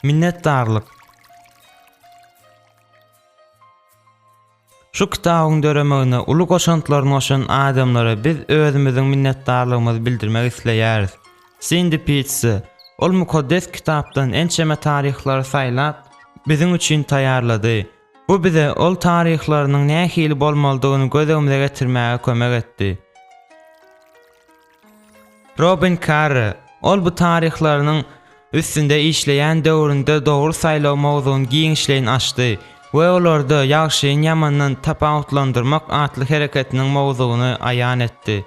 Minnetdarlyk. Şu kitabyň döremeğine ulu goşantlaryny oşan adamlara biz özümiziň minnetdarlygymyzy bildirmek isleýäris. Cindy Pitts ol mukaddes kitapdan ençeme tarihlary saýlap biziň üçin taýarlady. Bu bize ol tarihlarynyň nähili bolmalydygyny gözegimize getirmäge kömek etdi. Robin Carr ol bu tarihlarynyň üstünde işleýän döwründe dogry saýlaw mawzugyny giňişleýin açdy we olarda ýagşyň ýamandan tapawutlandyrmak atly hereketiniň mawzugyny aýan etdi.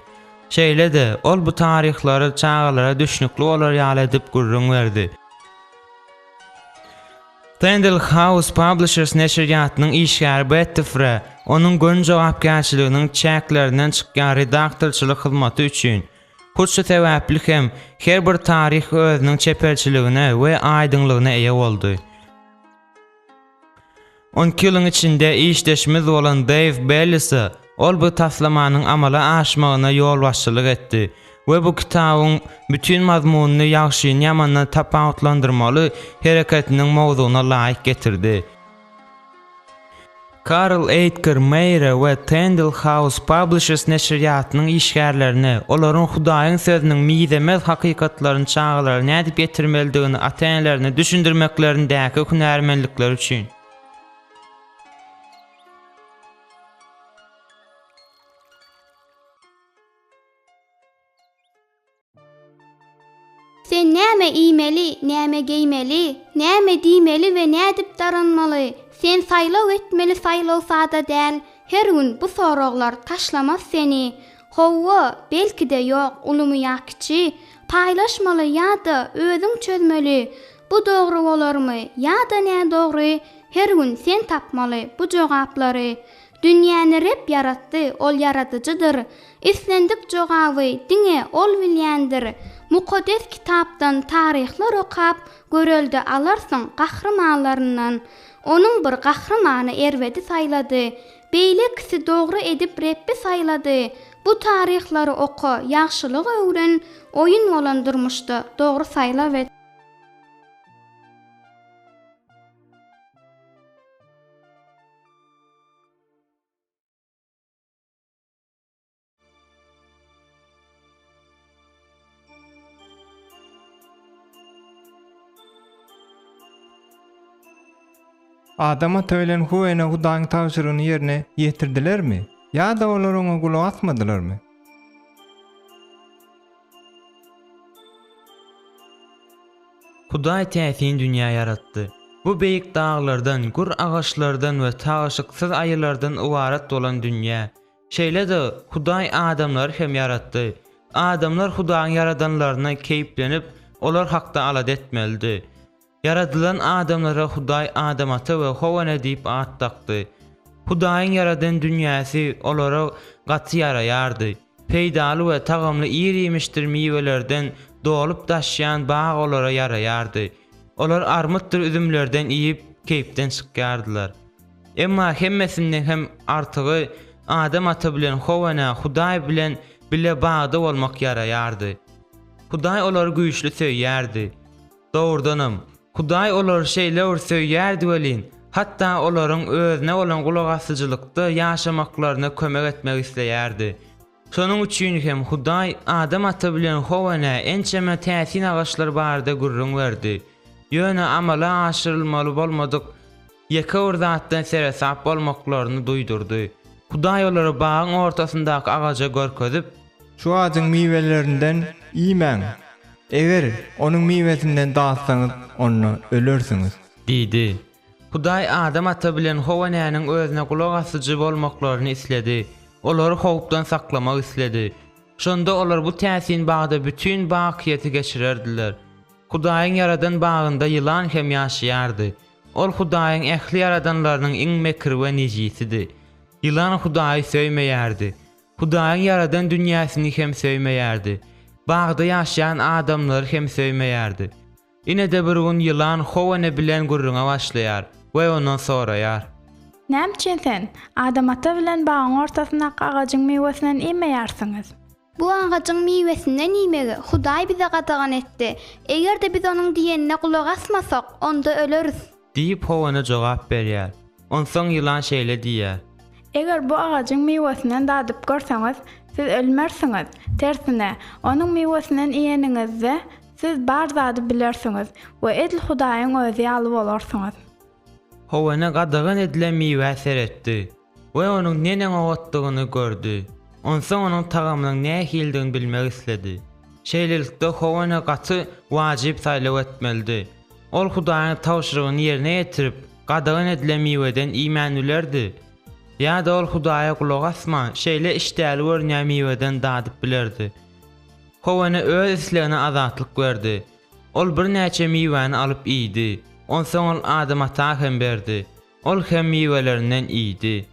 Şeýle-de ol bu tarihlary çağalara düşnükli olar ýaly edip gurrun berdi. Tyndall House Publishers neşriýatynyň işgäri Betty Frey onuň gön jogapkärçiliginiň çäklerinden çykýan redaktorçylyk hyzmaty üçün Huşu sebäpli hem her bir tarih özüniň çeperçiligine we aýdynlygyna eýe boldy. 12 ýylyň içinde işleşimiz bolan Dave Bellis ol bu taslamanyň amala aşmagyna ýol başçylyk etdi we bu kitabyň bütün mazmunyny ýagşy ýamandan tapawutlandyrmaly hereketiniň mawzugyna laýyk getirdi. Carl Aitker Meyer we Tyndall House Publishers neşriýatynyň işgärlerini olaryň Hudaýyň sözüniň miýzemez hakykatlaryny çağalara nädip getirmelidigini atenlerini düşündirmeklerindäki hünärmenlikler üçin. Sen näme iýmeli, näme geýmeli, näme diýmeli we nädip daranmaly? Sen saýlaw etmeli, saýlaw sada däl. Her gün bu soraglar taşlamaz seni. Howwa, belki-de ýok, ulumy ýa-kiçi, paýlaşmaly ýa-da özüň çözmeli. Bu dogry bolarmy, ýa-da nä dogry? Her gün sen tapmaly bu jogaplary. Dünýäni Rep yaratdy, ol yaradyjydyr. Islendik jogaby, diňe ol bilýändir. Mukaddes kitapdan tarihler okap görelde alarsyň gahrmanlaryndan. Onuň bir gahrmany Erwedi saýlady. Beýle kisi dogry edip Reppi saýlady. Bu tarihlary oka, ýagşylyk öwren, oýun bolandyrmyşdy. Dogry saýlap et. Adama töýlen huwene Hudaýyň tapşyrygyny ýerine ýetirdilermi? Ýa-da olar oňa gulak atmadylarmy? Hudaý täsin dünýä yaratdy. Bu beýik daglardan, gur agaçlardan we taşyksyz aýylardan ibaret bolan dünýä. Şeýle-de Hudaý adamlary hem yaratdy. Adamlar Hudaýyň yaradanlaryna keýplenip, olar hakda alad etmelidir. Yaradylan adamlara Hudaý adamaty we howane diýip at takdy. Hudaýyň yaradan dünýäsi olara gaty ýaraýardy. Peýdaly we tagamly ýerimişdir miwelerden dolup daşýan bag olara ýaraýardy. Olar armutdyr üzümlerden iýip keýpden çykýardylar. Emma hemmesinden hem artygy adam aty bilen howane Hudaý bilen bile bagda bolmak ýaraýardy. Hudaý olary güýçli söýýärdi. Dogrudanam Hudaý olar şeýle söýýärdi welin, hatda olaryň özüne bolan gulak asyjylykda ýaşamaklaryna kömek etmek isleýärdi. Şonuň üçin hem Hudaý adam aty bilen howane ençeme täsin agaçlar barada gurrun berdi. Ýöne amala aşyrylmaly bolmadyk, ýeke zatdan seresap bolmaklaryny duýdurdy. Hudaý olary bagyň ortasyndaky agaja görkezip, Şu ağacyň miwelerinden iýmäň. Eger onuň miwesinden dağıtsaňyz, onu ölersiňiz, diýdi. Hudaý adam aty bilen howanäniň özüne gulak asyjy bolmaklaryny isledi. Olary howpdan saklamak isledi. Şonda olar bu täsin bagda bütün bakyety geçirerdiler. Hudaýyň yaradan bagynda ýylan hem ýaşaýardy. Ol Hudaýyň ähli yaradanlarynyň iň mekir we nejisidir. Ýylan Hudaýy söýmeýärdi. Hudaýyň yaradan dünýäsini hem söýmeýärdi. Bagda ýaşaýan adamlary hem söýmeýärdi. Ine de bir gün ýylan howane bilen gurruna başlaýar we ondan soraýar. Näme üçin sen adam ata bilen bagyň ortasyna agaçyň mewesinden iýmeýärsiňiz? Bu ağaçyň miwesinden ýemegi Hudaý bize gadagan etdi. Eger-de biz onuň diýenine gulak asmasak, onda öleriz. Diýip howana jogap berýär. Onsoň ýylan şeýle diýär. Eger bu ağaçyň miwesinden dadyp görseňiz, siz ölmersiňiz. Tersine, onuň miwesinden iýeningizde siz bar zady bilersiňiz we edil Hudaýyň özi ýaly bolarsyňyz. Howana gadagan edilen miwe seretdi we onuň nene owatdygyny gördü. Onsoň onuň tagamynyň näme hildigini bilmek istedi. Şeýlelikde howana gaty wajyp saýlaw etmeldi. Ol Hudaýyň tawşyrygyny ýerine ýetirip, gadagan edilen miweden iýmänlilerdi. Ýa-da ol Hudaýa gulak asma, şeýle işdäli görnýän miweden dadyp bilerdi. Howana öz islegine azatlyk berdi. Ol bir näçe miwäni alyp iýdi. Onsoň ol adam ata hem berdi. Ol hem miwelerinden iýdi.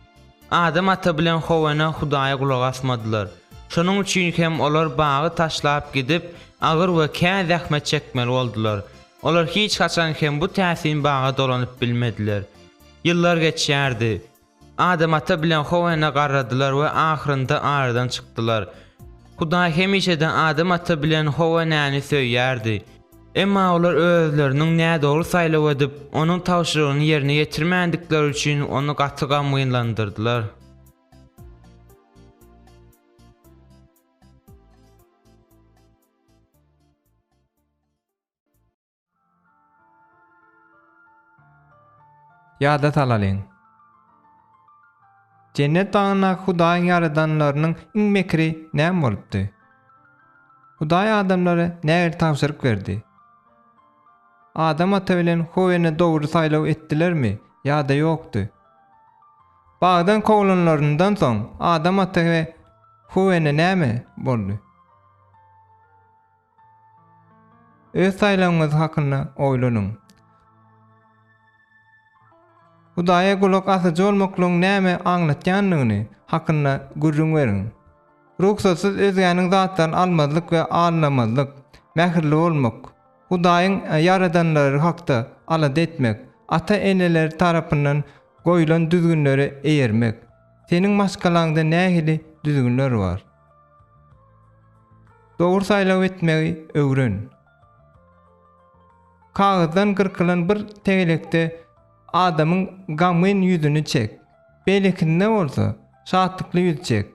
Adam ata bilen howana Hudaýa gulak asmadylar. Şonuň üçin hem olar bagy taşlap gidip agyr we kän zähmet çekmeli boldular. Olar hiç haçan hem bu täsirin baga dolanyp bilmediler. Ýyllar geçýärdi. Adam ata bilen howana garradylar we ahyrynda aradan çykdylar. Hudaý hemişeden adam ata bilen howanany söýýärdi. Emma olar özleriniň näde dogry saýlaw edip, onuň tawşyrygyny ýerine ýetirmänlikleri üçin onu gaty gamylandyrdylar. Ýada salalyň. Cennet dagyna Hudaýyň ýaradanlarynyň iň mekri näme bolupdy? Hudaý adamlara näme tawşyryk berdi? Adam ata bilen howana dogry saýlaw etdilermi ýa-da ýokdy? Bagdan kowlanlaryndan soň adam ata we howana näme boldy? Öz saýlawyňyz hakynda oýlanyň. Hudaýa gulak asyjy bolmaklaryň näme aňlatýanlygyny hakynda gürrüň beriň. Ruhsatsyz özgäniň zatlaryny almazlyk we anlamazlyk, mähirli bolmak, Hudaýyň ýaradanlary hakda alada etmek, ata-eneler tarapyndan goýulan düzgünleri eýermek. Seniň maskalaňda nähili düzgünler bar? Dogry saýlaw etmegi öwren. Kagazdan gyrkylan bir tegelekde adamyň gamyn ýüzüni çek. Belekinde bolsa, şatlykly ýüz çek.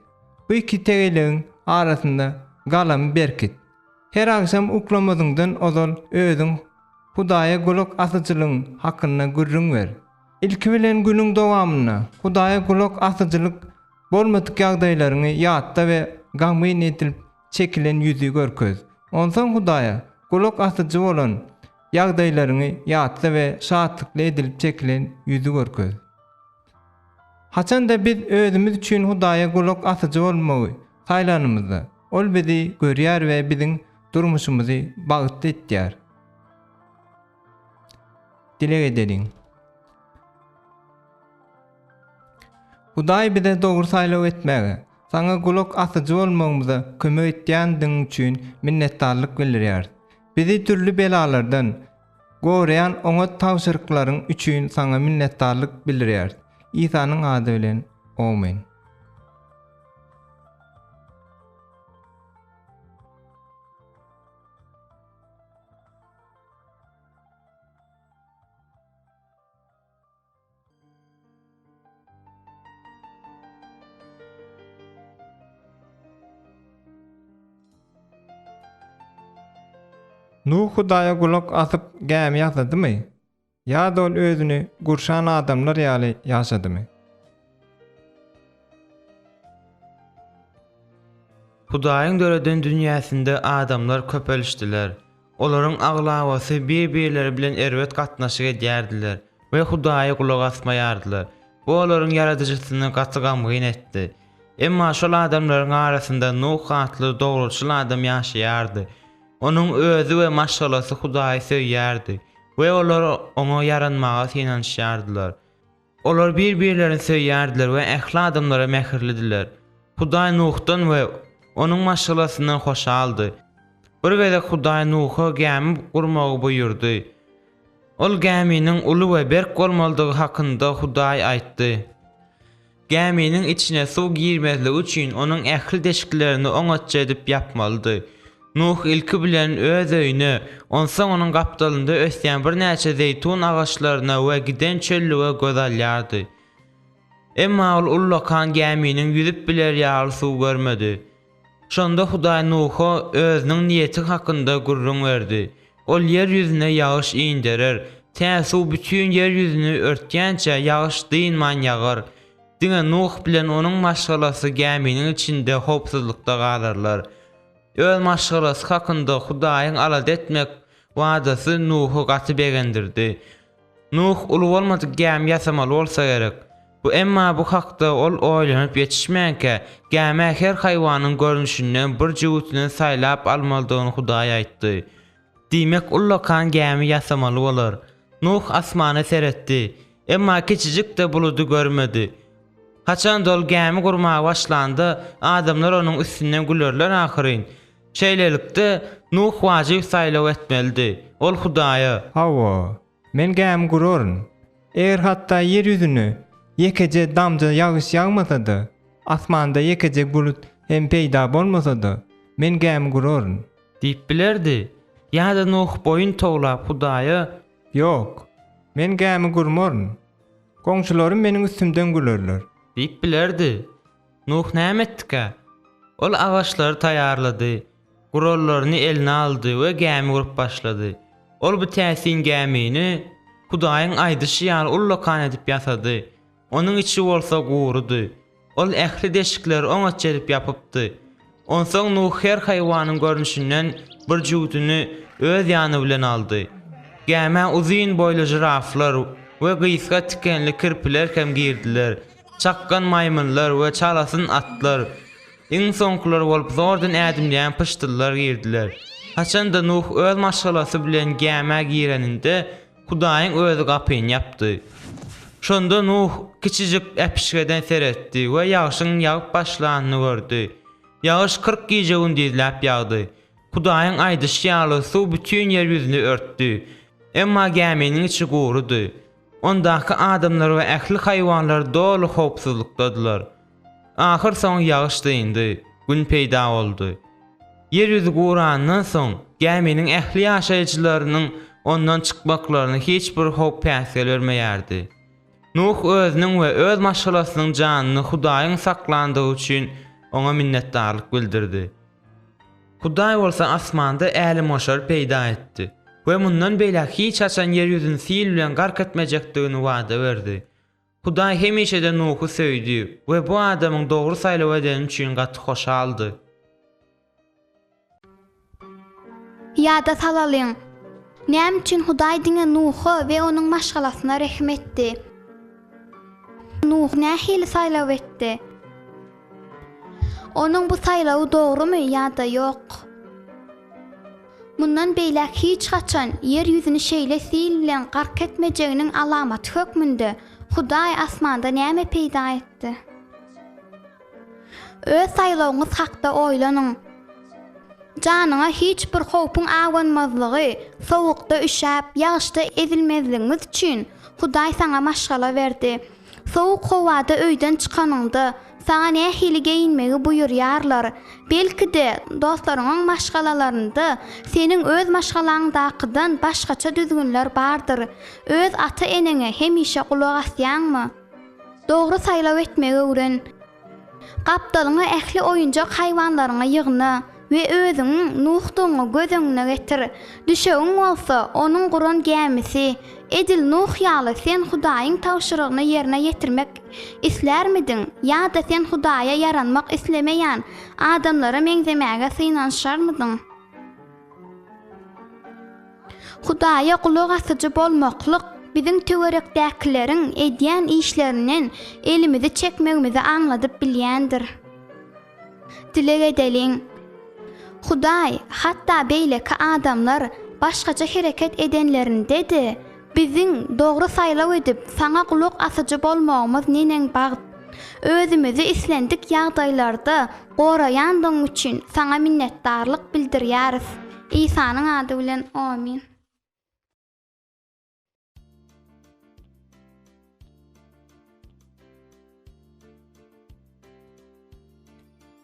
Bu iki tegelegiň arasynda galam berkit. Her akşam uklamadyňdan ozal özüň Hudaýa gulak asyjylygyň hakynda gürrüň ber. Ilki bilen günüň dowamyna Hudaýa gulak asyjylyk bolmadyk ýagdaýlaryny ýatda we gamyn edilip çekilen ýüzü görköz. Onsoň Hudaýa gulak asyjy bolan ýagdaýlaryny ýatda we şatlykly edilip çekilen ýüzü görköz. Haçanda biz özümüz üçin Hudaýa gulak asyjy bolmagy saýlanymyzda, ol bizi görýär we biziň durmuşymyzy bagyt etýär. Dilek edeliň. Hudaý bize dogry saýlaw etmäge, saňa gulak asyjy bolmagymyza kömek etýändiň üçin minnetdarlyk bildirýär. Bizi türlü belalardan gorayan oňa tawşyryklaryň üçin saňa minnetdarlyk bildirýär. İsa'nın ady bilen. Amen. Nuh Hudaýa gulak asyp gämi ýasadymy? Ýa-da ol özüni gurşan adamlar ýaly ýaşadymy? Hudaýyň döreden dünýäsinde adamlar köpelişdiler. Olaryň aglawasy bir-birleri bilen erwet gatnaşyk edýärdiler we Hudaýa gulak asmaýardylar. Bu olaryň ýaradyjysyny gatygamgyn etdi. Emma şol adamlaryň arasynda Nuh atly dogruçul adam ýaşaýardy. Onuň özü we maşgalasy Hudaýy söýýärdi we olar oňa yaranmaga inanýardylar. Olar bir-birlerini söýýärdiler we ähli adamlara mähirlidiler. Hudaý Nuhdan we onuň maşgalasyndan hoşaldy. Bir wele Hudaý Nuha gämi gurmagy buyurdy. Ol gäminiň uly we berk bolmalydygy hakynda Hudaý aýtdy. Geminiň içine suw girmezligi üçin onuň ähli deşiklerini oňatça edip yapmalydy. Nuh ilki bilen öz öýüne, onsoň onuň gapdalynda ösýän bir näçe zeytun agaçlaryna we giden çöllüge göz alýardy. Emma ol ullakan geminiň yüzüp biler ýaly suw görmedi. Şonda Hudaý Nuha özüniň niýeti hakynda gurrun berdi. Ol yer ýüzüne ýağış iňderer. Täsuw bütün yer ýüzüni örtgänçe ýağış dynman ýagar. Diňe Nuh bilen onuň maşgalasy geminiň içinde hopsuzlukda galarlar. Öz maşgalasy hakynda Hudaýyň alad etmek wadasy Nuhu gaty begendirdi. Nuh ulu bolmadyk gäm ýasamaly bolsa gerek. Bu emma bu hakda ol oýlanyp ýetişmänke gäme her haýwanyň görnüşinden bir jüwütüni saýlap almalydygyny Hudaý aýtdy. Diýmek ullakan gämi ýasamaly bolar. Nuh asmana seretdi. Emma kiçijik de buludy görmedi. Haçan dol gämi gurmaga başlandy, adamlar onuň üstünden gülerler ahyryn. Şeýlelikde Nuh wajyb saýlaw etmeldi. Ol Hudaýa: Hawa, men gäm guraryn. Eger hatda yer ýüzüni ýekece damja ýağış ýagmasa-da, asmanda ýekejek bulut hem peýda bolmasa-da, men gäm guraryn. diýip bilerdi. Ýa-da Nuh boyun toglap Hudaýa: Yok, men gämi gurmaryn. Goňşularym meniň üstümden gülerler. diýip bilerdi. Nuh näme etdika? Ol agaçlary taýýarlady. Gurallaryny eline aldy we gämi gurup başlady. Ol bu täsin gämini Hudaýyň aýdyşy ýaly ullakan edip ýasady. Onuň içi bolsa gurudy. Ol ähli deşikleri oňatça edip ýapypdy. Onsoň Nuh her haýwanyň görnüşinden bir jüwütüni öz ýany bilen aldy. Gäme uzyn boýly jiraflar we gysga tikenli kirpiler hem girdiler. Çakkan maymunlar we çalasyn atlar. Iň soňkular bolup zordan ädimleýän pıştyllar girdiler. Haçanda Nuh öz maşgalasy bilen gäme gireninde Hudaýyň özü gapyny ýapdy. Şonda Nuh kiçijik äpişgeden seretdi we ýağışyň ýagyp başlanyny gördi. Ýağış 40 gije gündizläp ýagdy. Hudaýyň aýdyşy ýaly suw bütün yer ýüzüni örtdi. Emma geminiň içi gurudy. Ondaky adamlar we ähli haýwanlar dolu hopsuzlukdadylar. Ahir soň ýağış dyndy, gün peýda boldy. Yer ýüzi gurandan soň geminiň ähli ýaşaýjylarynyň ondan çykmaklaryny hiç bir hop päsel bermeýärdi. Nuh özüniň we öz maşgalasynyň janyny Hudaýyň saklandygy üçin ona minnetdarlyk bildirdi. Hudaý bolsa asmanda äli moşar peýda etdi we mundan beýle hiç haçan yer ýüzüni sil bilen gark etmejekdigini wada berdi. Hudaý hemişe de Nuhu söýdi we bu adamyň dogry saýlaw eden üçin gaty hoşaldy. Ýada salalyň. Näme üçin Hudaý diňe Nuha we onuň maşgalasyna rahim etdi? Nuh nähili saýlaw etdi? Onuň bu saýlawy dogrymy ýa-da ýok? Mundan beýle hiç haçan yer ýüzüni şeýle sil bilen gark etmejeginiň alamaty hökmünde Hudaý asmanda näme peýda etdi? Öz saýlawyňyz hakda oýlanyň. Janyňa hiç bir howpyň awanmazlygy, sowukda üşäp, ýağışda ezilmezligiňiz üçin Hudaý saňa maşgala berdi. Sowuk howada öýden çykanyňda saňa nähili geyinmegi buýurýarlar. Belki de dostlaryňyň maşgalalarynda seniň öz maşgalaňdakydan başgaça düzgünler bardyr. Öz ata eneňe hemişe kulak asýanmy? Dogry saýlaw etmegi öwren. Gapdalyňy ähli oýunjak haýwanlaryňa ýygna we özüň Nuhdyňy gözüňe getir. Düşegiň bolsa onuň guran gämisi. Edil Nuh ýaly sen Hudaýyň tawşyrygyny ýerine ýetirmek islermidin? Ýa-da sen Hudaýa yaranmak islemeýän adamlara meňzemäge synanşarmydyň? Hudaýa kulak asyjy bolmaklyk biziň töwerekdäkileriň edýän işlerinden elimizi çekmegimizi anladyp bilýändir. Dilek edeliň. Hudaý hatda beýleki adamlar başgaça hereket edenlerinde de biziň dogry saýlaw edip saňa kulak asyjy bolmagymyz nenen bagd. Özümizi islendik ýagdaýlarda goraýandyň üçin saňa minnetdarlyk bildirýäris. İsanyň ady bilen amin.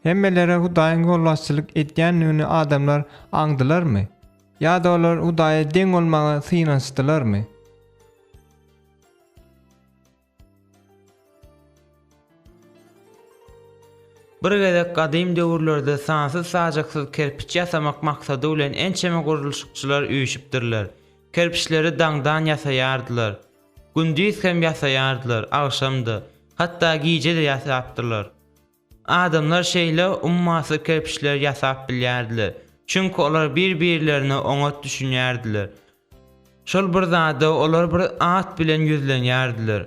Hemmelere Hudaýyň ýolbaşçylyk etýänligini adamlar aňdylarmy? Ýa-da olar Hudaýa deň bolmagy synaşdylarmy? Bir gezek gadym döwürlerde sansız sajaksız kerpiç ýasamak maksady bilen ençeme gurulşykçylar üýşipdirler. Kerpiçleri daňdan ýasaýardylar. Gündüz hem ýasaýardylar, agşamda, hatda giýje de ýasapdylar. Adamlar şeýle ummasy kerpiçler ýasap bilýärdiler. Çünki olar bir-birlerini oňat düşünýärdiler. Şol bir zada olar bir at bilen ýüzlenýärdiler.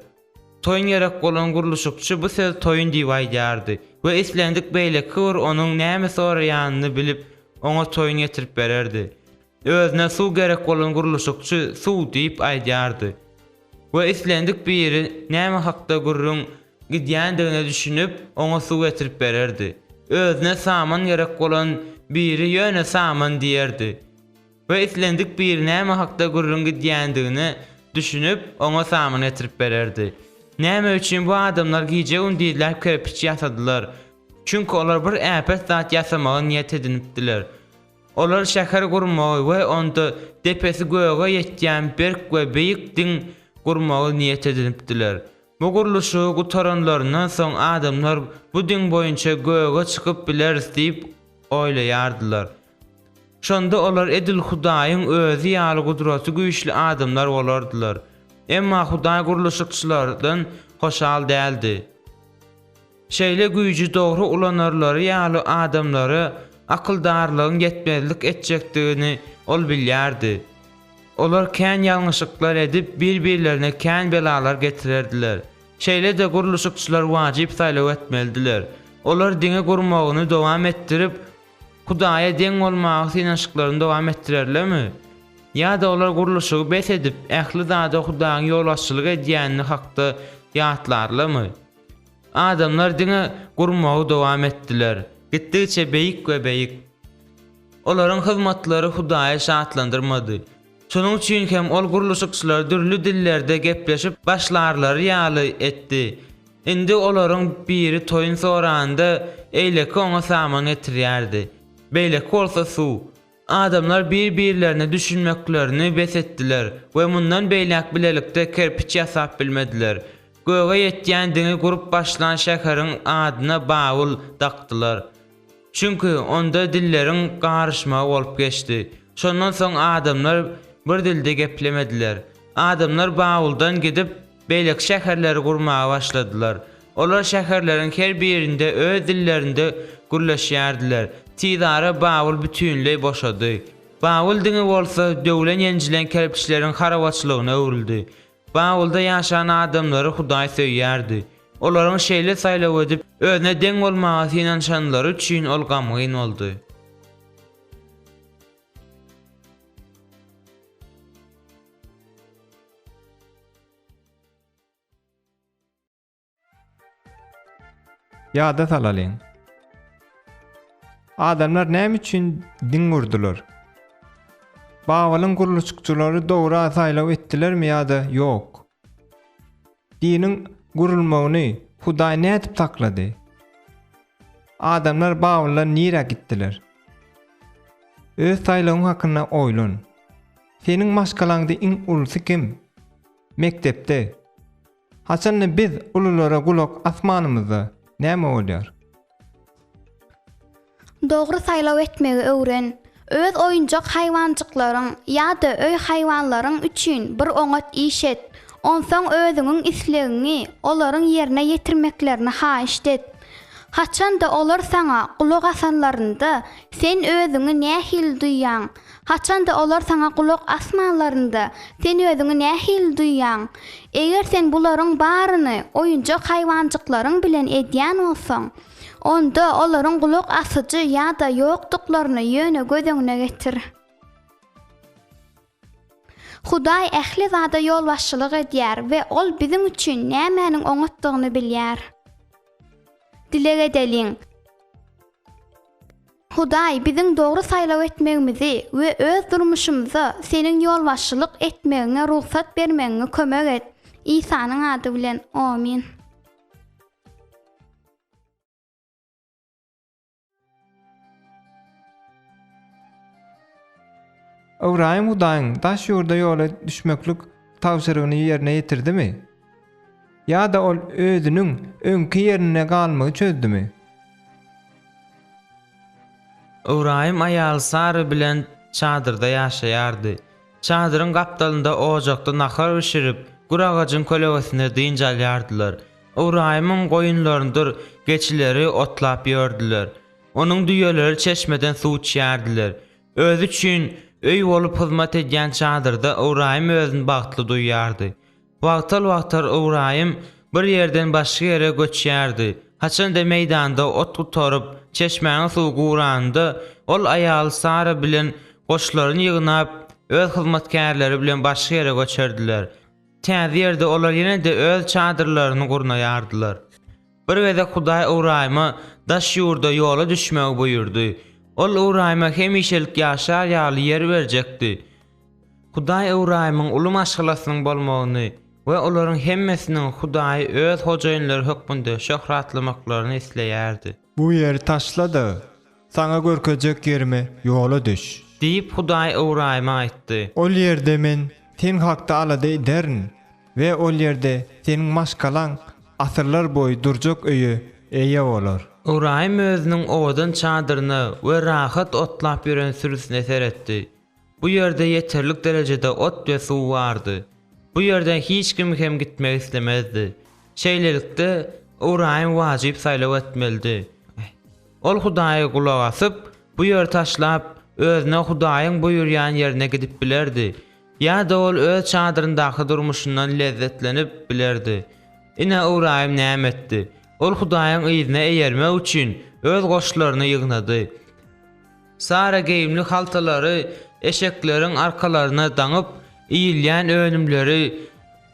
Toyun gerek bolan gurulşykçy bu söz toyun diýip aýdýardy we islendik beýle kır onuň näme soraýanyny bilip oňa toyun getirip bererdi. Özüne suw gerek bolan gurulşykçy suw diýip aýdýardy. We islendik biri näme hakda gurrun gidýändigini düşünüp oňa suw getirip bererdi. Özüne saman gerek bolan biri ýöne saman diýerdi. We islendik biri näme hakda gurrun gidýändigini düşünüp oňa saman getirip bererdi. Näme üçin bu adamlar giýje undýlar kerpiç ýasadylar? Çünki olar bir äpet zat ýasamagy niýet edinipdiler. Olar şäher gurmagy we onda depesi göge ýetýän berk we beýik diň gurmagy niýet edinipdiler. Bu gurulşy gutaranlaryndan soň adamlar bu diň boýunça göge çykyp bileriz diýip oýlaýardylar. Şonda olar edil Hudaýyň özü ýaly gudraty güýçli adamlar bolardylar. Emma Hudaý gurulşykçylardan hoşal däldi. Şeýle güýji dogry ulanarlary ýaly adamlary akyldarlygyň ýetmezlik etjekdigini ol bilýärdi. Olar kän ýalňyşlyklar edip bir-birlerine kän belalar getirerdiler. Şeýle de gurulşykçylar wajyp saýlaw etmelidiler. Olar diňe gurmagyny dowam etdirip Hudaýa deň bolmagy synaşyklaryny dowam etdirerlermi? Ya da olar gurulşygy bes edip ähli zada Hudaýyň ýolbaşçylyk edýänini hakda ýatlarlarmy? Adamlar diňe gurmagy dowam etdiler. Gitdiçe beýik we beýik. Olaryň hyzmatlary Hudaýy şatlandyrmady. Şonuň üçin hem ol gurulşykçylar dürli dillerde gepleşip başlarlary ýaly etdi. Indi olaryň biri toyun soranda eýleki oňa saman getirýärdi. Beýleki bolsa suw. Adamlar bir-birlerine düşünmeklerini bes etdiler we mundan beýlek bilelikde kerpiç ýasap bilmediler. Göge ýetýän diňi gurup başlan şäheriň adyna Bawul dakdylar. Çünki onda dilleriň garşmagy bolup geçdi. Şondan soň adamlar bir dilde geplemediler. Adamlar Bawuldan gidip beýlek şäherleri gurmaga başladylar. Olar şäherleriň her birinde öz dillerinde gurlaşýardylar. Tidara Bawul bütünlüği boşadı. Bawul diňi bolsa döwlen ýenjilen kerpiçleriň harawaçlygyna öwrüldi. Bawulda ýaşan adamlary Hudaý söýýärdi. Olaryň şeýle saýlaw edip özüne deň bolmagy inanşanlary üçin ol gamgyn boldy. Ýa-da salalyň. Adamlar näme üçin din gurdular? Bawulyň gurulşykçylary dogry saýlaw etdilermi ýa-da ýok? Diniň gurulmagyny Hudaý nädip taklady? Adamlar Bawulla nire gitdiler? Öz saýlawyň hakyna oýlan. Seniň maşgalaňda iň ulysy kim? Mektepde. Haçan biz ululara gulak asmanymyzda näme bolýar? Dogry saýlaw etmegi öwren. Öz oýunjak haýwanjyklaryň ýa-da öý haýwanlaryň üçin bir oňat iş et. Onsoň özüňiň islegini olaryň ýerine ýetirmeklerini haýyş et. Haçanda olar saňa gulak asanlarynda sen özüňi nähil duýýan? Haçanda olar saňa gulak asmanlarynda sen özüňi nähil duýýan? Eger sen bularyň baryny oýunjak haýwanjyklaryň bilen edýän bolsaň, onda olaryň gulak asyjy ýa-da ýokduklaryny ýöne gözeňine getir. Hudaý ähli zada ýolbaşçylyk edýär we ol biziň üçin nämäniň oňatdygyny bilýär. Dilek edeliň. Hudaý biziň dogry saýlaw etmegimizi we öz durmuşymyzy seniň ýolbaşçylyk etmegiňe ruhsat bermegiňe kömek et. İsa'nyň ady bilen. Amin. Ibrahim Hudaýyň daş ýurda ýola düşmeklik tawşyrygyny ýerine ýetirdimi? Ya da ol özüniň öňki ýerine galmagy çözdümi? Ibrahim aýaly Sara bilen çadyrda ýaşaýardy. Çadyryň gapdalynda ojakda nahar bişirip, guragaçyň kölegesine dynjalýardylar. Ibrahimyň goýunlaryndyr geçileri otlap ýördiler. Onuň düýeleri çeşmeden suw içýärdiler. Özü üçin öý bolup hyzmat edýän çadyrda Ibrahim özüni bagtly duýýardy. Wagtal Ibrahim bir ýerden başga ýere göçýärdi. Haçan da meýdanda ot tutup çeşmeň suw guranda ol aýaly Sara bilen goşlaryny ýygnap öz hyzmatkarlary bilen başga ýere göçerdiler. Täze ýerde olar ýene-de öz çadyrlaryny gurnaýardylar. Bir wede Hudaý Ibrahima daş ýurda ýola düşmäge buyurdy. Ol Ibrahima hemişelik ýaşar ýaly ýer berjekdi. Hudaý Ibrahimyň uly maşgalasynyň bolmagyny we olaryň hemmesiniň Hudaý öz hojaýynlary hökmünde şöhratlamaklarını isleýärdi. Bu ýeri taşlady. Sana görkezek ýerime ýola düş. Diýip Hudaý Ibrahima aýtdy. Ol ýerde men sen hakda alada ederin we ol ýerde seniň maşgalaň asyrlar boýy durjak öýe eýe bolar. Ibrahim özüniň owadan çadyryny we rahat otlap ýören sürüsine seretdi. Bu ýerde ýeterlik derejede ot we suw bardy. Bu ýerden hiç kim hem gitmek islemezdi. Şeýlelikde Ibrahim wajyp saýlaw etmeldi. Ol Hudaýa gulak asyp, bu ýer taşlap özüne Hudaýyň buyurýan ýerine gidip bilerdi. Ya da ol öz çadyryndaky durmuşyndan lezzetlenip bilerdi. Ine Ibrahim näme etdi? Ol Hudaýyň ýyzyna eýermek üçin öz goşlaryny ýygnady. Sara geýimli haltalary eşekleriň arkalaryna daňyp, iýilýän önümleri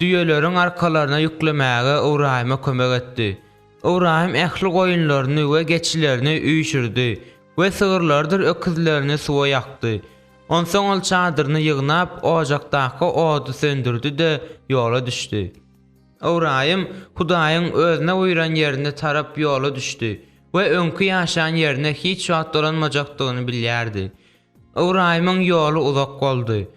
düýeleriň arkalaryna ýüklemäge Ibrahima kömek etdi. Ibrahim ähli goýunlaryny we geçilerini üýşürdi we sygyrlardyr öküzlerini suwa ýakdy. Onsoň ol çadyryny ýygnap, ojakdaky odu söndürdi-de ýola düşdi. Ibrahim Hudaýyň özüne uýran ýerine tarap ýola düşdi we öňkü ýaşan ýerine hiç wagt dolanmajakdygyny bilýärdi. Ibrahimyň ýoly uzak boldy.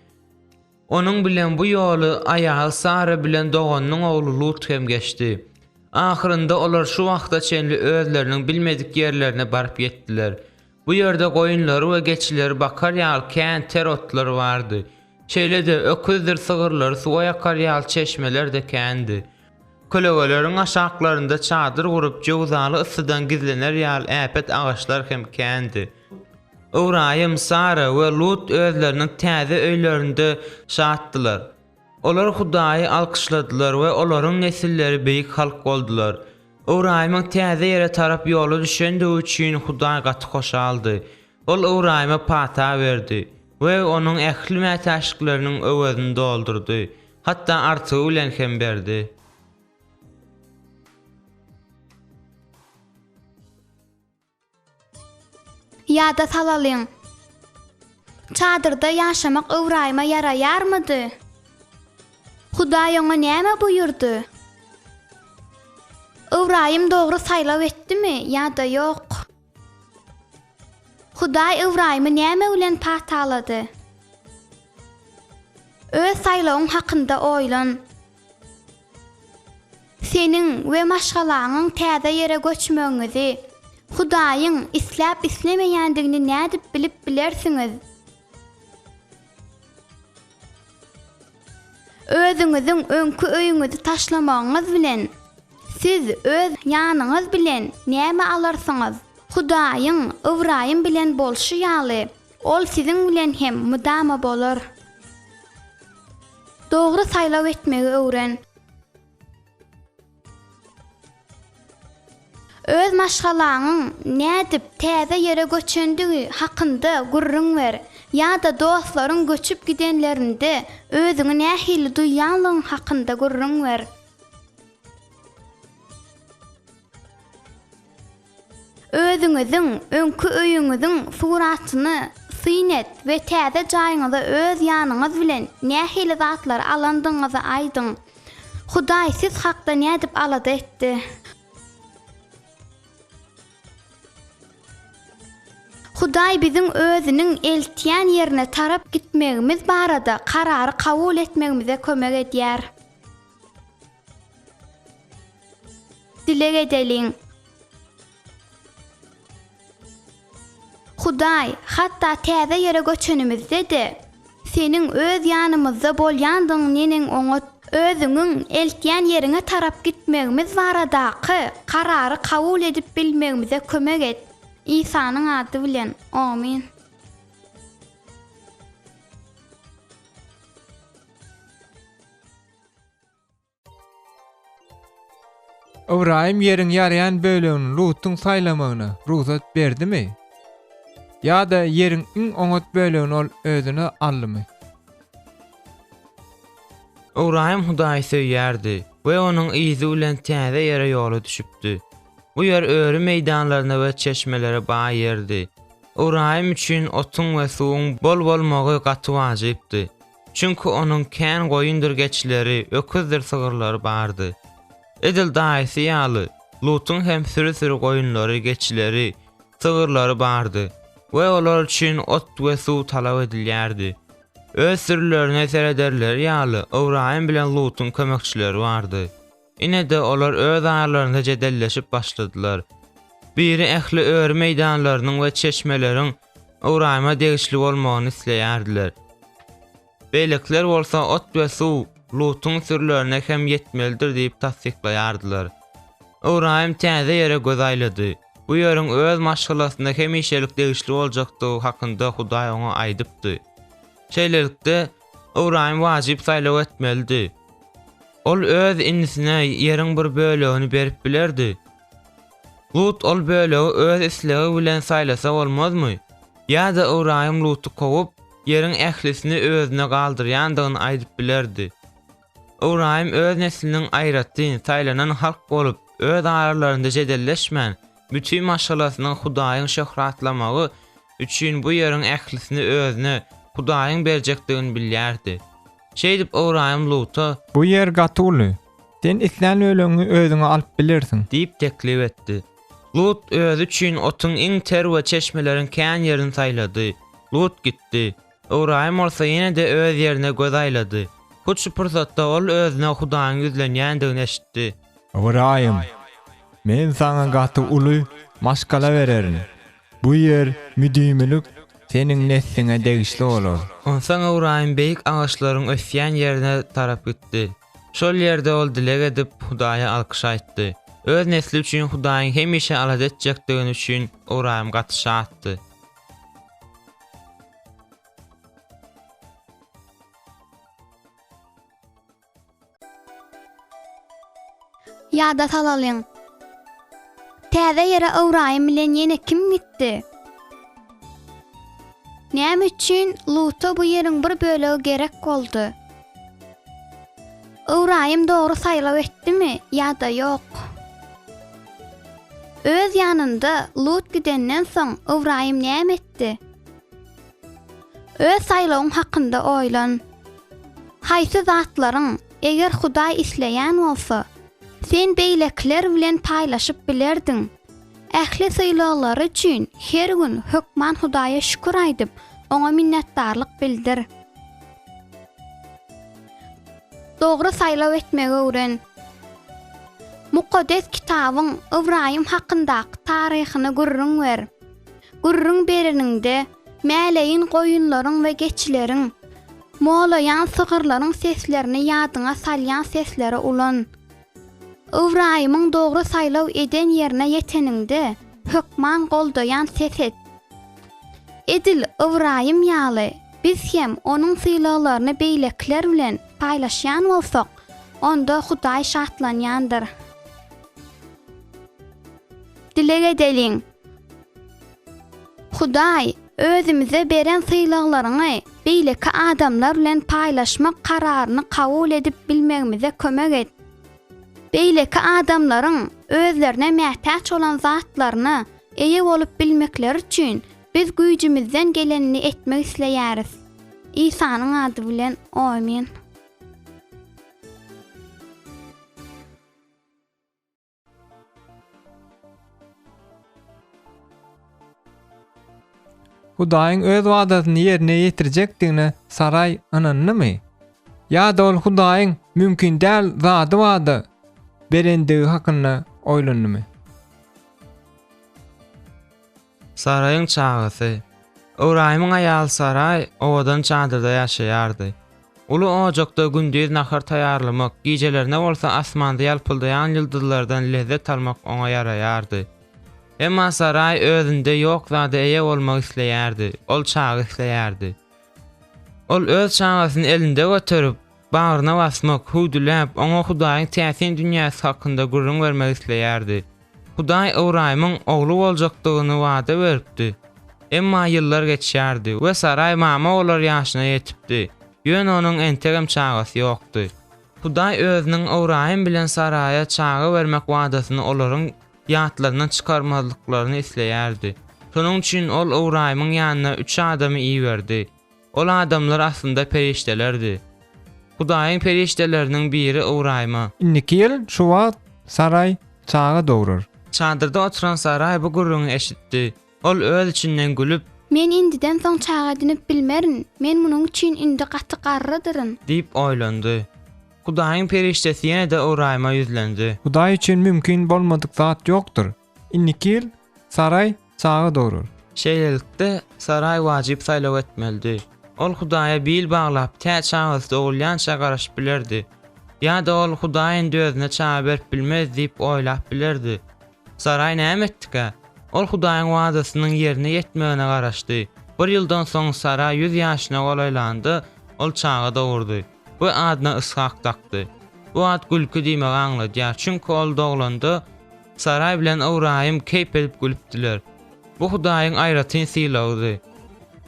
Onuň bilen bu ýoly aýaly Sara bilen doganyň ogly Lut hem geçdi. Ahyrynda olar şu wagta çenli özleriniň bilmedik ýerlerine baryp ýetdiler. Bu ýerde goýunlary we geçileri bakar ýaly kän terotlary bardy. Şeýle-de öküzdir, sygyrlar, suwa ýakar ýaly çeşmeler de kändi. Kölegelerin aşaklarında çadır gurup jowzaly ıssydan gizlener ýaly äpet agaçlar hem kändi. Ibrahim, Sara we Lut özleriniň täze öýlerinde şatdylar. Olar Hudaýy alkyşladylar we olaryň nesilleri beýik halk boldular. Ibrahimyň täze ýere tarap ýola düşende üçin Hudaý gaty hoşaldy. Ol Ibrahima pata berdi we onuň ähli mätäşiklarynyň öwedini doldurdy. Hatda artygy bilen hem berdi. Ýa-da salalyň. Çadyrda ýaşamak Ibrahima ýaraýarmydy? Hudaý oňa näme buyurdy? Ibrahim dogry saýlaw etdimi ýa-da ýok? Hudaý Ibrahimy näme bilen patalady? Öz saýlawyň hakynda oýlan. Seniň we maşgalaňyň täze ýere göçmegiňizi Hudaýyň isläp islemeýändigini nädip bilip bilersiňiz? Özüňiziň öňkü öýüňizi taşlamagyňyz bilen siz öz ýanyňyz bilen näme alarsyňyz? Hudaýyň Ibrahim bilen bolşy ýaly, ol siziň bilen hem mudama bolar. Dogry saýlaw etmegi öwren. Öz maşgalaňyň nädip täze ýere göçendigi hakynda gurrun ber. Ya da dostlaryň göçüp gidenlerinde özüňi nähili duýanlygyň hakynda gurrun ber. Özüňiziň öňkü öýüňiziň suratyny synet we täze jaýyňyza öz ýanyňyz bilen nähili zatlar alandyňyzy aýdyň. Hudaý siz hakda nädip alady etdi? Hudaý biziň özüniň eltýän ýerine tarap gitmegimiz barada karary kabul etmegimize kömek edýär. Dilek edeliň. Hudaý, hatda täze ýere göçenimizde-de seniň öz ýanymyzda bolýandyň neniň oňa özüňiň eltýän ýerine tarap gitmegimiz baradaky karary kabul edip bilmegimize kömek et. İsa'nın adı bilen. Amin. Ibrahim ýeriň ýarayan bölegini Lut'un saýlamagyna ruhsat berdimi? Ýa-da ýeriň iň oňat bölegini ol özüne aldymy? Ibrahim Hudaýy söýýärdi we onuň izi bilen täze ýere ýola düşüpdi. Bu yer öýri meýdanlaryna we çeşmelere baý ýerdi. Ibrahim üçin otun we suwuň bol bolmagy gaty wajypdy. Çünki onuň kän goýundur geçleri, öküzdir sygyrlary bardy. Edil daýsy ýaly, Lutun hem sürü goýunlary, geçleri, sygyrlary bardy we olar üçin ot we suw talap edilýärdi. Öz sürülerine serederler ýaly, Ibrahim bilen Lutun kömekçileri bardy. Ine-de olar öz aralarynda jedelleşip başladylar. Biri ähli öýri meýdanlarynyň we çeşmeleriň Ibrahima degişli bolmagyny isleýärdiler. Beýlekler bolsa ot we suw Lutun sürülerine hem yetmelidir diýip tasdiklaýardylar. Ibrahim täze ýere göz aýlady. Bu ýeriň öz maşgalasyna hemişelik degişli boljakdygy hakynda Hudaý oňa aýdypdy. Şeýlelikde Ibrahim wajyp saýlaw etmelidi. Ol öz innisine ýeriň bir bölegini berip bilerdi. Lut ol bölegi öz islegi bilen saýlasa bolmazmy? Ýa-da Ibrahim Lutu kovup ýeriň ählisini özüne galdyrýandygyny aýdyp bilerdi. Ibrahim öz nesliniň aýratyn, saýlanan halk bolup öz aralarynda jedelleşmän, bütün maşgalasynyň Hudaýyň şöhratlamagy üçin bu ýeriň ählisini özüne Hudaýyň berjekdigini bilýärdi. Şeýdip Ibrahim Lut'a Bu yer gaty uly. Sen islen öleňi özüňe alyp bilirsiň diýip teklip etdi. Lut özü üçin otun iň ter we çeşmeleriň kän ýerini saýlady. Lut gitdi. Ibrahim bolsa ýene-de öz ýerine göz aýlady. Şu pursatda ol özüne Hudaýyň ýüzlenýändigini eşitdi. Ibrahim, men sana gaty uly maşgala bererim. Bu yer müdümlük seniň nesline degişli bolar. Onsoň Ibrahim beýik agaçlaryň ösýän ýerine tarap gitdi. Şol ýerde ol dilek edip Hudaýa alkyş aýtdy. Öz nesli üçin Hudaýyň hemişe alad etjekdigini üçin Ibrahim gaty şatdy. Ýada salalyň. Täze ýere Ibrahim bilen ýene kim gitdi? Näme üçin Lut'a bu ýeriň bir bölegi gerek boldy? Ibrahim dogry saýlaw etdimi ýa-da ýok? Öz ýanynda Lut gidenden soň Ibrahim näme etdi? Öz saýlawyň hakynda oýlan. Haýsy zatlaryň eger Hudaý isleýän bolsa, sen beýlekler bilen paýlaşyp bilerdiň. Ähli syýlalar üçin her gün hökman Hudaýa şükür aýdyp, oňa minnetdarlyk bildir. Dogry saýlaw etmegi öwren. Mukaddes kitabyň Ibrahim hakyndaky taryhyny gurrun ber. Gurrun bereninde mäleýin goýunlaryň we geçleriň, molaýan sygyrlaryň seslerini ýadyňa salýan sesleri ulan. Ibrahimyň dogry saýlaw eden ýerine ýeteninde hökman goldaýan ses et. Edil Ibrahim ýaly, biz hem onuň syýlalaryny beýlekler bilen paýlaşýan bolsak, onda Hudaý şatlanýandyr. Dilek edeliň. Hudaý özümize beren syýlalaryny beýleki adamlar bilen paýlaşmak kararyny kabul edip bilmegimize kömek et. Beýleki adamlaryň özlerine mätäç olan zatlaryny eýe bolup bilmekleri üçin biz güýjümizden gelenini etmek isleýäris. İsa'nın adı bilen. Amin. Hudaýyň öz wadatyny ýerine ýetirjekdigine Saray ynandymy? Ýa-da ol Hudaýyň mümkin däl zady wada berendigi hakynda oýlandymy? Saraýyň çağysy. Öwraýymyň aýaly Saray owadan çadyrda ýaşaýardy. Ulu ojakda gündüz nahar taýýarlamak, gijelerine bolsa asmanda ýalpyldaýan ýyldızlardan lezzet almak oňa ýaraýardy. Emma Saray özünde ýok zady eýe bolmak isleýärdi, ol çagy isleýärdi. Ol öz çagysyny elinde götürüp, bagryna basmak, huduläp, oňa Hudaýyň täsin dünýäsi hakynda gurrun bermek isleýärdi. Hudaý Öwraýymyň oglu boljakdygyny wada beripdi. Emma ýyllar geçýärdi we Saray mama olar ýaşyna ýetipdi. Ýöne onuň entegem çagasy ýokdy. Hudaý özüniň Öwraýym bilen Saraýa çaga bermek wadasyny olaryň ýatlaryndan çykarmazlyklaryny isleýärdi. Şonuň üçin ol Öwraýymyň ýanyna 3 adamy iýerdi. Ol adamlar aslynda periştelerdi. Hudaýyň perişteleriniň biri Öwraýyma. Indiki ýyl şu wagt Saray çaga dograr. Çadyrda oturan Saray bu gurruny eşitdi. Ol öz içinden gülüp, Men indiden soň çaga dinip bilmerin. Men munuň üçin indi gaty garrydyryn. diýip oýlandy. Hudaýyň periştesi ýene de Öwraýyma ýüzlendi. Hudaý üçin mümkin bolmadyk zat ýokdur. Indiki ýyl Saray çaga dograr. Şeýlelikde Saray wajyp saýlaw etmeldi. Ol Hudaýa bil baglap, tä çağysy oglança garaşyp bilerdi. Ýa-da ol Hudaýyň dözüne çaga berip bilmez diýip oýlap bilerdi. Saray näme etdika? Ol Hudaýyň wadasynyň ýerine ýetmegine garaşdy. Bir ýyldan soň Saray 100 ýaşyna golaýlandy, ol çaga dogurdy. Bu adyna Ishak takdy. Bu ad gülkü diýmek aňladýar, çünki ol doglandy. Saray bilen Öwraýym keyp edip gülüpdiler. Bu Hudaýyň aýratyn sylagy.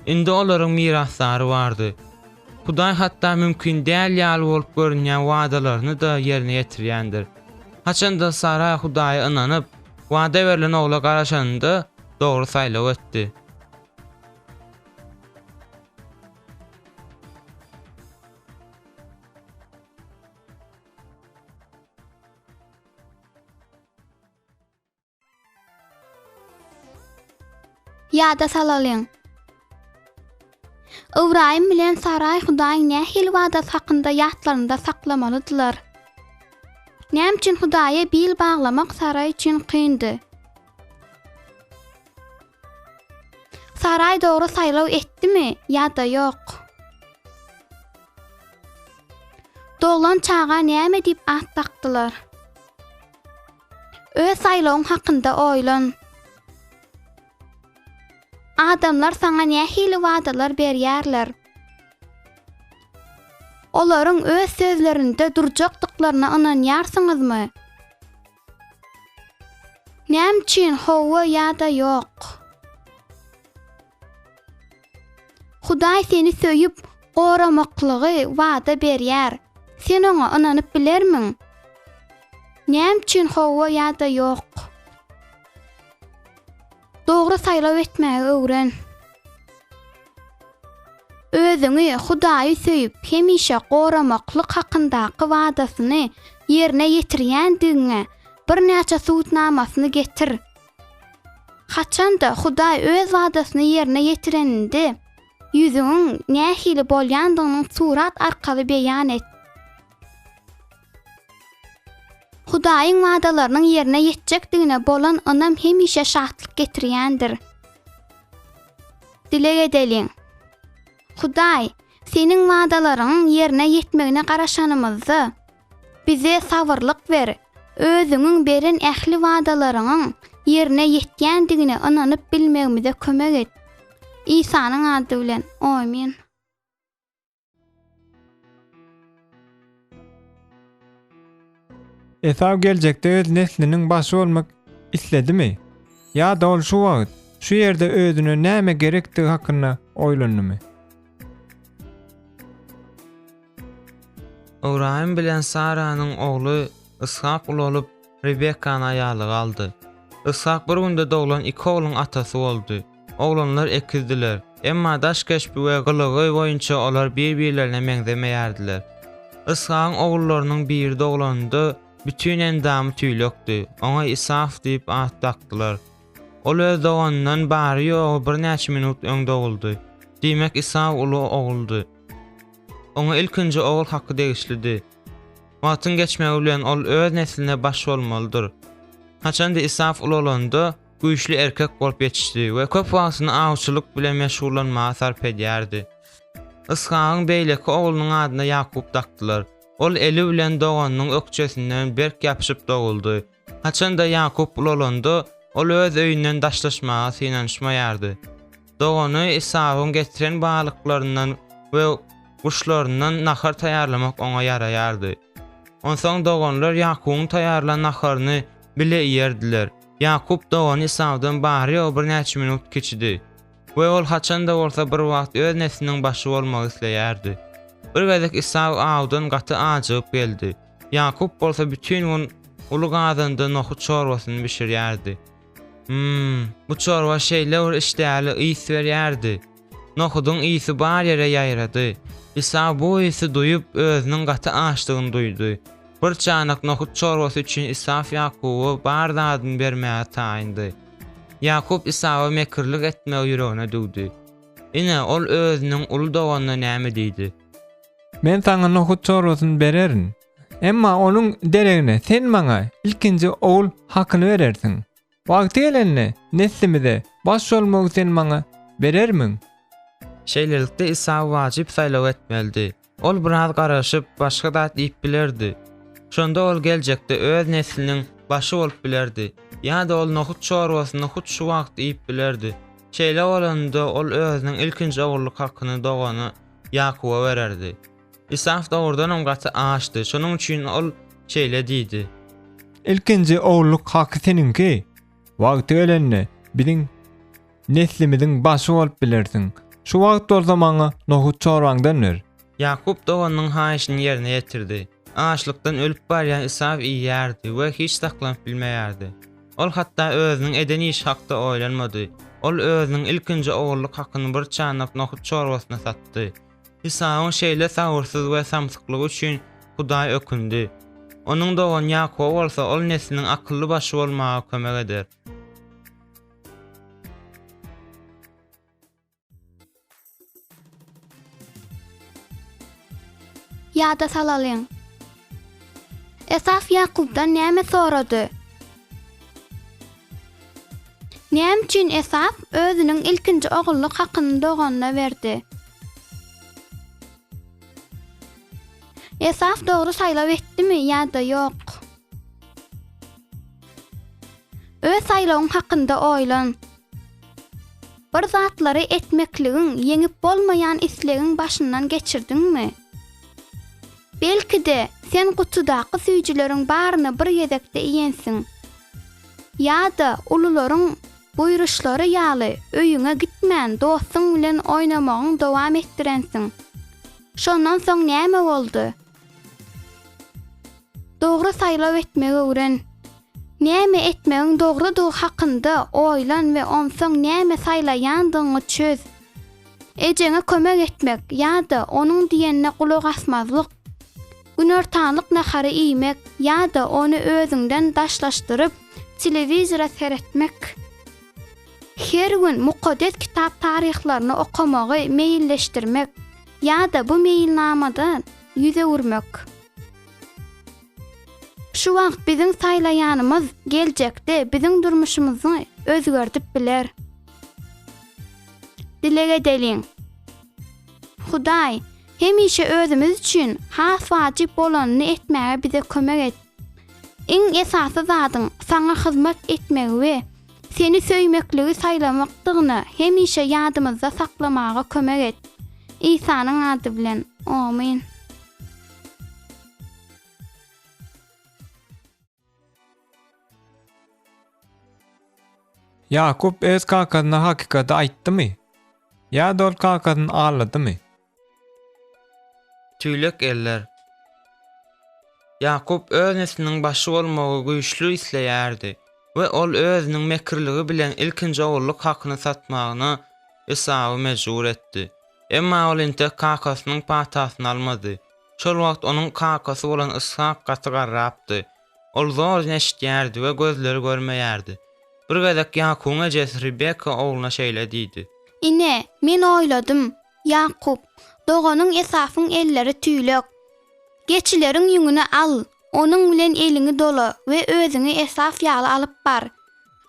Indi olaryň miraslary bardy. Hudaý hatda mümkin däl ýaly bolup görünýän wadalaryny da ýerine ýetirýändir. Haçanda Saray Hudaýa ynanyp, wada berilen ogla garaşanynda dogry saýlaw etdi. Ýa-da salalyň. Öwraýym bilen Saray Hudaýyň nähil wadasy hakynda ýatlarynda saklamalydylar. Näme üçin Hudaýa bil baglamak Saray üçin kyndy? Saray dogry saýlaw etdimi ýa-da ýok? Doglan çaga näme diýip at takdylar? Öz saýlawyň hakynda oýlan. Adamlar sana nähili wadalar berýärler. Olaryň öz sözlerinde durjakdyklaryna ynanýarsyňyzmy? Näme üçin howa ýa-da ýok? Hudaý seni söýüp goramaklygy wada berýär. Sen oňa ynanyp bilermiň? Näme üçin howa ýa-da ýok? Dogry saýlaw etmäge öwren. Özüňi Hudaýy söýüp hemişe goramaklyk hakyndaky wadasyny ýerine ýetirýändiňe bir näçe suwutnamasyny getir. Haçanda Hudaý öz wadasyny ýerine ýetireninde ýüzüň nähili bolýandygyny surat arkaly beýan et. Hudaýyň wadalarynyň ýerine ýetjekdigine bolan anam hemişe şatlyk getirýändir. Dilek edeliň. Hudaý, seniň wadalaryň ýerine ýetmegine garaşanymyzda bize sabırlyk ber. Özüňiň beren ähli wadalaryň ýerine ýetýändigine ynanyp bilmegimize kömek et. İsa'nın adı bilen. Amin. Esaw geljekde öz nesliniň başy bolmak isledimi? Ýa-da ol şu wagt, şu ýerde özüne näme gerekdigi hakynda oýlandymy? Öwraýym bilen Saranyň ogly Ishak ulup Rebekany aýaly galdy. Ishak bir günde doglan 2 oglyň atasy boldy. Oglanlar ekizdiler. Emma daş geçpi we gylygy boýunça olar bir-birlerine meňzemeýärdiler. Ishakyň oglarynyň biri doglandy, bütün endamy tüýlekdi. Oňa Isaf diýip at takdylar. Ol öz doğandan bari ýogy bir näçe minut öň doguldy. Diýmek İsaw uly oguldy. Oňa ilkinji ogul haqqy degişlidi. Wagtyň geçmegi bilen ol öz nesline baş bolmalydyr. Haçanda İsaw uly olanda güýçli erkek bolup ýetişdi we köp wagtyny awçylyk bilen meşgullanmaga sarp edýärdi. Ishagyň beýleki ogulunyň adyna Ýakup dakdylar. Ol eli bilen doganyň ökçesinden berk ýapyşyp doguldy. Haçanda Ýakup uly olanda ol öz öýünden daşlaşmaga synanyşmaýardy. Dogany Isawyň getiren balyklарyndan we guşlaryndan nahar taýýarlamak oňa ýaraýardy. Onsoň doganlar Ýakubyň taýýarlan naharyny bile ýerdiler. Ýakup dogany Isawdan bari bir näçe minut keçidi. We ol haçanda bolsa bir wagt öz nesliniň başy bolmagy isleýärdi. Bir gezek Isaw awdan gaty ajyp geldi. Ýakup bolsa bütün gün uly gazanda nohut çorbasyny bişirýärdi. Bu çorba şeýle işdäli ýys berýärdi. Nohudyň ýysy bar ýere ýaýrady. Isaw bu ýysy duýup özüniň gaty açdygyny duýdy. Bir çanak nohut çorbasy üçin Isaw Ýakuba bar zadyny bermäge taýyndy. Ýakup Isawa mekirlik etmäge ýüregine dugdy. Ine ol özüniň uly doganyna näme diýdi? Men sana nohut çorbasyny bererin. Emma onun deregine sen maňa ilkinji ogul hakyny berersiň. Wagty gelende neslimide baş bolmagy sen maňa berermiň? Şeýlelikde Isaw wajyp saýlaw etmeldi. Ol biraz garaşyp başga dat diýip bilerdi. Şonda ol geljekde öz nesliniň başy bolup bilerdi. Ýa-da ol nohut çorbasyny hut şu wagt diýip bilerdi. Şeýle bolanda ol özüniň ilkinji ogullyk hakyny dogany Ýakuba bererdi. Isaw dogrudan gaty açdy. Şonuň üçin ol şeýle diýdi. İlkinji ogullyk haky seninki. Wagty gelende biziň neslimiziň başy bolup bilersiň. Şu wagt bolsa nohut çorbaňdan ber. Ýakup doganyň haýyşyny ýerine ýetirdi. Açlykdan ölüp barýan Isaw iýýärdi we hiç saklanyp bilmeýärdi. Ol hatda özüniň eden iş hakda oýlanmady. Ol özüniň ilkinji ogullyk hakyny bir çanak nohut çorbasyna satdy. Isawyň şeýle sagyrsyz we samsyklygy üçin Hudaý ökündi. Onuň dogan Ýakup bolsa ol nesliniň akylly başy bolmagy kömek eder. Ýa-da salalyň. Esaw Ýakupdan näme sorady? Näme üçin Esaw özüniň ilkinji ogullyk hakyny doganyna berdi? Esaw dogry saýlaw etdimi ýa-da ýok? Öz saýlawyň hakynda oýlan. Bir zatlary etmekligiň yeňip bolmaýan islegiň başyndan geçirdiňmi? Belki de sen gutudaky süýjüleriň baryny bir ýedekde iýensiň. Ýa-da ulularyň buýruşlary ýaly öýüňe gitmän dostuň bilen oýnamagyň dowam etdirensiň. Şondan soň näme boldy? Dogry saýlaw etmegi öwren. Näme etmegiň dogrydygy hakynda oýlan we onsoň näme saýlaýandygyny çöz. Ejeňe kömek etmek ýa-da onuň diýenine kulak asmazlyk, günortalyk nahary iýmek ýa-da onu özüňden daşlaşdyryp telewizora seretmek. Her gün mukaddes kitap taryhlaryny okumagy meýilleşdirmek ýa-da bu meýilnamadan ýüze urmak. Şu wagt biziň saýlaýanymyz geljekde biziň durmuşymyzy özgörtip biler. Dilege deliň. Hudaý hemişe özümüz üçin has wajyp bolanyny etmäge bize kömek et. Iň esasy zadyň saňa hyzmat etmegi we seni söýmekligi saýlamakdygyny hemişe ýadymyzda saklamaga kömek et. İsa'nın adı bilen. Amin. Ýakup öz kakasyna hakykata aýtdymy? Ýa dol kakasyny ağladymy? Tüylek eller. Ýakup öz nesliniň başy bolmagy güýçli isleýärdi we ol özüniň mekirligi bilen ilkinji ogullyk hakyny satmagyna Isawy mejbur etdi. Emma ol inte kakasynyň patasyny almady. Şol wagt onuň kakasy bolan Ishak gaty garrapdy. Ol zor neşitýärdi we gözleri görmeýärdi. Bir gezek Yakup'un ejesi Rebekka oğluna şeýle diýdi. Ine, men oýladym. Yakup, doganyň Esafyň elleri tüýlek. Geçilerin ýüňüne al, onuň bilen elini dola we özüňi Esaf ýaly alyp bar.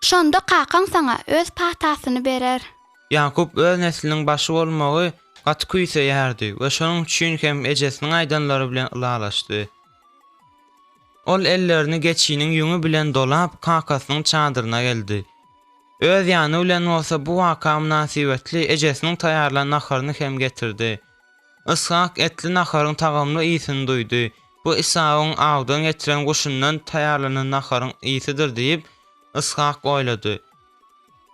Şonda kakan sana öz pahtasyny berer. Yakup öz nesliniň başy bolmagy gaty küýseýärdi we şonuň üçin hem ejesiniň aýdanlary bilen ylalaşdy. Ol ellerini geçiğinin ýüňi bilen dolap kakasynyň çadyryna geldi. Öz ýany bilen bolsa bu waka münasibetli ejesiniň taýarlan naharyny hem getirdi. Ishak etli naharyň tagamly ýysini duydy. Bu Isawyň awdan getiren goşundan taýarlanan naharyň ýysydyr diýip Ishak oýlady.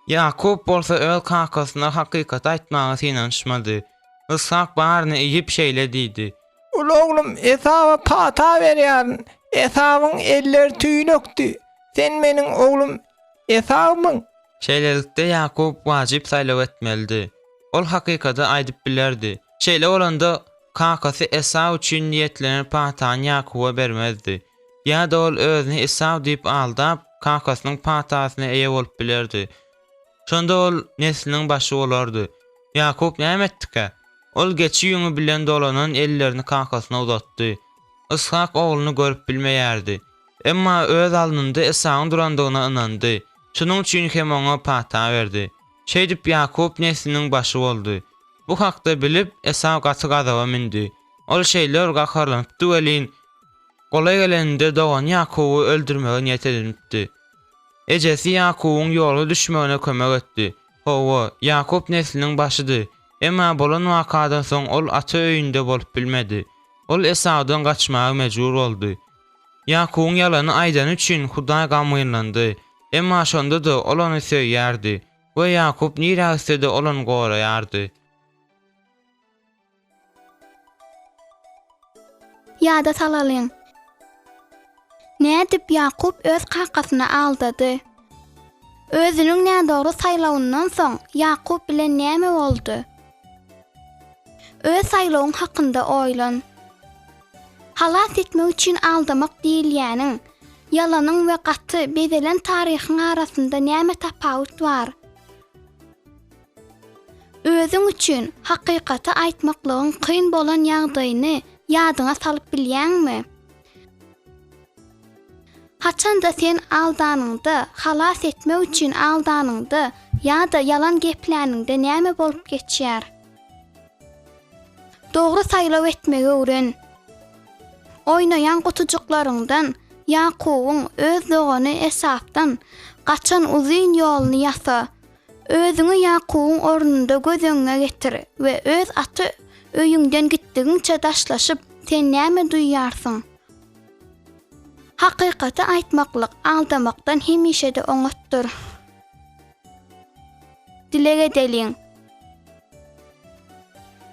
Yakup bolsa öz kakasyna hakykat aýtmagy inanşmady. Ishak baryny iýip şeýle diýdi. Ul oglum Esawa pata berýär. Esawyň eller tüýnekdi. Sen meniň oglum Esawmyň. Şeýlelikde Yakup wajyp saýlaw etmeldi. Ol hakykaty aýdyp bilerdi. Şeýle bolanda kakasy Esaw üçin niýetlenip patany Yakuba bermezdi. Ýa-da ol özüni Esaw diýip aldap kakasynyň patasyna eýe bolup bilerdi. Şonda ol nesliniň başy bolardy. Yakup näme etdike? Ol geçi ýüňi bilen dolanan ellerini kakasyna uzatdy. Ishak oğlunu görüp bilmeýärdi. Emma öz alnynda Esawyň durandygyna inandy. Şonuň üçin hem oňa pata berdi. Şeý diýip Yakup nesliniň başy boldy. Bu hakda bilip Esaw gaty gazaba mindi. Ol şeýler gaharlanypdy welin. Golay gelende dogan Yakubu öldürmege niýet edipdi. Ejesi Yakubyň ýoly düşmegine kömek etdi. Howa, Yakup nesliniň başydy. Emma bolan wakadan soň ol ata öýünde bolup bilmedi. Ol Esawdan gaçmagy mejbur boldy. Yakubyň ýalany aýdan üçin Hudaý gamylandy. Emma şonda da ol ony söýýärdi we Yakup nirä istedi olan goraýardy. Ýada salalyň. Nädip Yakup öz kakasyna aldady. Özüniň nädogry saýlawyndan soň Yakup bilen näme boldy? Öz saýlawyň hakynda oýlan. Halas etmek üçin aldamak diýilýäniň, ýalanyň we gaty bedelen taryhyň arasynda näme tapawut bar? Özüň üçin hakykaty aýtmaklygyň kyn bolan ýagdaýyny ýadyňa salyp bilýänmi? Haçanda sen aldanynda, halas etmek üçin aldanynda ýa-da yalan gepläningde näme bolup geçýär? Dogry saýlaw etmegi öwren. Oynayan gutujuklaryňdan Yakubyň öz dogany Esafdan gaçan uzyn ýoluny ýasa. Özüňi Yakubyň ornunda gözüňe getir we öz aty öýüňden gitdigiňçe daşlaşyp sen näme duýýarsyň? Hakykaty aýtmaklyk aldamakdan hemişe de oňatdyr. Dilege deliň.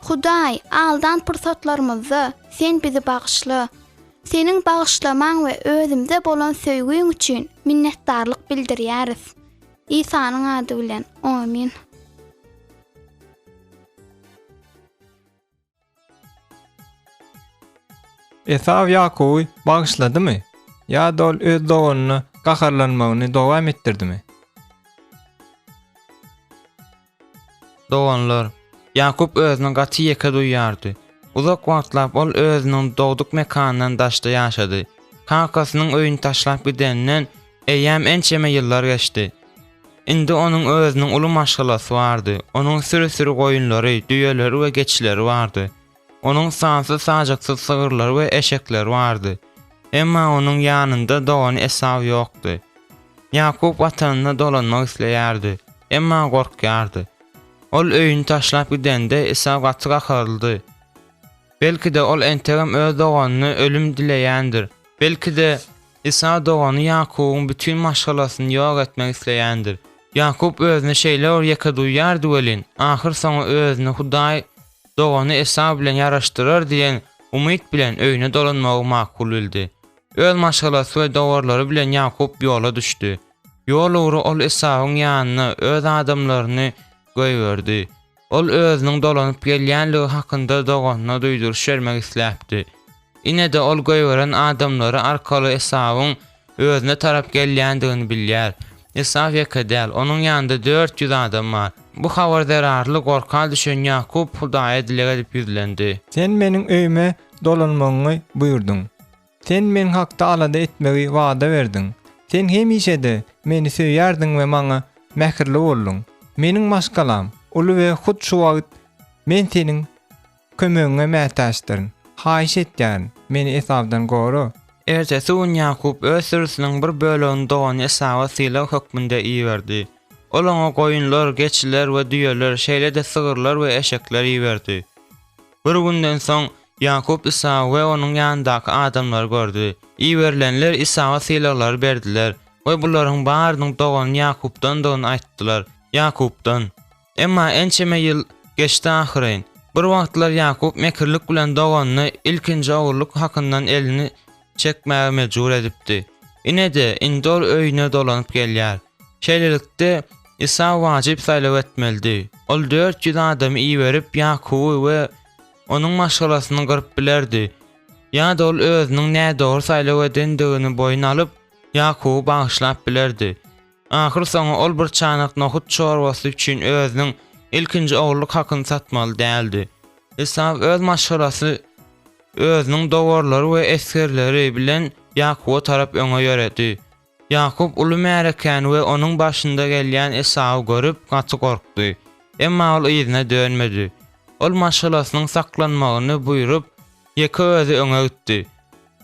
Hudaý, aldan pursatlarymyzy sen bizi bagyşla. Seniň bagyşlamaň we özümde bolan söýgüň üçin minnetdarlyk bildirýäris. İsanyň ady bilen. Amin. Esaw Yakuby bagyşladymy? Ýa-da ol öz doganyny gaharlanmagyny dowam etdirdimi? Doganlar, Yakup özüni gaty ýeke duýýardy. Uzak wagtlap ol özüniň dogduk mekanyndan daşda ýaşady. Kakasynyň öýüni taşlap gidenden eýäm ençeme ýyllar geçdi. Indi onuň özüniň uly maşgalasy bardy. Onuň sürü goýunlary, düýeleri we geçileri bardy. Onuň sansy sajaksyz sygyrlary we eşekleri bardy. Emma onuň ýanynda dogany Esaw ýokdy. Yakup watanyna dolanmak isleýärdi, emma gorkýardy. Ol öýüni taşlap gidende Esaw gaty gaharldy. Belki de ol entegem öz doganyny ölüm dileýändir. Belki de Esaw dogany Yakubyň bütün maşgalasyny ýok etmek isleýändir. Yakup özüne şeýle ýeke duýýardy welin. Ahir soňa özüni Hudaý dogany Esaw bilen ýaraşdyrar diýen umyt bilen öýüne dolanmagy makul bildi. Öz maşgalasy we dowarlary bilen Yakup ýola düşdi. Ýol ugry ol Esawyň ýanyna öz adamlaryny goýberdi. Ol özüniň dolanyp gelýänligi hakynda doganyna duýduruş bermek isläpdi. Ine de ol goýberen adamlary arkaly Esawyň özüne tarap gelýändigini bilýär. Esaf yekedel, onun yanında 400 adam var. Bu haberdararly gorkal düşen Yakup Hudaýa dile edip yüzlendi. Sen meniň öýüme dolanmagyny buyurdun. Sen men hakda alada etmegi wada verdin. Sen hemişe meni söýärdin we maňa mähirli boldun. Meniň maşgalam, uly we hut şu wagt men seniň kömegine mätäşdirin. Haýyş etýän, meni esabdan goru. Ertesi gün Yakup öz sürüsiniň bir bölegini doğan Esawa sylaw hökmünde iýerdi. Ol oňa goýunlar, geçiler we düýeler, şeýle-de sygyrlar we eşekler iýerdi. Bir günden soň Yakup Esaw we onuň ýanyndaky adamlar gördü. Iýerilenler Esawa sylawlary berdiler we bularyň barynyň doğan Yakupdan doň aýtdylar. Yakupdan. Emma ençeme ýyl geçdi ahyryn. Bir wagtlar Yakup mekirlik bilen doğanyny ilkinji ogurluk hakyndan elini çekmäge mejbur edipdi. Ine-de indol öýüne dolanyp gelýär. Şeýlelikde Esaw wajyp saýlaw etmeldi. Ol 400 adamy iýerip Yakuby we onuň maşgalasyny gyryp bilerdi. Ýa-da ol özüniň näde dogry saýlaw edendigini boýuna alyp Yakuby bagyşlap bilerdi. Ahir soňra ol bir çanak nohut çorbasy üçin özüniň ilkinji ogurluk hakyny satmaly däldi. Esaw öz maşgalasy özüniň dogorlary we eskerleri bilen Yakuba tarap öňe ýöredi. Yakup uly märekän we onuň başynda gelýän Esaw görüp gaty gorkdy. Emma ol ýerine dönmedi. Ol maşgalasynyň saklanmagyny buýrup, ýeke özi öňe gitdi.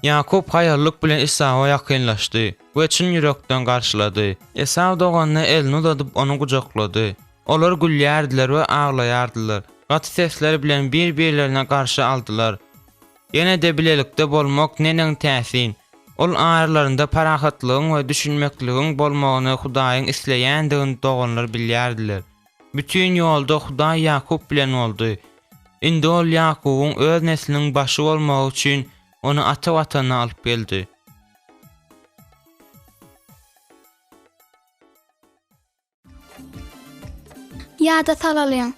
Yakup haýarlyk bilen Esawa ýakynlaşdy we çyn ýürekden garşylady. Esaw doganyny elini uzatyp onu gujaklady. Olar gülýärdiler we aglaýardylar. Gaty sesler bilen bir-birlerine garşy aldylar. Ýene-de bilelikde bolmak neneň täsin. Ol aýarlarynda parahatlygyň we düşünmekligiň bolmagyny Hudaýyň isleýändigini doganlar bilýärdiler. Bütün ýolda Hudaý Yakup bilen boldy. Indi ol Yakubyň öz nesliniň başy bolmagy üçin onu ata watanyna alyp geldi. Ýa-da salalyň.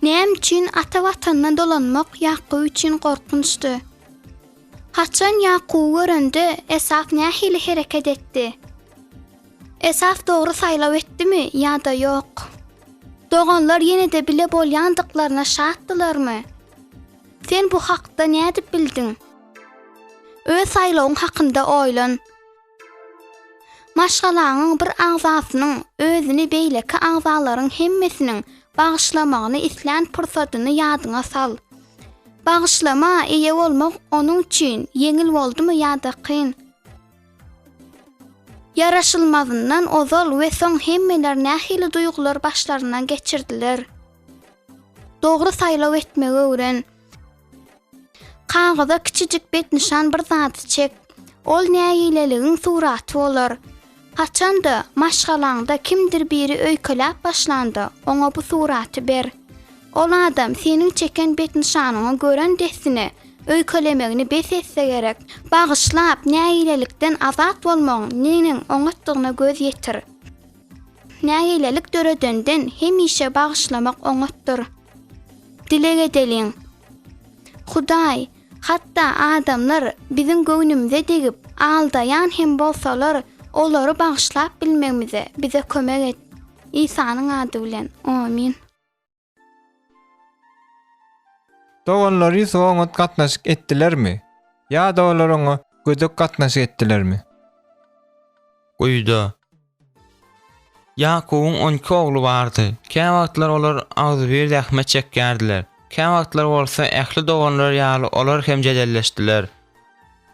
Näme üçin ata watanyna dolanmak Yakup üçin gorkunçdy? Haçan Yakup görende Esaf nähili hereket etdi? Esaf dogry saýlaw etdimi ýa-da ýok? Doganlar ýene-de bile bolýandyklaryna şatdylarmy? Sen bu hakda nädip bildin? Öz saýlawyň hakynda oýlan. Maşgalaňyň bir agzasynyň özüni beýleki agzalaryň hemmesiniň bagyşlamagyny isleýän pursatyny ýadyňa sal. Bagyşlama eýe bolmak onuň üçin yeňil boldymy ýa-da kyn? Yaraşylmazyndan ozal we soň hemmeler nähili duýgular başlaryndan geçirdiler. Dogry saýlaw etmegi öwren. Kagaza kiçijik bet nişan bir zat çek. Ol näýileligiň suraty bolar. Haçanda maşgalaňda kimdir biri öýkelap başlandy. Oňa bu suraty ber. Ol adam seniň çeken bet nişanyny gören desine öýkelemegini bes etse gerek. Bagyşlap näýilelikden azat bolmagyň neňiň oňatdygyna göz ýetir. Näýilelik döredenden hemişe bagyşlamak oňatdyr. Dilek edeliň. Hudaý, hatda adamlar biziň göwnümüze degip aldaýan hem bolsalar, olary bagyşlap bilmegimize bize kömek et. İsanyň ady bilen. Amin. Doganlary soňat gatnaşyk etdilermi? Ýa-da olar oňa gödek gatnaşyk etdilermi? Goýda. Yakubyň 12 ogly bardy. Käme wagtlar olar agzy bir dähme çekýärdiler. Käme wagtlar bolsa ähli doganlar ýaly olar hem jedelleşdiler.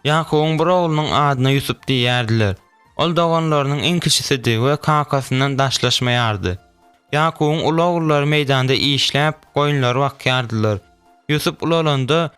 Yakubyň bir oglunyň adyna Ýusup diýýärdiler. Ol doganlarynyň iň kiçisidi we kakasyndan daşlaşmaýardy. Yakubyň uly oglary meýdanda işläp, goýunlary bakýardylar. Ýusup ulalanda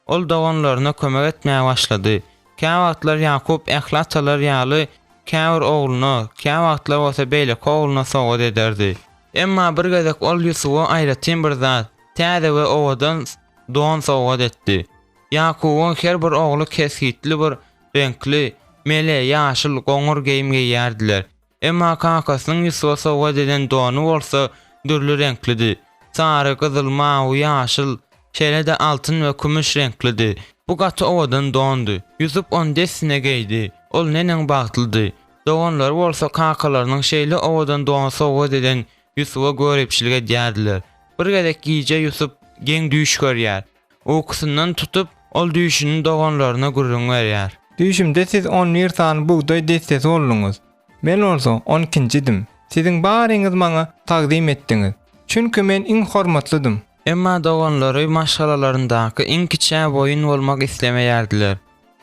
ol doganlaryna kömek etmäge başlady. Käme wagtlar Yakup ähli atalar ýaly käwir ogluny, käme wagtlar bolsa beýle ogluny sowgat ederdi. Emma bir gezek ol Ýusupa aýratyn bir zat, täze we owadan dogan sowgat etdi. Yakubyň her bir ogly kesgitli bir renkli, mele, ýaşyl, goňur geyim giýýärdiler. Emma kakasynyň Ýusupa sowgat eden dogany bolsa dürli renklidi. Sary, gyzyl, mawy, ýaşyl, şeýle-de altyn we kümüş renklidi. Bu gaty owadan dondy. Ýusup on desine geydi. Ol neneň bagtlydy. Doganlar bolsa kakalarynyň şeýle owadan doğan sowa deden Yusufa görepçilik edýärdiler. Bir gedek giýje Yusuf geň düýş görýär. Okusyndan tutup ol düýşüniň doganlaryna gurrun berýär. Düşümde siz 10 ýertan buğday destesi oldunuz. Men olsa 12-njidim. Siziň baryňyz maňa taqdim etdiňiz. Çünki men iň hormatlydym. Emma doganlary maşgalalaryndaky iň kiçä boyun bolmak islemeýärdiler.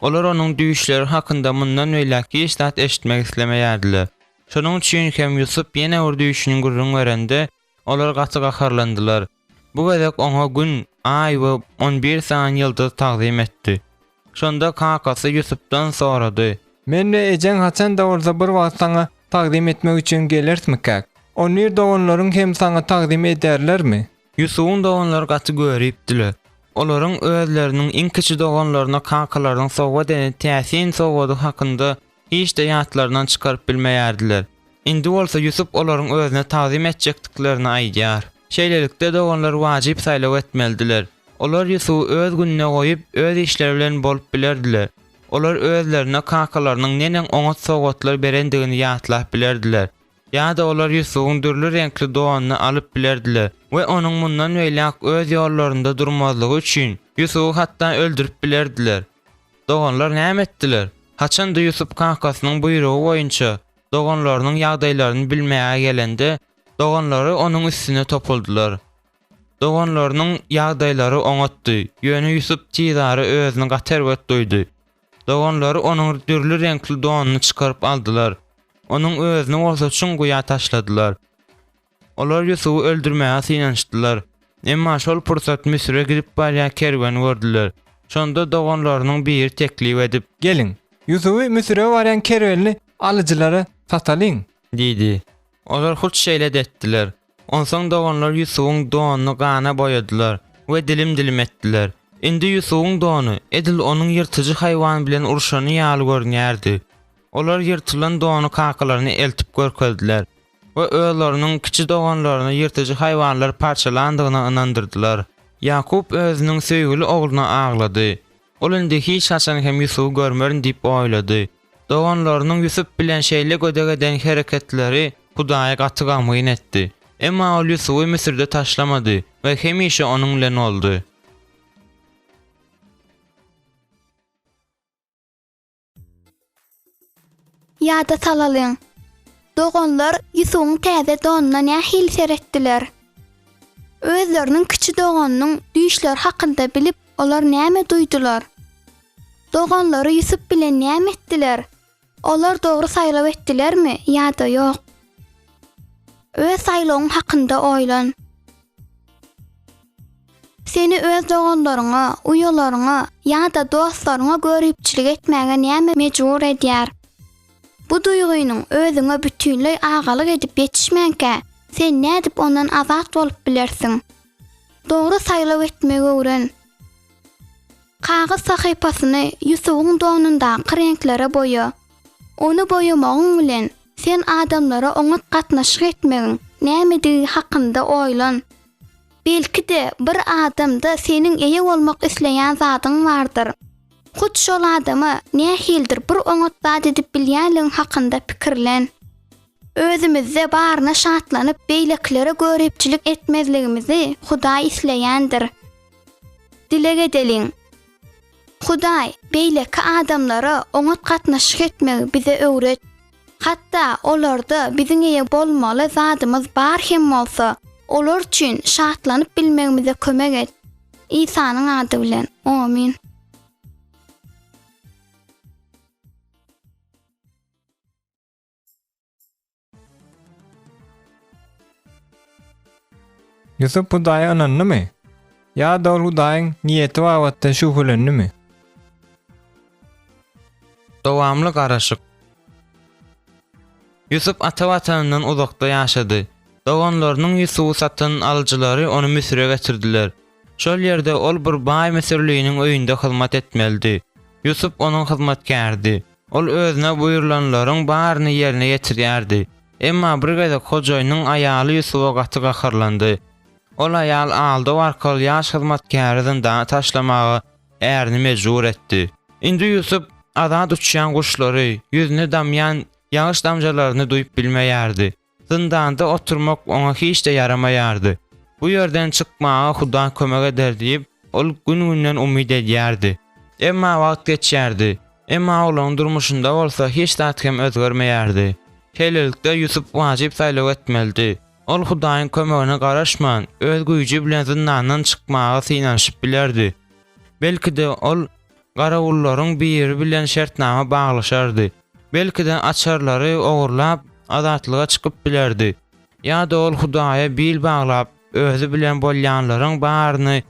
Olar onuň düýüşleri hakynda mundan öýläki istat eşitmek islemeýärdiler. Şonuň üçin hem Yusuf ýene ur düýüşiniň gurrun berende olar gaty gaharlandylar. Bu gedek oňa gün, ay we 11 saň ýyldız taqdim etdi. Şonda kakasy Yusupdan sorady. Men we ejen haçan da bolsa bir wagt saňa taqdim etmek üçin gelersmikak? Onlar doganlaryň hem saňa taqdim ederlermi? Yusuf'un doganlary gaty görüpdiler. Olaryň özleriniň iň kiçi doganlaryna kakalaryň sowa denen täsin sowady hakynda hiç de ýatlaryndan çykaryp bilmeýärdiler. Indi bolsa Yusuf olaryň özüne taqdim etjekdiklerini aýdýar. Şeýlelikde doganlar wajyp saýlaw etmelidiler. Olar Yusufy öz gününe goýup öz işleri bilen bolup bilerdiler. Olar özlerine kakalarynyň nenen oňa sowgatlar berendigini ýatlap bilerdiler. Ya da olar Yusuf'un dürlü renkli doğanını alıp bilerdiler ve onun mundan öýläk öz ýollarynda durmazlygy üçin Yusuf'u hatta öldürüp bilerdiler. Doganlar näme etdiler? Haçanda Yusuf kakasynyň buýrugy boýunça doganlarynyň ýagdaýlaryny bilmeýä gelende doganlary onun üstüne topuldular. Doganlarynyň ýagdaýlary oňatdy. Ýöne Yusuf çyzary özüni gaterwet duýdy. Doganlary onun dürlü renkli doğanyny çykaryp aldylar. Onun özüni bolsa çuňguýa taşladylar. Olar Yusufy öldürmäge synançdylar. Emma şol pursat Misire girip barýan kerwen gördüler. Şonda doganlarynyň biri teklip edip, Gelin, Yusufy Misire barýan kerwelni alyjylara satalyň, diýdi. Olar hut şeýle etdiler. Onsoň doganlar Yusufyň doğanyny gana boýadylar we dilim etdiler. Indi Yusufyň doğany edil onun ýyrtyjy haýwan bilen urşany ýaly görnýärdi. Olar ýyrtylan doğany kakalaryny eltip görkezdiler we özleriniň kiçi doganlaryny ýyrtyjy haýwanlar parçalandygyna inandyrdylar. Yakup özüniň söýgüli ogluna aglady. Ol indi hiç haçan hem Yusufy görmerin diýip oýlady. Doganlarynyň Yusuf bilen şeýle gödegeden hereketleri Hudaýa gaty gamgyn etdi. Emma ol Yusufy Misirde taşlamady we hemişe onuň bilen boldy. Ýa-da salalyň. Doganlar Yusufyň täze donuna nähil seretdiler. Özleriniň kiçi doganynyň düýüşleri hakynda bilip olar näme duýdular? Doganlary Yusuf bilen näme etdiler? Olar dogry saýlaw etdilermi ýa-da ýok? Öz saýlawyň hakynda oýlan. Seni öz doganlaryňa, uýalaryňa ýa-da dostlaryňa görüpçilik etmäge näme mejbur edýär? Bu duýgunyň özüňe bütünlüğ agalyk edip ýetişmänkä, sen nädip ondan azat bolup bilersiň? Dogry saýlaw etmegi öwren. Kagys sahypasyny Yusufyň donundaky renklere boýa. Onu boýamagyň bilen sen adamlara oňa gatnaşyk etmegiň näme hakynda oýlan. Belki de bir adamda senin eýe bolmak isleýän zadyň bardyr. Hut şol adama nähildir bir oňatda edip bilýänligiň hakynda pikirlen. Özümizde baryna şatlanyp beýleklere görepçilik etmezligimizi Hudaý isleýändir. Dilek edeliň. Hudaý beýleki adamlara oňat gatnaşyk etmegi bize öwret. Hatda olarda biziň eýe bolmaly zadymyz bar hem bolsa, olar üçin şatlanyp bilmegimize kömek et. İsa'nyň ady bilen. Amin. Yusuf Hudaýa inandymy? Ya da ol Hudaýyň niýeti wagtda şüphelendimi? Dowamly garaşyk. Yusuf ata watanyndan uzakda ýaşady. Doganlarynyň Yusufy satan alyjylary onu Misire getirdiler. Şol ýerde ol bir baý Misirliýiniň öýünde hyzmat etmeldi. Yusuf onuň hyzmatkardy. Ol özüne buýrulanlaryň baryny ýerine ýetirýärdi. Emma bir gede hojaýynyň aýaly Yusufa gaty gaharlandy. Ol aýal aldy warkal ýaş hyzmatkarydan da taşlamagy ärini mejbur etdi. Indi Yusuf azad uçýan guşlary, ýüzüne damyan Yağış damjalaryny duýup bilmeýärdi. Zindanda oturmak ona hiç de yaramaýardy. Bu ýerden çykmaga Huda kömek eder diýip ol gün-günden umyd edýärdi. Emma wagt geçýärdi. Emma olaň durmuşynda bolsa hiç de hem özgermeýärdi. Helelikde Yusuf wajyp saýlaw etmeldi. Ol Hudaýyň kömegine garaşman, öz güýji bilen zindandan çykmaga synanyşyp bilerdi. Belki de ol garagullaryň biri bilen şertnama baglaşardy. Belki de açarlary ogurlap azatlyga çykyp bilerdi. Ya da ol Hudaýa bil baglap özü bilen bolýanlaryň baryny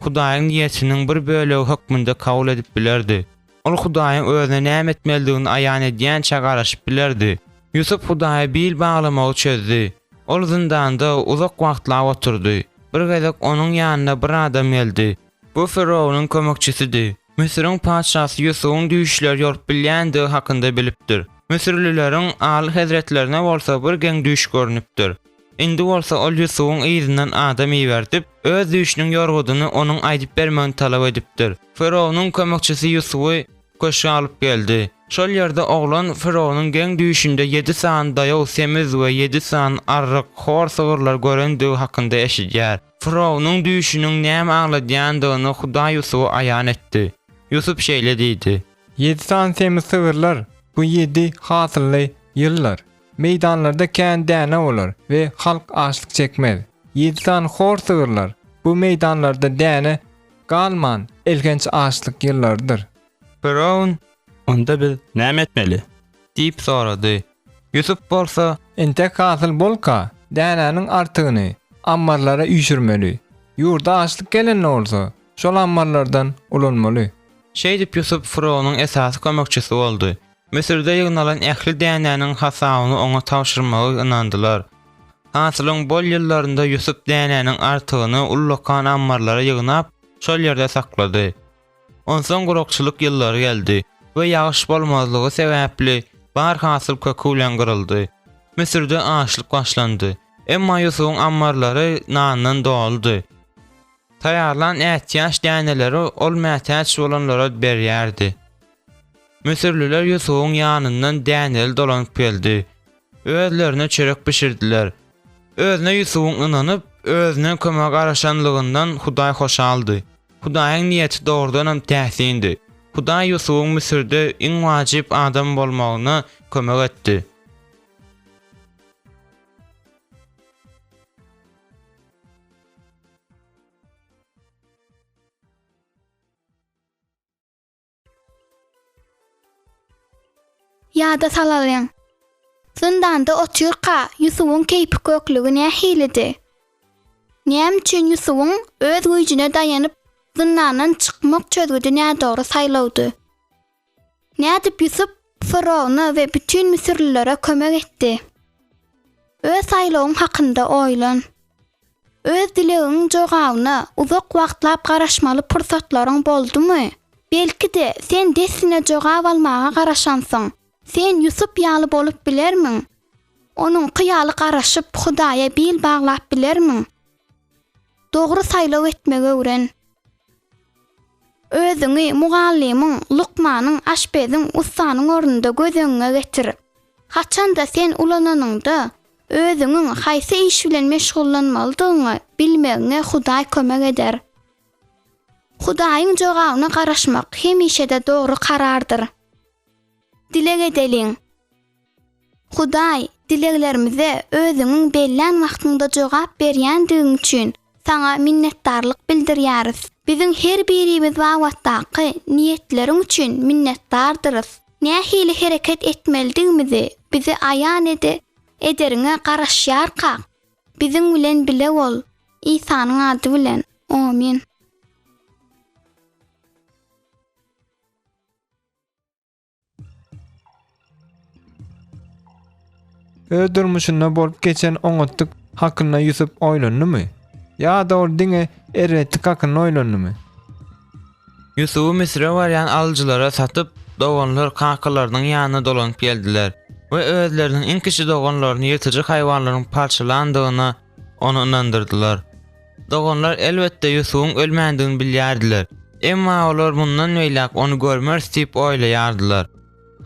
Hudaýyň niýetiniň bir bölegi hökmünde kabul edip bilerdi. Ol Hudaýyň özüne näme etmelidigini aýan edýänçe garaşyp bilerdi. Yusuf Hudaýa bil baglamagy çözdi. Ol zindanda uzak wagtlar oturdy. Bir gezek onuň ýanyna bir adam geldi. Bu Firawunyň kömekçisidir. Misiriň padşasy Yusufuň düýüşler ýorup bilýänligi hakynda bilipdir. Misirlileriň aly hazretlerine bolsa bir geň düýüş görnüpdir. Indi bolsa ol Yusufuň ýyzynyň adam iýertip, öz düýüşiniň ýorgudyny onuň aýdyp bermegini talap edipdir. Firawunyň kömekçisi Yusufu köşe alyp geldi. Şol ýerde oglan Firawunyň geň düýüşinde 7 san daýaw semiz we 7 san arryk hor sygyrlar görendigi hakynda eşidýär. Firawunyň düýüşiniň näme agladýandygyny Huda Yusufu aýan etdi. Yusuf şeýle diýdi: 7 san semiz sygyrlar, bu 7 hasylly ýyllar. Meydanlarda kän däne bolar we halk açlyk çekmez. 7 san hor sygyrlar, bu meydanlarda däne galman elgenç açlyk ýyllardyr. Firawun Onda biz näme etmeli? diýip sorady. Yusuf bolsa Ente hasyl bolka, dänäniň artygyny ammarlara üýşürmeli. Ýurda açlyk gelen bolsa, şol ammarlardan ulanmaly. şeýdip Yusuf Firawunyň esasy kömekçisi boldy. Misirde ýygnalan ähli dänäniň hasabyny oňa tapşyrmagy inandylar. Hasylyň bol ýyllarynda Yusuf dänäniň artygyny ullakan ammarlara ýygnap, şol ýerde saklady. Onsoň gurukçylyk ýyllary geldi we ýagyş bolmazlygy sebäpli bar hasyl kökü bilen gyryldy. Misirde açlyk başlandy. Emma Yusuf'un ammarları nandan doldy. Taýarlan ätýaş däneleri ol mätäç bolanlara berýärdi. Misirliler Yusuf'un ýanyndan däneli dolanyp geldi. Özlerine çörek pişirdiler. Özüne Yusuf'un inanyp, özüne kömek araşanlygyndan Hudaý hoşaldy. Hudaýyň niýeti doğrudan hem täsindi. Hudaý Yusuf'un Misirde iň wajyp adam bolmagyna kömek etdi. Ýa-da salalyň. Zindanda oturka Yusufuň keýpi köklügi nähilidi? Näme üçin Yusufuň öz güýjüne daýanyp zindandan çykmak çözgüdi nädogry saýlawdy? Nädip Yusuf Firawuna we bütün Misirlilere kömek etdi? Öz saýlawyň hakynda oýlan. Öz dilegiň jogabyna uzak wagtlap garaşmaly pursatlaryň boldumy? Belki de sen desine jogap almaga garaşansyň. Sen Yusuf ýaly bolup bilermiň? Onuň kyýaly garaşyp Hudaýa bil baglap bilermiň? Dogry saýlaw etmege öwren. Özüňi mugallimiň, Lukmanyň, aşpeziň, ustanyň ornunda gözüňe getir. Haçanda sen ulananyňda özüňiň haýsy iş bilen meşgullanmalydygyny bilmegiňe Hudaý kömek eder. Hudaýyň jogabyna garaşmak hemişe de dogry karardyr. Dilek edeliň. Hudaý, dileklerimize özüňiň bellan wagtynda jogap berýändigiň üçin sana minnetdarlyk bildirýäris. Biziň her birimiz wagtdaky niýetleriň üçin minnetdardyrys. Nähili hereket etmelidigimizi bizi aýan ederiňe garaşýarka. Biziň bilen bile bol. İsanyň ady bilen. Amin. Öz durmuşynda bolup geçen oňatlyk hakynda Yusuf oýlandymy? Ya da ol diňe erretlik hakynda oýlandymy? Yusufu Misir'e varyan alıcılara satıp dogonlar kankalarının yanına dolanyp geldiler ve özlerinin en kişi dogonlarını yırtıcı hayvanların parçalandığına onu inandırdılar. Dogonlar elbette Yusuf'un ölmändigini bilýärdiler. Emma olar bundan öýläp onu görmez diýip oýlaýardylar.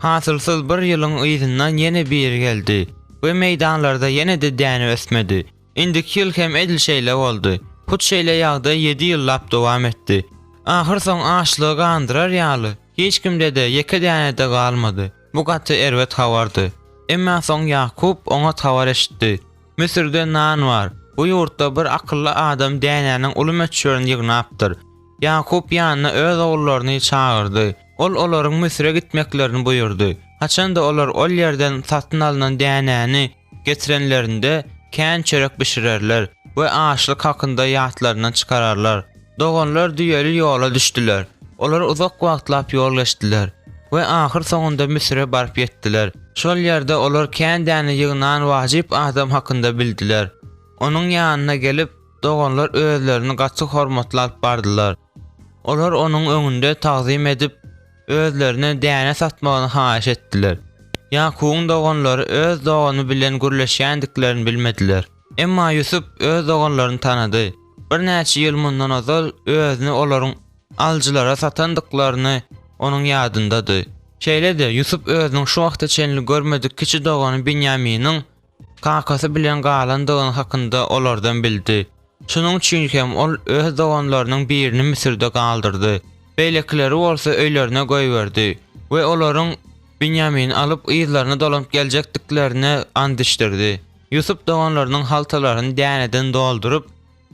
Hasılsız bir ýylyň ýyzyndan ýene biri geldi. Bu meýdanlarda ýene de däne ösmedi. Indiki ýyl hem edil şeýle boldy. Hut şeýle ýagda 7 ýyllap dowam etdi. Ahir soň açlygy gandyrar ýaly. Hiç kimde de ýeke däne de galmady. Bu gaty erwet hawardy. Emma soň Ýakup oňa tawar eşitdi. Misirde nan var. Bu ýurtda bir akylly adam dänäniň uly meçhuryny ýygnapdyr. Ýakup ýanyna öz oglaryny çağırdy. Ol olaryň Misire gitmeklerini buyurdy. Haçanda olar ol ýerden satyn alynan dänäni getirenlerinde kän çörek bişirerler we açlyk hakynda ýatlaryndan çykararlar. Doganlar düýeli ýola düşdiler. Olar uzak wagtlap ýol geçdiler we ahir soňunda Misire baryp ýetdiler. Şol ýerde olar kän däne ýygnan wajyp adam hakynda bildiler. Onuň ýanyna gelip doganlar özlerini gaçyk hormatlap bardylar. Olar onuň öňünde tagzim edip özlerine däne satmagyny haýyş etdiler. Ýakubyň doganlary öz dogany bilen gürleşýändiklerini bilmediler. Emma Ýusup öz doganlaryny tanady. Bir näçe ýyl mundan ozal özüni olaryň alçylara satandyklaryny onuň ýadyndady. Şeýle de Ýusup özüniň şu wagta çenli görmedik kiçi dogany Binýaminiň kakasy bilen galandygyny hakynda olardan bildi. Şunuň üçin hem ol öz doganlarynyň birini Misirde galdyrdy. Beýlekleri bolsa öýlerine goýberdi we olaryň Binyamin alyp ýyzlaryna dolanyp geljekdiklerini andişdirdi. Ýusup doganlarynyň haltalaryny däneden doldurup,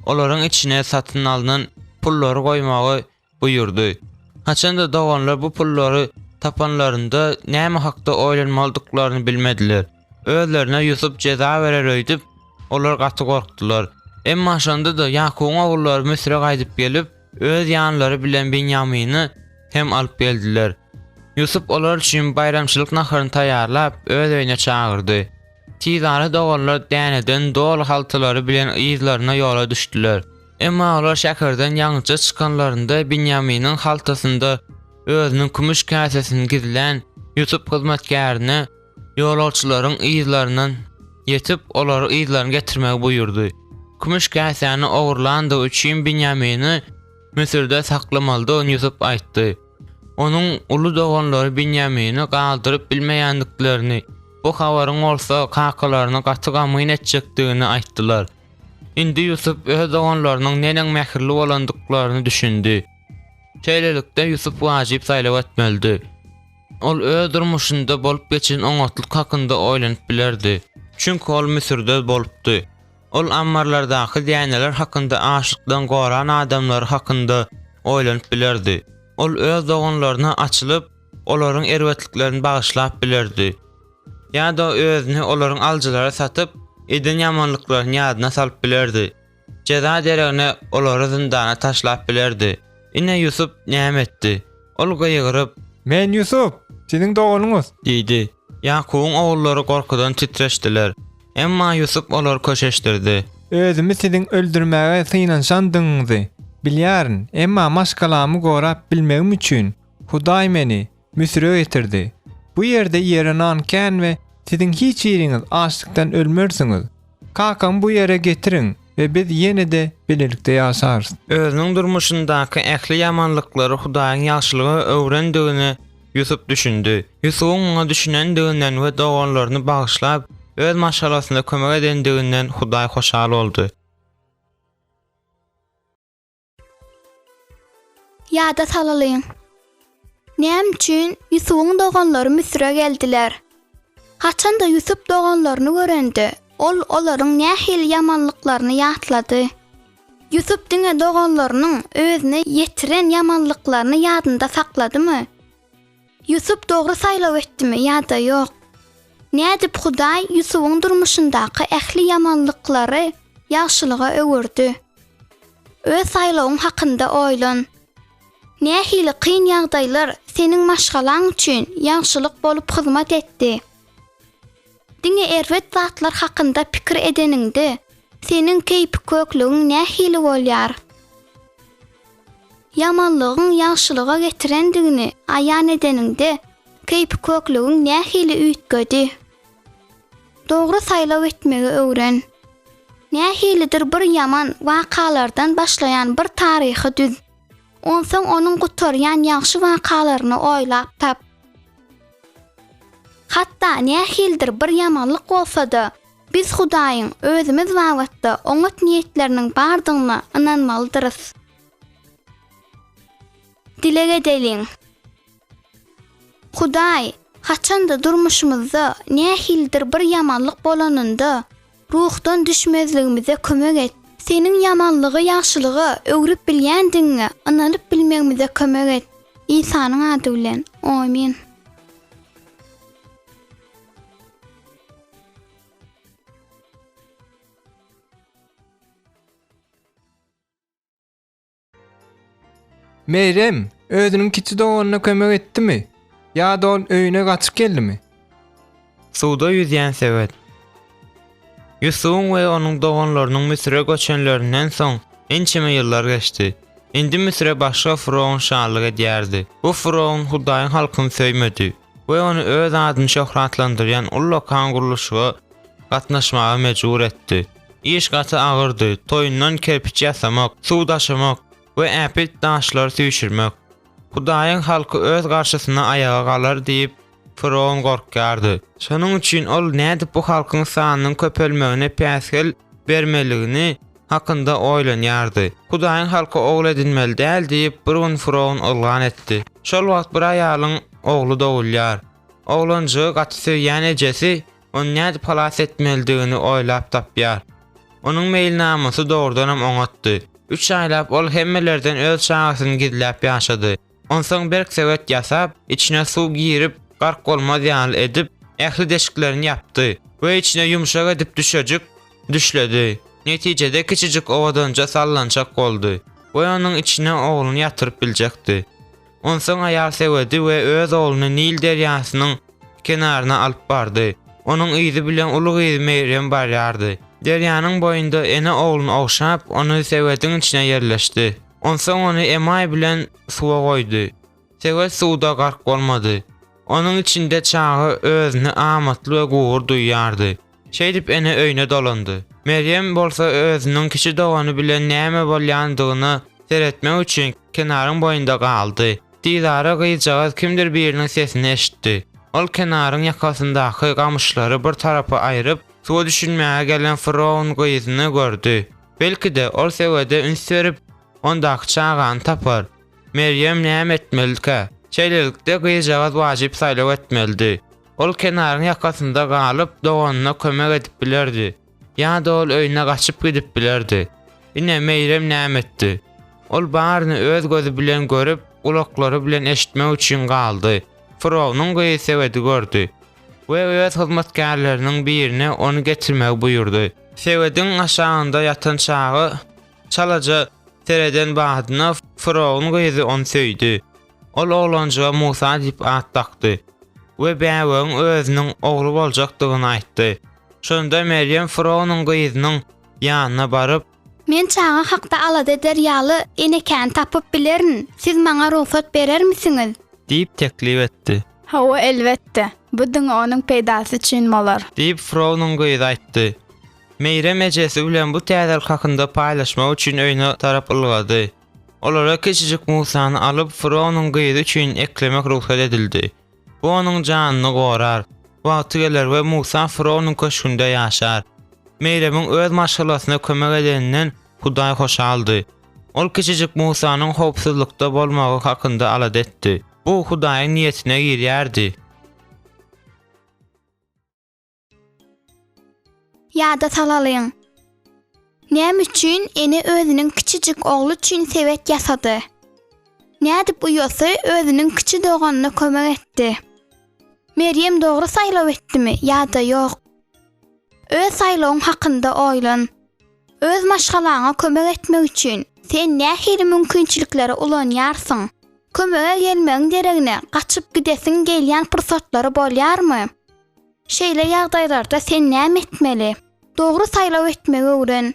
olaryň içine satyn alynan pullary goýmagy buyurdy. Haçanda doganlar bu pullary tapanlarynda näme hakda oýlanmalydyklaryny bilmediler. Özlerine Ýusup ceza berer öýdüp, olar gaty gorkdular. Emma şonda da Ýakubyň oglary Misire gaýdyp gelip, öz ýanlary bilen Binýamini hem alyp geldiler. Ýusup olar üçin bayramçylyk naharyny taýýarlap öz öýüne çağırdy. Tizara doganlar däneden dol haltylary bilen ýyzlaryna ýola düşdiler. Emma olar şäherden ýaňyça çykanlarynda Binýaminiň haltasynda özüniň kümüş käsesini gizlen Ýusup hyzmatkaryny ýolagçylaryň ýyzlaryndan ýetip olary ýyzlaryny getirmäge buyurdy. Kümüş käseni ogurlandyğı üçin Binýamini Misirde saklamalydy Ýusup aýtdy. Onuň uly doganlary Binýamini galdyryp bilmeýändiklerini, bu habaryň bolsa kakalaryna gaty gamyn etjekdigini aýtdylar. Indi Ýusup öz doganlarynyň nenen mähirli bolandyklaryny düşündi. Şeýlelikde Ýusup wajyp saýlap etmeldi. Ol öz durmuşynda bolup geçen oňatlyk hakynda oýlanyp bilerdi. Çünki ol Misirde bolupdy. Ol ammarlardaky däneler hakynda aşykdan goran adamlar hakynda oýlanyp bilerdi. Ol öz doganlaryna açylyp, olaryň erwetliklerini bagyşlap bilerdi. Ýa-da özüni olaryň alçylara satyp, edin ýamanlyklaryny ýadyna salyp bilerdi. Ceza deregine olary zindana taşlap bilerdi. Ine Ýusup näme etdi? Ol gaýgyryp, "Men Ýusup, seniň doganyňyz" diýdi. Ýakubyň oglary gorkudan titreşdiler. Emma Ýusup olary köşeşdirdi. "Özümi seniň öldürmäge synaşandyňyzy bilýärin, emma maşgalamy gorap bilmegim üçin Hudaý meni Misire getirdi. Bu ýerde ýerenan kän we siziň hiç ýeriňiz açlykdan ölmersiňiz. Kakam bu ýere getirin we biz ýene de birlikde ýaşarys." Özüniň durmuşyndaky ähli ýamanlyklary Hudaýyň ýaşlygy öwrendigini Ýusup düşündi. Ýusup oňa düşünendiginden we doganlaryny bagyşlap öz maşgalasyna kömek edendiginden Hudaý hoşal boldy. Ýada salalyň. Näme üçin Ýusupyň doganlary Misire geldiler? Haçanda Ýusup doganlaryny görendi, ol olaryň nähili ýamanlyklaryny ýatlady. Ýusup diňe doganlarynyň özüne ýetiren ýamanlyklaryny ýadynda sakladymy? Ýusup dogry saýlap etdimi ýa-da ýok? Nädip Hudaý Ýusupyň durmuşyndaky ähli ýamanlyklary ýaşylyga öwürdi? Öz saýlawyň hakynda oýlan. Nähili kyn ýagdaýlar seniň maşgalaň üçin ýaşylyk bolup hyzmat etdi? Diňe erwet zatlar hakynda pikir edeninde seniň keýpi kökligiň nähili bolýar? Yamanlygyň ýaşylyga getirendigini aýan edeninde keýpi kökligiň nähili üýtgedi? Dogry saýlap etmegi öwren. Nähilidir bir yaman wakalardan başlayan bir taryhy düz. Onsoň onuň gutaryan ýaxşy wakalaryny oýlap tap. Hatta nähildir bir ýamanlyk bolsa-da, biz Hudaýyň özümiz wagtda oňat niýetleriniň bardygyna inanmalydyryz. Dile gedeliň. Hudaý, haçanda durmuşymyzda nähildir bir ýamanlyk bolanynda ruhdan düşmezligimize kömek et. Senin ýamanlygy, ýaşylygy öwrüp bilýändiňe inanyp bilmegimize kömek et. İsa'nın adı bilen. Amin. Meyrem, özünün kiçi doğanına kömek etdimi? Ya da ol öýüne gaçyp geldimi? Suda yüzýän sebet. Yusuf'un we onuň doganlarynyň Misre göçenlerinden soň ençeme ýyllar geçdi. Indi Misre başga Firavun şanlyk edýärdi. Bu Firavun Hudaýyň halkyny söýmedi we onu öz adyny şöhratlandyrýan ullakan guruluşyga gatnaşmaga mejbur etdi. İş gaty agyrdy, toýundan kerpiç ýasamak, suw daşymak we äpit daşlar süýşirmek. Hudaýyň halky öz garşysyna ayaga galar diýip Firavun gorkardy. Şonuň üçin ol nädip bu halkyň sanynyň köpelmegine päsgel bermeligini hakynda oýlanýardy. Hudaýyň halky ogul edilmeli däl diýip bir gün Firavun ılgan etdi. Şol wagt bir aýalyň ogly dowulýar. Oglanjy gaty söýýän ejesi onu nädip halas etmelidigini oýlap tapýar. Onuň meýilnamasy doğrudanam oňatdy. 3 aýlap ol hemmelerden öz şahasyny gizläp ýaşady. Onsoň berk sebet ýasap, içine suw girip, gark bolmaz ýaly edip, ähli deşiklerini ýapdy we içine ýumşak edip düşejik, düşledi. Netijede kiçijik owadanca sallançak boldy we onuň içine ogluny ýatyryp biljekdi. Onsoň aýal sebedi we öz ogluny Nil derýasynyň kenaryna alyp bardy. Onuň izi bilen uly izi Meryem barýardy. Derýanyň boýunda ene ogluny ogşap, onu sebediň içine yerleşdi. Onsoň onu emay bilen suwa goýdy. Sebet suwda gark bolmady. Onuň içinde çağı özüni amatly we gugur duýýardy. Şeýdip ene öýüne dolandy. Meryem bolsa özüniň kiçi dogany bilen näme bolýandygyny seretmek üçin kenaryň boýunda galdy. Didara gyýjagaz kimdir biriniň sesini eşitdi. Ol kenaryň ýakasyndaky gamyşlary bir tarapa aýryp, suwa düşünmäge gelen Firavun gyýyzyny gördü. Belki-de ol sebede üns berip, ondaky çağany tapar. Meryem näme etmelike? Şeýlelikde gyýjagaz wajyp saýlaw etmeldi. Ol kenaryň ýakasynda galyp doganyna kömek edip bilerdi. Ya da ol öýüne gaçyp gidip bilerdi. Ine Meyrem näme etdi? Ol baryny öz gözü bilen görüp, ulaklary bilen eşitmek üçin galdy. Firavunun gyýy sebedi gördü we öz hyzmatkarlarynyň birine onu getirmek buyurdy. Sebediň aşagynda ýatan çağı çalaja tereden badyna Firavun gyýy onu söýdi. Ol oglanjyga Musa diýip at takdy we bäweň özüniň ogly boljakdygyny aýtdy. Şonda Meryem Firavunun gyýynyň ýanyna baryp, Men çağı hakda alada derýaly eneken tapyp bilerin. Siz maňa ruhsat berer misiňiz? diýip teklip etdi. Hawa elbetde. Bu diňe onuň peýdasy üçin bolar. Diýip Firavunun gyýy aýtdy. Meyrem ejesi bilen bu täzel hakynda paýlaşmak üçin öýüne tarap ylgady. Olara kiçijik Musany alyp Firavunun gyýy üçin eklemek ruhsat edildi. Bu onuň janyny gorar. Wagty geler we Musa Firavunun köşkünde ýaşar. Meyremiň öz maşgalasyna kömek edeninden Hudaý hoşaldy. Ol kiçijik Musanyň howpsuzlykda bolmagy hakynda alad etdi. Bu Hudaýyň niýetine girýärdi. Ýa-da salalyň. Näme üçin eni özüniň kiçijik ogly üçin sebet ýasady? Nädip uýasy özüniň kiçi doganyna kömek etdi? Meryem dogry saýlaw etdimi ýa-da ýok? Öz saýlawyň hakynda oýlan. Öz maşgalaňa kömek etmek üçin sen nähili mümkinçilikleri ulanýarsyň? Kömege gelmegiň deregine gaçyp gidesiň gelýän pursatlary bolýarmy? Şeýle ýagdaýlarda sen näme etmeli? Dogry saýlaw etmegi öwren.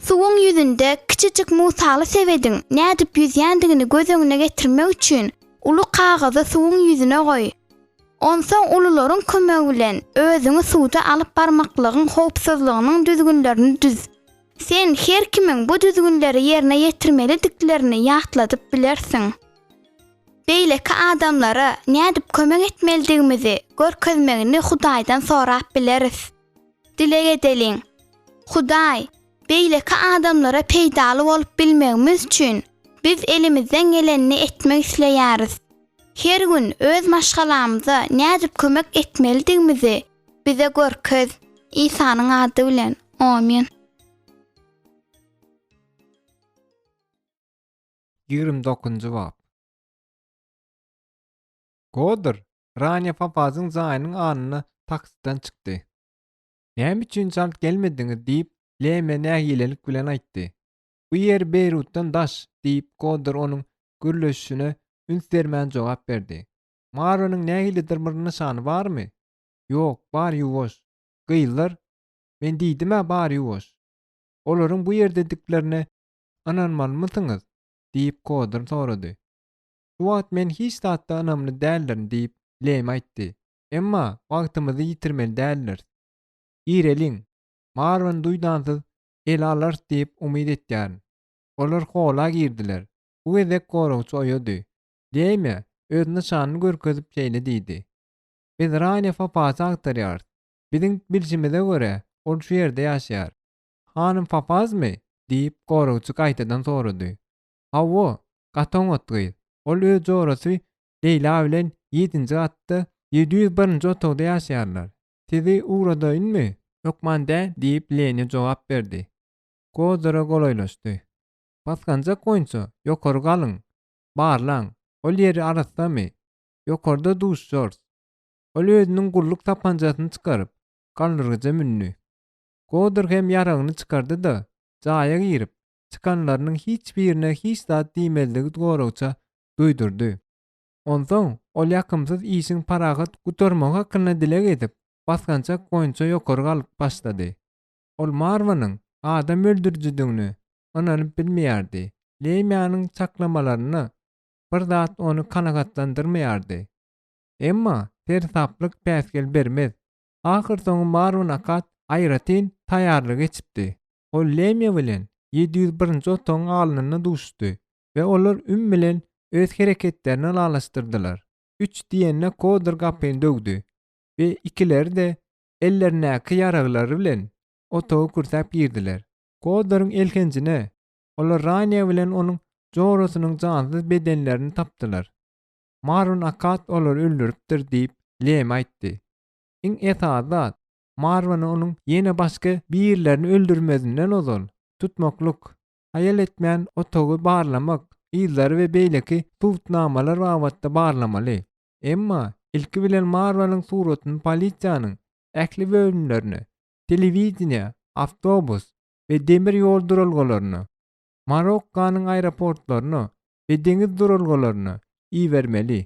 Suwuň ýüzünde kiçijik Musaly sebediň nädip ýüzýändigini göz öňüne getirmek üçin uly kagazy suwuň ýüzüne goý. Onsoň ulularyň kömegi bilen özüňi suwda alyp barmaklygyň howpsuzlygynyň düzgünlerini düz. Sen her kimiň bu düzgünleri ýerine ýetirmeli diklerini ýatladyp bilersiň. beýleki adamlara nädip kömek etmelidigimizi görkezmegini Hudaýdan sorap bileriz. Dile edeliň. Hudaý, beýleki adamlara peýdaly bolup bilmegimiz üçin biz elimizden geleni etmek isleýäris. Her gün öz maşgalamyza nädip kömek etmelidigimizi bize görkez. İsa'nın adı bilen. Amin. 29-njy bab. Godur, Ranya papazyň zaýynyň anyny taksitden çykdy. Näme üçin çalt gelmediňiz diýip Leme nägilelik bilen aýtdy. Bu ýer Beyrutdan daş diýip Godur onuň gürleşişine ünsdermän jogap berdi. Maronyň nägilidir bir nyşany barmy? Ýok, bar ýuwaş. Gyýlar, men diýdim-ä bar ýuwaş. Olaryň bu ýerde diklerine ananmalmysyňyz? diýip Godur sorady. Şuwagt men hiç zatda anamly däldirin diýip Leme aýtdy. Emma wagtymyzy ýitirmeli däldir. İreliň, Marwan duýdansyz el alar diýip umyd etýär. Olar hola girdiler. Bu gezek gorowçy oýady. Leme öz nyşanyny görkezip şeýle diýdi. Biz Ranya papasy agtarýar. Biziň bilşimize görä ol şu ýerde ýaşaýar. Hanym papazmy? diýip gorowçy gaýtadan sorady. Hawa, gatoň otgy. Ol öz jorasy Leyla bilen 7-nji gatda 701-nji otogda ýaşaýarlar. Sizi uğradaýynmy? Ýokmanda diýip Lene jogap berdi. Godara golaýlaşdy. Baskanjak goýunça ýokary galyň. Barlaň. Ol ýeri arasamy? Ýokarda duşjor. Ol özüniň gulluk tapanjasyny çykaryp galdyrgyja münni. Godar hem ýaragyny çykardy da jaýa girip çıkanlarynyň hiç birine hiç zat diýmeldigi gorowça duýdurdy. Ondan ol ýakymsyz işiň paragat gutarmak hakyna dilek edip baskanjak goýunça ýokary galyp başlady. Ol Marwanyň adam öldürjüdigini anyp bilmeýärdi. Leýmanyň çaklamalaryny bir zat onu kanagatlandyrmaýardy. Emma tersaplyk päsgel bermez. Ahir soň Marwan akat aýratyn taýýarlyk geçipdi. Ol Leme bilen 701-nji otogyň alynyny duşdy we olar üm bilen öz hereketlerini alaşdyrdylar. 3 diýenne Godur gapyny dögdi we ikileri de ellerindäki ýaraglary bilen otogy kursap girdiler. Goduryň elkenjine olar Ranya bilen onuň jorosynyň jansyz bedenlerini tapdylar. Marwan akat olar öldüripdir diýip Leme aýtdy. Iň esasat Marwan onuň ýene başga birlerini öldürmezinden ozal tutmakluk, hayal etmeýän otogy barlamak, izler we beýleki tutnamalar wagtda barlamaly. Emma ilki bilen Marwanyň suratyny polisiýanyň ähli bölümlerini, telewizioniýa, awtobus we demir ýol duralgalaryny, Marokkanyň aeroportlaryny we deňiz duralgalaryny iýermeli.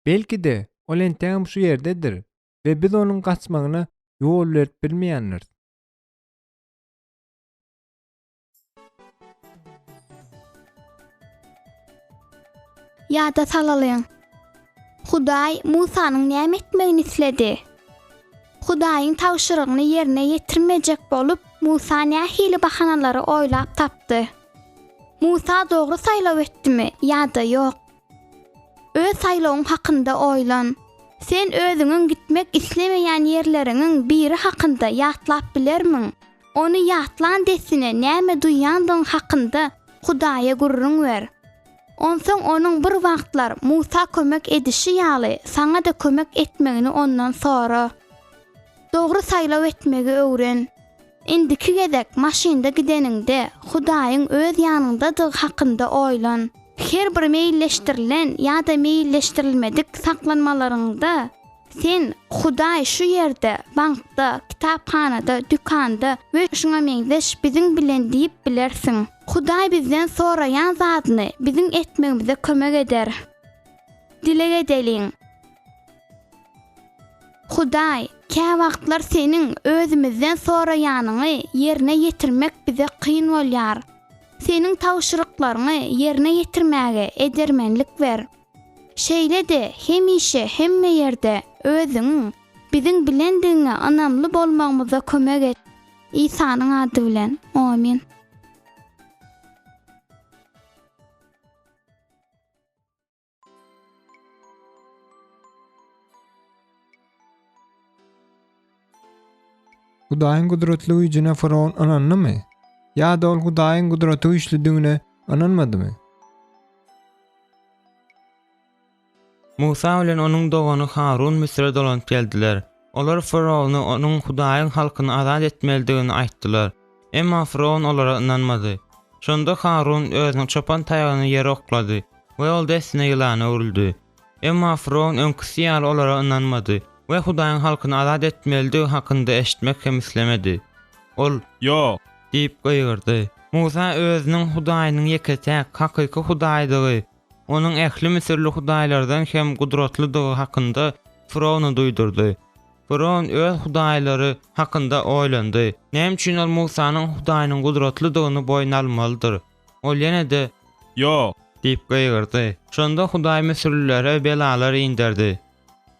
Belki de ol entäm şu ýerdedir we biz onuň gaçmagyna ýol berip bilmeýänler. Ýa-da salalyň. Hudaý Musanyň näme etmegini isledi? Hudaýyň tawşyrygyny ýerine ýetirmejek bolup, Musa nähili bahanalary oýlap tapdy. Musa dogry saýlaw etdimi ýa-da ýok? Öz saýlawyň hakynda oýlan. Sen özüňiň gitmek islemeýän ýerleriňiň biri hakynda ýatlap bilermiň? Onu ýatlan desine näme duýandyň hakynda Hudaýa gurrun ber. Onsoň onuň bir wagtlar Musa kömek edişi ýaly saňa da kömek etmegini ondan sonra. Dogry saýlaw etmegi öwren. Indiki gezek maşynda gideninde Hudaýyň öz ýanyndadyr hakynda oýlan. Her bir meýilleşdirilen ýa-da meýilleşdirilmedik saklanmalaryňda sen Hudaý şu ýerde, bankda, kitaphanada, dükanda we şuňa meňzeş biziň bilen diýip bilersiň. Hudaý bizden soraýan zadyny biziň etmegimize kömek eder. Dile edeliň. Hudaý, kä wagtlar seniň özümizden soraýanyny ýerine ýetirmek bize kyn bolýar. Seniň tawşyryklaryny ýerine ýetirmäge edermenlik ber. Şeýle de hemişe hemme ýerde özüň biziň bilendiňe anamly bolmagymyza kömek et. İsa'nın ady bilen. Amin. Hudaýyň gudratly güýjüne Firavun inandymy? Ýa-da ol Hudaýyň gudraty güýçlüdigine inanmadymy? Musa bilen onuň dogany Harun Misre dolanyp geldiler. Olar Firavuna onuň Hudaýyň halkyny azat etmelidigini aýtdylar. Emma Firavun olara inanmady. Şonda Harun özüniň çopan taýagyny ýere oklady we ol desine ýylana uruldy. Emma Firavun öňküsi ýaly olara inanmady we Hudaýyň halkyny azat etmelidigi hakynda eşitmek hem islemedi. Ol Yo, diýip goýgurdy. Musa özüniň Hudaýynyň ýeketäk, hakyky Hudaýdygy, onuň ähli Misirli Hudaýlardan hem gudratlydygy hakynda Firavuna duýdurdy. Firavun öz Hudaýlary hakynda oýlandy. Näme üçin ol Musanyň Hudaýynyň gudratlydygyny boýna almalydyr? Ol ýene-de yo, diýip goýgurdy. Şonda Hudaý Misirlilere belalar indirdi.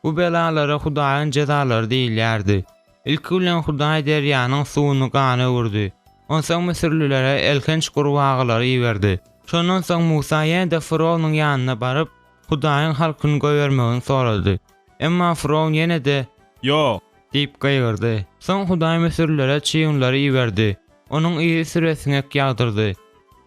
Bu belalara Hudaýyň jezalary diýilýärdi. Ilki bilen Hudaý derýanyň suwuny gana urdy. Onsoň Misirlilere elkenç gurbagylary iýerdi. Şondan soň Musa ýa-da Firavunyň ýanyna baryp Hudaýyň halkyny goýbermegini sorady. Emma Firavun ýene-de yo, diýip goýgurdy. Soň Hudaý Misirlilere çyýnlary iýerdi. Onuň iýi süresine ýagdyrdy.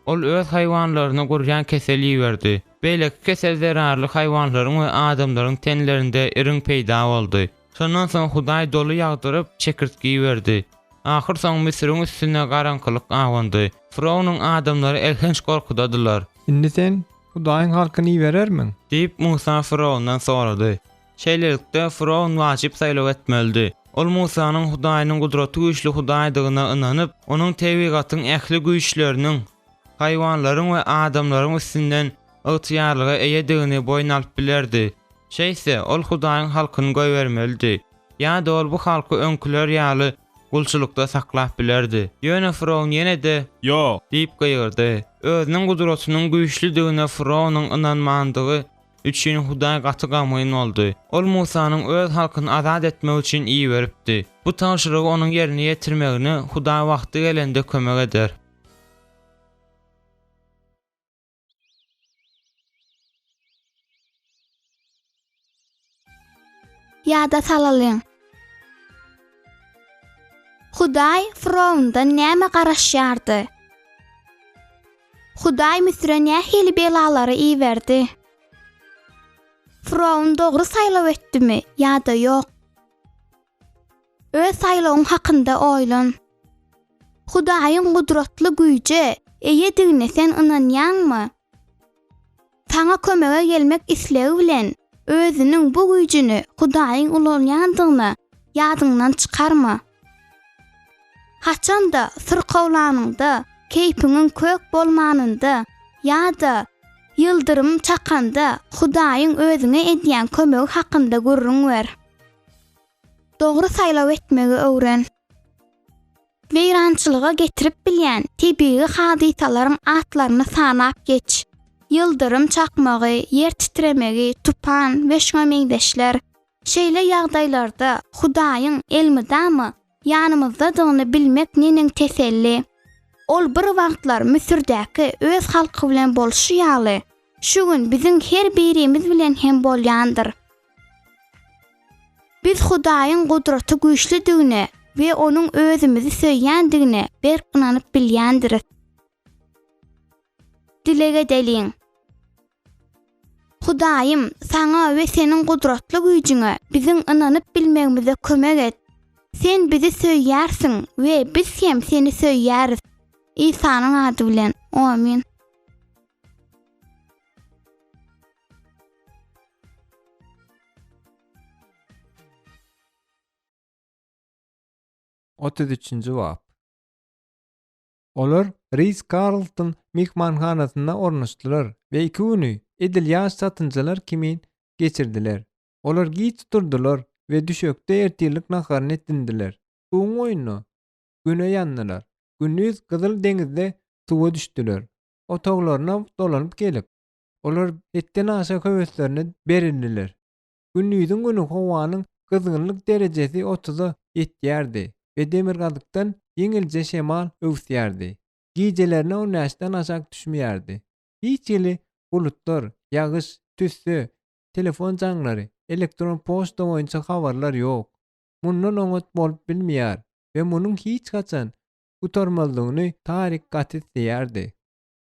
Ol öz haýwanlaryna gurýan kesel iýerdi. Beýleki kesel zerarly haýwanlaryň we adamlaryň tenlerinde iriň peýda boldy. Şondan soň Hudaý doly ýagdyryp çekirtki iýerdi. Ahir soň Misiriň üstüne garankylyk awandy. Firavunyň adamlary elkenç gorkudadylar. Indi sen Hudaýyň halkyny iýerermiň? Diýip Musa Firavundan sorady. Şeýlelikde Firavun wajyp saýlaw etmelidi. Ol Musanyň Hudaýynyň gudraty güýçli Hudaýdygyna inanyp, onuň tebigatyň ähli güýçleriniň haýwanlaryň we adamlaryň üstünden ygtyýarlyga eýedigini boýna alyp bilerdi. Şeýse ol Hudaýyň halkyny goýbermelidi. Ýa-da ol bu halky öňküler ýaly gulçulukda saklap bilerdi. Ýöne Firavun ýene-de yo, diýip goýurdy. Özüniň gudratynyň güýçlidigine Firavunyň inanmandygy üçin Hudaý gaty gamyň boldy. Ol Musanyň öz halkyny azat etmek üçin iý beripdi. Bu taşrygy onuň ýerine ýetirmegine Hudaý wagty gelende kömek eder. Ýa-da salalyň. Hudaý Firavundan näme garaşýardy? Hudaý Misire nähili belalary iýerdi? Firavun dogry saýlaw etdimi ýa-da ýok? Öz saýlawyň hakynda oýlan. Hudaýyň gudratly güýje eýedigine sen inanýanmy? Taňa kömege gelmek islegi bilen özüniň bu güýjüni Hudaýyň ulanýandygyny ýadyňdan çykarma. Haçanda sırqawlanynda, keypiňiň kök bolmanynda ýa-da ýyldyrym çakanda Hudaýyň özüňe edýän kömegi hakynda gurrun ber. Dogry saýlaw etmegi öwren. Weýrançylyga getirip bilýän tebii hadisalarym atlaryny sanap geç. Ýyldyrym çakmagy, yer titremegi, tupan we şoňa meňdeşler. Şeýle ýagdaýlarda Hudaýyň elmidämi ýanymyzdadygyny bilmek neniň teselli. Ol bir wagtlar Misirdäki öz halky bilen bolşýaly. Şu gün biziň her birimiz bilen hem bolýandyr. Biz Hudaýyň gudraty güýçlidigine we onuň özümizi söýýändigine berk inanyp bilýändiris. Dilege deliň. Hudaýym, saňa we seniň gudratly güýjüňe biziň inanyp bilmegimize kömek et. Sen bizi söýýärsiň we biz hem seni söýýäris. İsa'nın adı bilen. Amin. Wap. Olar Ritz Carlton mehmanhanasyna ornaşdylar we 2 güni edilýän satynjylar kimin geçirdiler. Olar giç turdular we düşökde ertirlik naharyn etdiler. Bu oýuny güne ýandylar. Gündüz Gyzyl deňizde suwa düşdiler. Otoglaryna dolanyp gelip, olar etden aşa höweslerini berildiler. Gündüziň güni howanyň gyzgynlyk derejesi 30'a ýetýärdi we demirgazykdan ýeňilje şemal öwsýärdi. Gijelerine o näşden aşak düşmeýärdi. Hiç ýyly bulutlar, ýagyş, tüssü, telefon jaňlary, elektron poçta boýunça habarlar ýok. Mundan oňat bolup bilmeýär ve munun hiç kaçan utarmaldygyny tarik gaty diýerdi.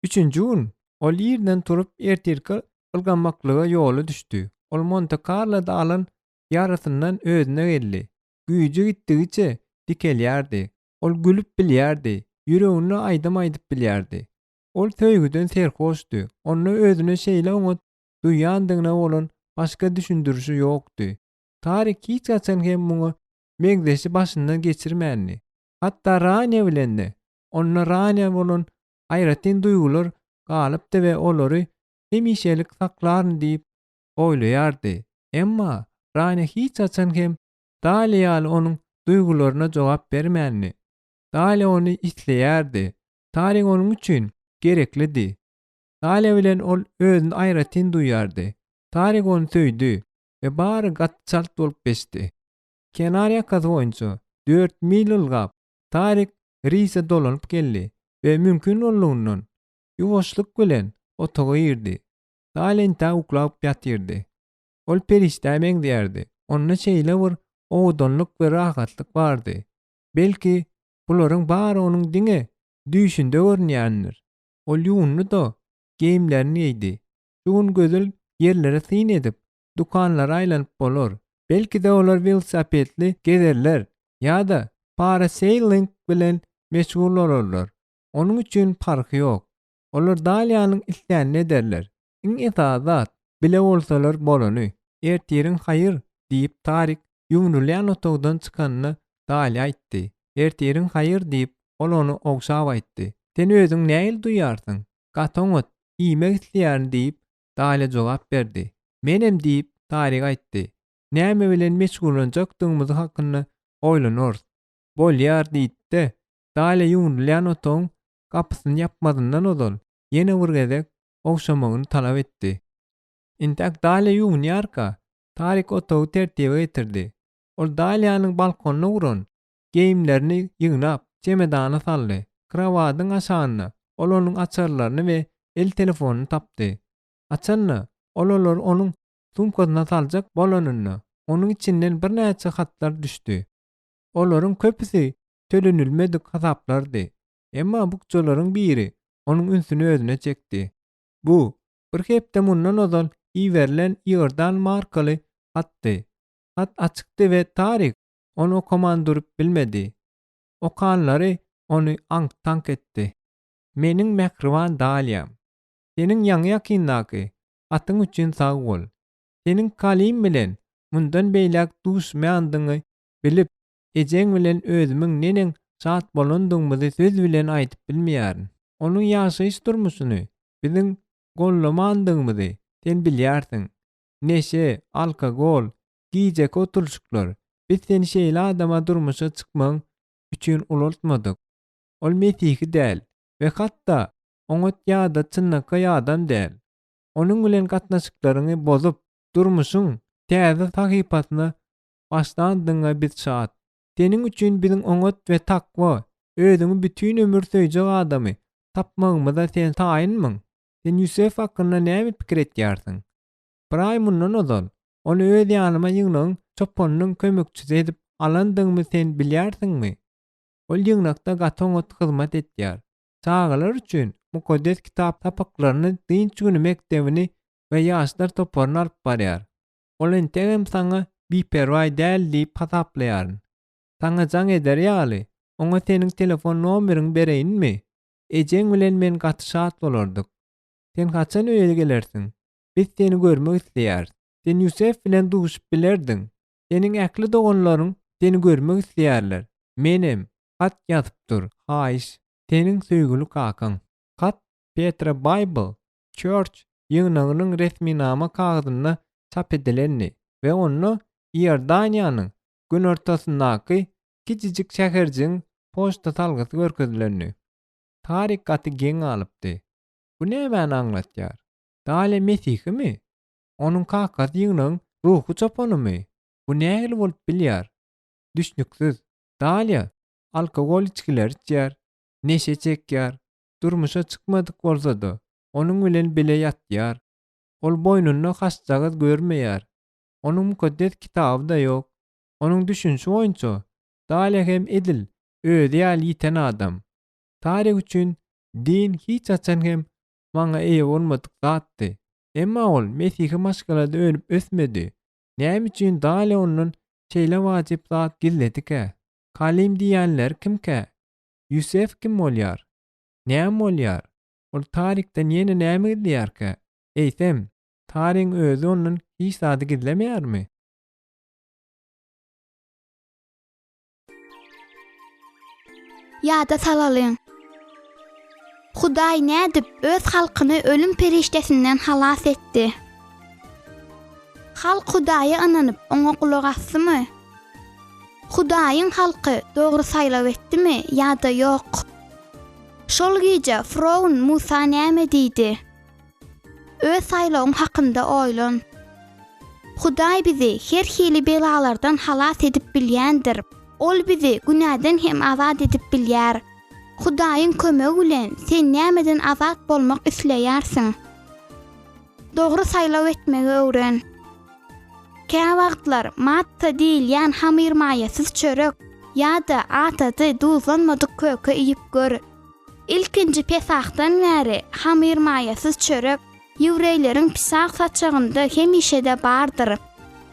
3-nji gün ol ýerden turup ertirki ylgamaklyga ýoly düşdi. Ol Monte Carlo dalan ýarasyndan özüne geldi. Güýji gitdigiçe dikelýärdi. Ol gülüp bilýärdi. Ýüregini aýdym-aýdyp bilýärdi. Ol söýgüden serhoşdy. Onu özüne şeýle umut duýandygyna bolan başga düşündürüşi ýokdy. Tarik hiç kaçan hem muňa megdeşi başyndan geçirmänni. Hatda Rania bilen onna Rania bolan aýratyn duýgular galypdy we olary hemişelik saklaryn diýip oýlaýardy. Emma Rania hiç kaçan hem Daliýal onuň duýgularyna jogap bermänni. Daly ony isleýärdi. Tarik onuň üçin gereklidi. Daly bilen ol özüni aýratyn duýardy. Tarik onu söýdi we bary gatçalt bolup geçdi. Kenar ýakazy boýunça 4 mil ylgap Tarik Rize dolanyp geldi we mümkin bolýandan ýuwaşlyk bilen otaga girdi. Daly ta uklap ýatyrdy. Ol perişde meňdärdi. Onda şeýle bir owdanlyk we rahatlyk bardy. Belki bularyň bary onuň diňe düşünde görnýändir. Ol ýuwunly da giyimlerini ýeýdi. Şuň gözel yerlere syn edip dukanlara aýlanyp bolar. Belki de olar velosipedli gezerler ýa-da parasailing bilen meşgul bolarlar. Onuň üçin farky ýok. Olar Dalyanyň isleýänini ederler. Iň etazat bile bolsalar bolany. Ertirin hayır diýip Tarik ýuňnulýan otogdan çykanyny Daly aýtdy. Ertirin hayır diýip ol onu ogşap aýtdy. Sen özüň näil duýarsyň? Gatoňot iýmek isleýärin diýip Daly jogap berdi. Menem diýip Tarik aýtdy. Näme bilen meşgullanjakdygymy hakyny oýlanor. Bolýar diýdi. Daly ýuňnulýan otogyň kapysyny ýapmadyndan odal ýene bir gezek ogşamagyny talap etdi. Intak Daly ýuňnýarka Tarik otogy tertibe getirdi. Ol Dalyanyň balkonuna uran giyimlerini ýygnap çemedana saldy. Krawatyň aşagyna ol onuň açarlaryny we el telefonuny tapdy. Açanna olar onuň sumkasyna saljak bolanyny. Onuň içinden bir näçe hatlar düşdi. Olaryň köpüsi tölenilmedik hasaplardy. Emma bu çolaryň biri onuň ünsüni özüne çekdi. Bu bir hepde mundan ozal iýerilen ýerdan markaly hatdy. Hat açykdy we Tarik onu komandyryp bilmedi. Okanlary onu ank-tank etdi. Meniň mehriban Dalyam. Seniň ýaňy ýakyndaky atyň üçin sag bol. Seniň kalim bilen mundan beýlek duşmaýandygy bilip, ejeň bilen özümiň nenen şat bolandygymy söz bilen aýdyp bilmeýärin. Onuň ýaşaýyş durmuşyny, biziň gollamandygymy sen bilýärsiň. Neşe, alkogol, giyjek oturşyklar. Biz seni şeýle adama durmuşa çykmaň üçin ulatmadyk. Ol Mesih'i däl we hatda oňat ýa-da çynnakka ýadan däl. Onuň bilen gatnaşyklaryny bozup durmuşyň täze sahypasyna başlandyňa biz şat. Seniň üçin biziň oňat we takwa, özüňi bütün ömür söýjek adamy tapmagymyza sen taýynmyň. Sen Ýusuf hakkynda näme pikir etýärsiň? Bir mundan ozal, onu öz ýanyma ýyňnaň çopanynyň kömekçisi edip alandygymy sen bilýärsiňmi? Ol ýyňnakda gatoňat hyzmat etýär. Çağalar üçin mukaddes kitap tapaklaryny dinç güni mektebini we ýaşlar toparyny alyp barýar. Ol entegem saňa biperway däl diýip hasaplaýar. Saňa jaň eder ýaly, oňa seniň telefon nomeriňi bereýinmi? Ejeň bilen men gatşat bolardyk. Sen haçan öýe gelersiň? Biz seni görmek isleýär. Sen Ýusuf bilen duşup bilerdiň. Seniň äkli doganlaryň seni görmek isleýärler. Menem hat ýazypdyr. Haýyş, seniň söýgüli kakan. Hat Petra Bible Church ýygynyň resmi nama kagazyna çap edilenni we onu Iordaniýanyň gün ortasyndaky kiçijik şäherjiň poçta salgasy görkezlenni. Tarik gaty geň alypdy. Bu näme aňlatýar? Daly Mesihimi? Onuň kakasy ýygynyň ruhu çapanymy? Bu nähili bolup bilýär? Düşnüksiz. Daly alkogol içkiler içýär, neşe çekýär, durmuşa çykmadyk bolsa-da onuň bilen bile ýatýar. Ol boýnuny haçjagy görmeýär. Onuň mukaddes kitaby da ýok. Onuň düşünşi boýunça Dale hem edil, özi ýaly ýiten adam. Tarih üçin din hiç açan hem maňa eýe bolmadyk zatdy. Emma ol Mesihi maşgalada ölüp ösmedi. Näme üçin dale onuň şeýle wajyp zat gilledik-e? Kalim diýenler kimke? Yusuf kim bolýar? Näme bolýar? Ol tarihde ýene näme diýär-ke? Eýsem, tarihin özü onuň hiç zady gizlemeýärmi? Ýa-da salalyň. Hudaý nädip öz halkyny ölüm periştesinden halas etdi. Halk Hudaýy ananyp oňa kulak asdymy? Hudaýyň halky dogry saýlaw etdimi ýa-da ýok? Şol gije Firavun Musa näme diýdi? Öz saýlawyň hakynda oýlan. Hudaý bizi her hili belalardan halas edip bilýändir. Ol bizi günäden hem azat edip bilýär. Hudaýyň kömegi bilen sen nämeden azat bolmak isleýärsiň? Dogry saýlaw etmegi öwren. Kä wagtlar matda diýilýän hamyr maýasyz çörek ýa-da atady duzlanmadyk köke iýip gör. İlkinji pesahdan bäri hamyr maýasyz çörek ýewreýleriň pisah saçagynda hemişe de bardyr.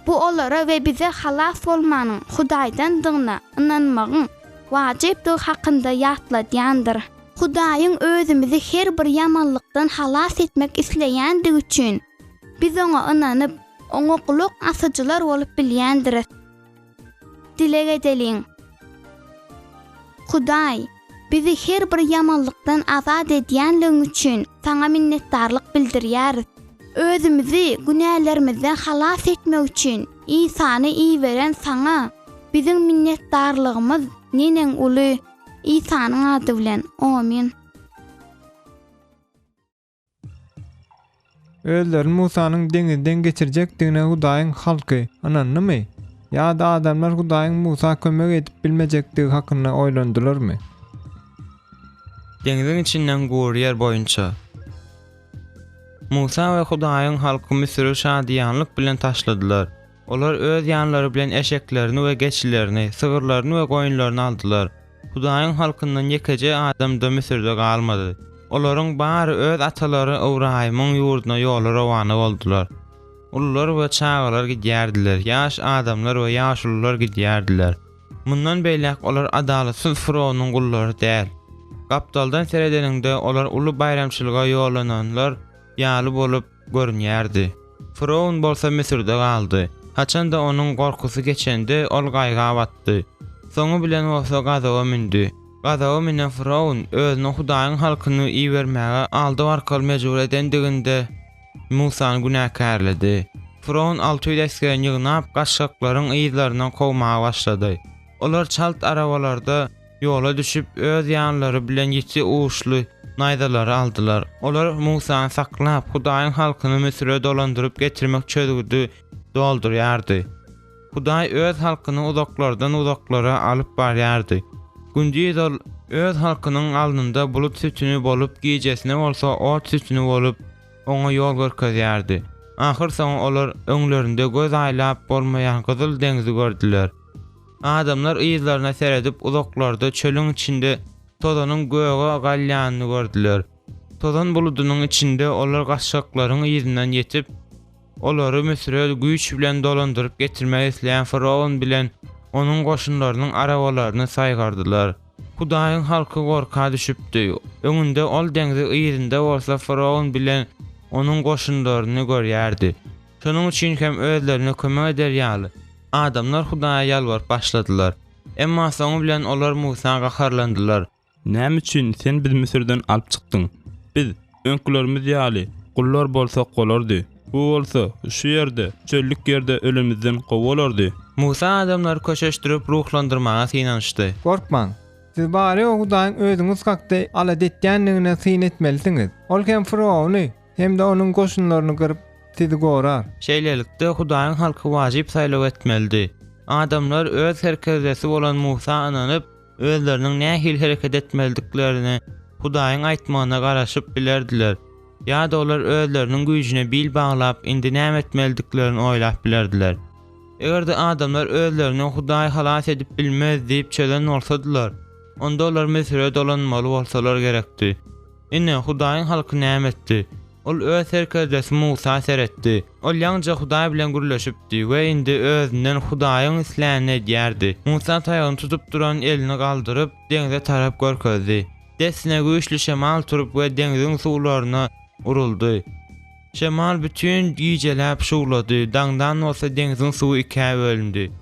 Bu olara we bize halas bolmanyň Hudaýdandygyna inanmagyň wajypdygy hakynda ýatladýandyr. Hudaýyň özümizi her bir ýamanlykdan halas etmek isleýändigi üçin biz oňa inanyp oňa kulak asyjylar bolup bilýändir. Dilek edeliň. Hudaý, bizi her bir ýamanlykdan azat edýänligiň üçin saňa minnetdarlyk bildirýär. Özümizi günälerimizden halas etmek üçin İsany iýberen saňa biziň minnetdarlygymyz nenen uly İsanyň ady bilen. Amin. Özleri Musanyň deňizden geçirjekdigine Hudaýyň halky anandymy? Ýa-da adamlar Hudaýyň Musa kömek edip bilmejekdigi hakynda oýlandylarmy? Deňiziň içinden gurýar boýunça Musa we Hudaýyň halky Misri şadýanlyk bilen taşladylar. Olar öz ýanlary bilen eşeklerini we geçilerini, sygyrlaryny we goýunlaryny aldylar. Hudaýyň halkyndan ýekeje adam da Misirde galmady. Olaryň bary öz atalary Ibrahimyň ýurduna ýoly rawany boldular. Ullar we çağalar gidýärdiler, ýaş adamlar we ýaşullar gidýärdiler. Mundan beýlek olar adalatsız Firawunyň gullary däl. Gapdaldan seredeninde olar uly bayramçylyga ýolananlar ýaly bolup görünýärdi. Firawun bolsa Misirde galdy. Haçanda onuň gorkusy geçende ol gaýga batdy. Soňu bilen bolsa gazawa mindi. Gazawa minen Firawun özüne Hudaýyň halkyny iýermäge aldy barkal mejbur edendiginde Musany günäkärledi. Firawun 600 eskerini ýygnap gaşşaklaryň ýyzlaryndan kowmaga başlady. Olar çalt arabalarda ýola düşüp öz ýanlary bilen ýeti uwuşly naýdalary aldylar. Olar Musany saklap Hudaýyň halkyny Misire dolandyryp getirmek çözgüdi doldurýardy. Hudaý öz halkyny uzaklardan uzaklara alyp barýardy. Gündüz ol öz halkynyň alnynda bulut sütünü bolup gijesine bolsa ot sütünü bolup oňa ýol görkezýärdi. Ahir soň olar öňlerinde göz aýlap bolmaýan gyzyl deňzi gördüler. Adamlar ýyzlaryna seredip uzaklarda çölüň içinde tozanyň göge galýanyny gördüler. Tozan buludunyň içinde olar gaşşaklaryň ýyzynyň ýetip olary Misire güýç bilen dolandyryp getirmek isleýän Firawun bilen onuň goşunlarynyň arabalaryny saýgardylar. Hudaýyň halky gorka düşüpdi. Öňünde ol deňzi ýerinde bolsa Firawun bilen onuň goşunlaryny görýärdi. Şonuň üçin hem özlerine kömek ederýärler. Adamlar Hudaýa ýalwaryp başladylar. Emma soňu bilen olar Musaga harlandylar. Näme üçin sen bizi Misirden alyp çykdyň? Biz öňkülerimiz ýaly, gullar bolsa golardy. Bu bolsa şu ýerde, çöllük ýerde ölümizden gowalardy. Musa adamlar köşeşdirip ruhlandyrmaga synanyşdy. Gorkmaň. Siz bari o Hudaýyň özüňiz hakda alat etýändigine syn etmelisiňiz. Ol hem Firawuny hem de onuň goşunlaryny gyryp sizi gorar. Şeýlelikde Hudaýyň halky wajyp saýlaw etmeldi. Adamlar öz herkesi bolan Musa ananyp özleriniň nähil hereket etmeldiklerini Hudaýyň aýtmagyna garaşyp bilerdiler. Ya da olar özleriniň güýjüne bil baglap indi näme etmeldiklerini oýlap bilerdiler. Eger-de adamlar özlerini Hudaý halas edip bilmez diýip çölen bolsadylar, onda olar Misir'e dolanmaly bolsalar gerekdi. Ine Hudaýyň halky näme etdi? Ol öz serkezdesi Musa seretdi. Ol ýalnıja Hudaý bilen gürleşipdi we indi özünden Hudaýyň isläni edýärdi. Musa taýagyny tutup duran elini galdyryp deňze tarap görkezdi. Desine güýçli şemal turup we deňziň suwlaryna uruldy. Şemal bütün giýjeläp şuwlady. Daňdan bolsa deňziň suwy ikä bölündi.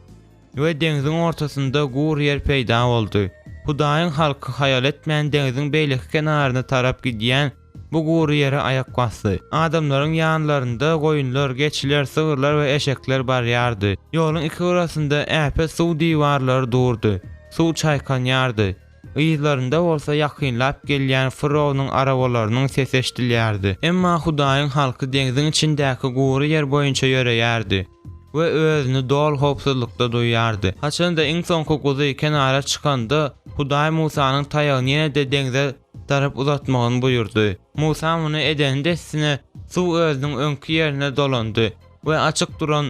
We deňziň ortasynda gur ýer peýda boldy. Hudaýyň halky hayal etmeýän deňziň beýleki kenaryna tarap gidýän bu gury ýere ayak basdy. Adamlaryň ýanlarynda goýunlar, geçiler, sygyrlar we eşekler barýardy. Ýoluň iki arasynda äpe suw diwarlary durdy. Suw çaýkanýardy. Ýyzlarynda bolsa ýakynlap gelýän Firawnyň arabalarynyň sesi eşdilýärdi. Emma Hudaýyň halky deňziň içindäki gury ýer boýunça ýöreýärdi we özüni dol hopsuzlukda duýardy. Haçanda iň soňky guzy kenara çykanda Hudaý Musanyň taýagyny ýene-de deňze tarap uzatmagyny buyurdy. Musa muny edendesine suw özüniň öňki ýerine dolandy we açyk duran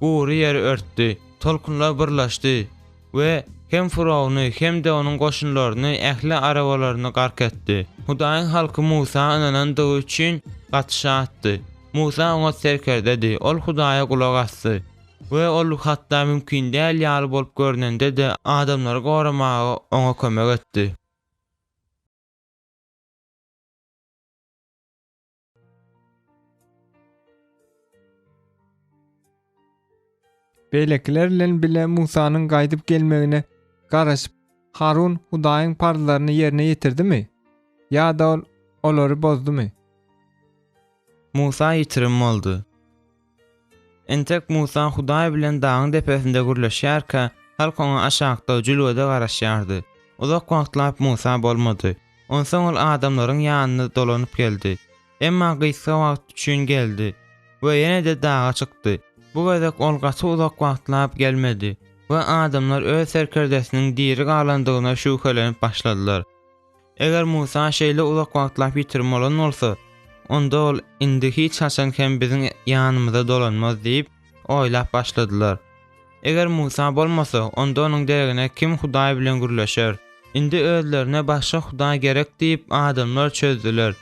gury ýeri örtdi. Tolkunlar birleşdi we hem Firawny hem de onuň goşunlaryny ähli arabalaryny gark etdi. Hudaýyň halky Musa inanandygy üçin gatşatdy. Musa oňa serker dedi. Ol Hudaýa gulak assy. We ol hatda mümkin däl ýaly bolup görnende de adamlary goramagy oňa kömek etdi. Beýlekilerle bile Musanyň gaýdyp gelmegine garaşyp Harun Hudaýyň parlaryny ýerine ýetirdimi? Ýa-da olary bozdumy? Musa ýitirim boldy. Entek Musa Hudaý bilen dağın depesinde gürleşýärkä, halk oňa aşagda jülwede garaşýardy. Uzak wagtlap Musa bolmady. Onsoň ol adamlaryň ýanyna dolanyp geldi. Emma gysga wagt üçin geldi we ýene-de dağa çykdy. Bu gezek ol gaty uzak wagtlap gelmedi we adamlar öz serkerdesiniň diri galandygyna şüphelenip başladylar. Eger Musa şeýle uzak wagtlap ýitirmelen bolsa, onda ol indi hiç haçan hem biziň ýanymyza dolanmaz diýip oýlap başladylar. Eger Musa bolmasa, onda onuň deregine kim Hudaý bilen gürleşer? Indi özlerine başga Hudaý gerek diýip adamlar çözdüler.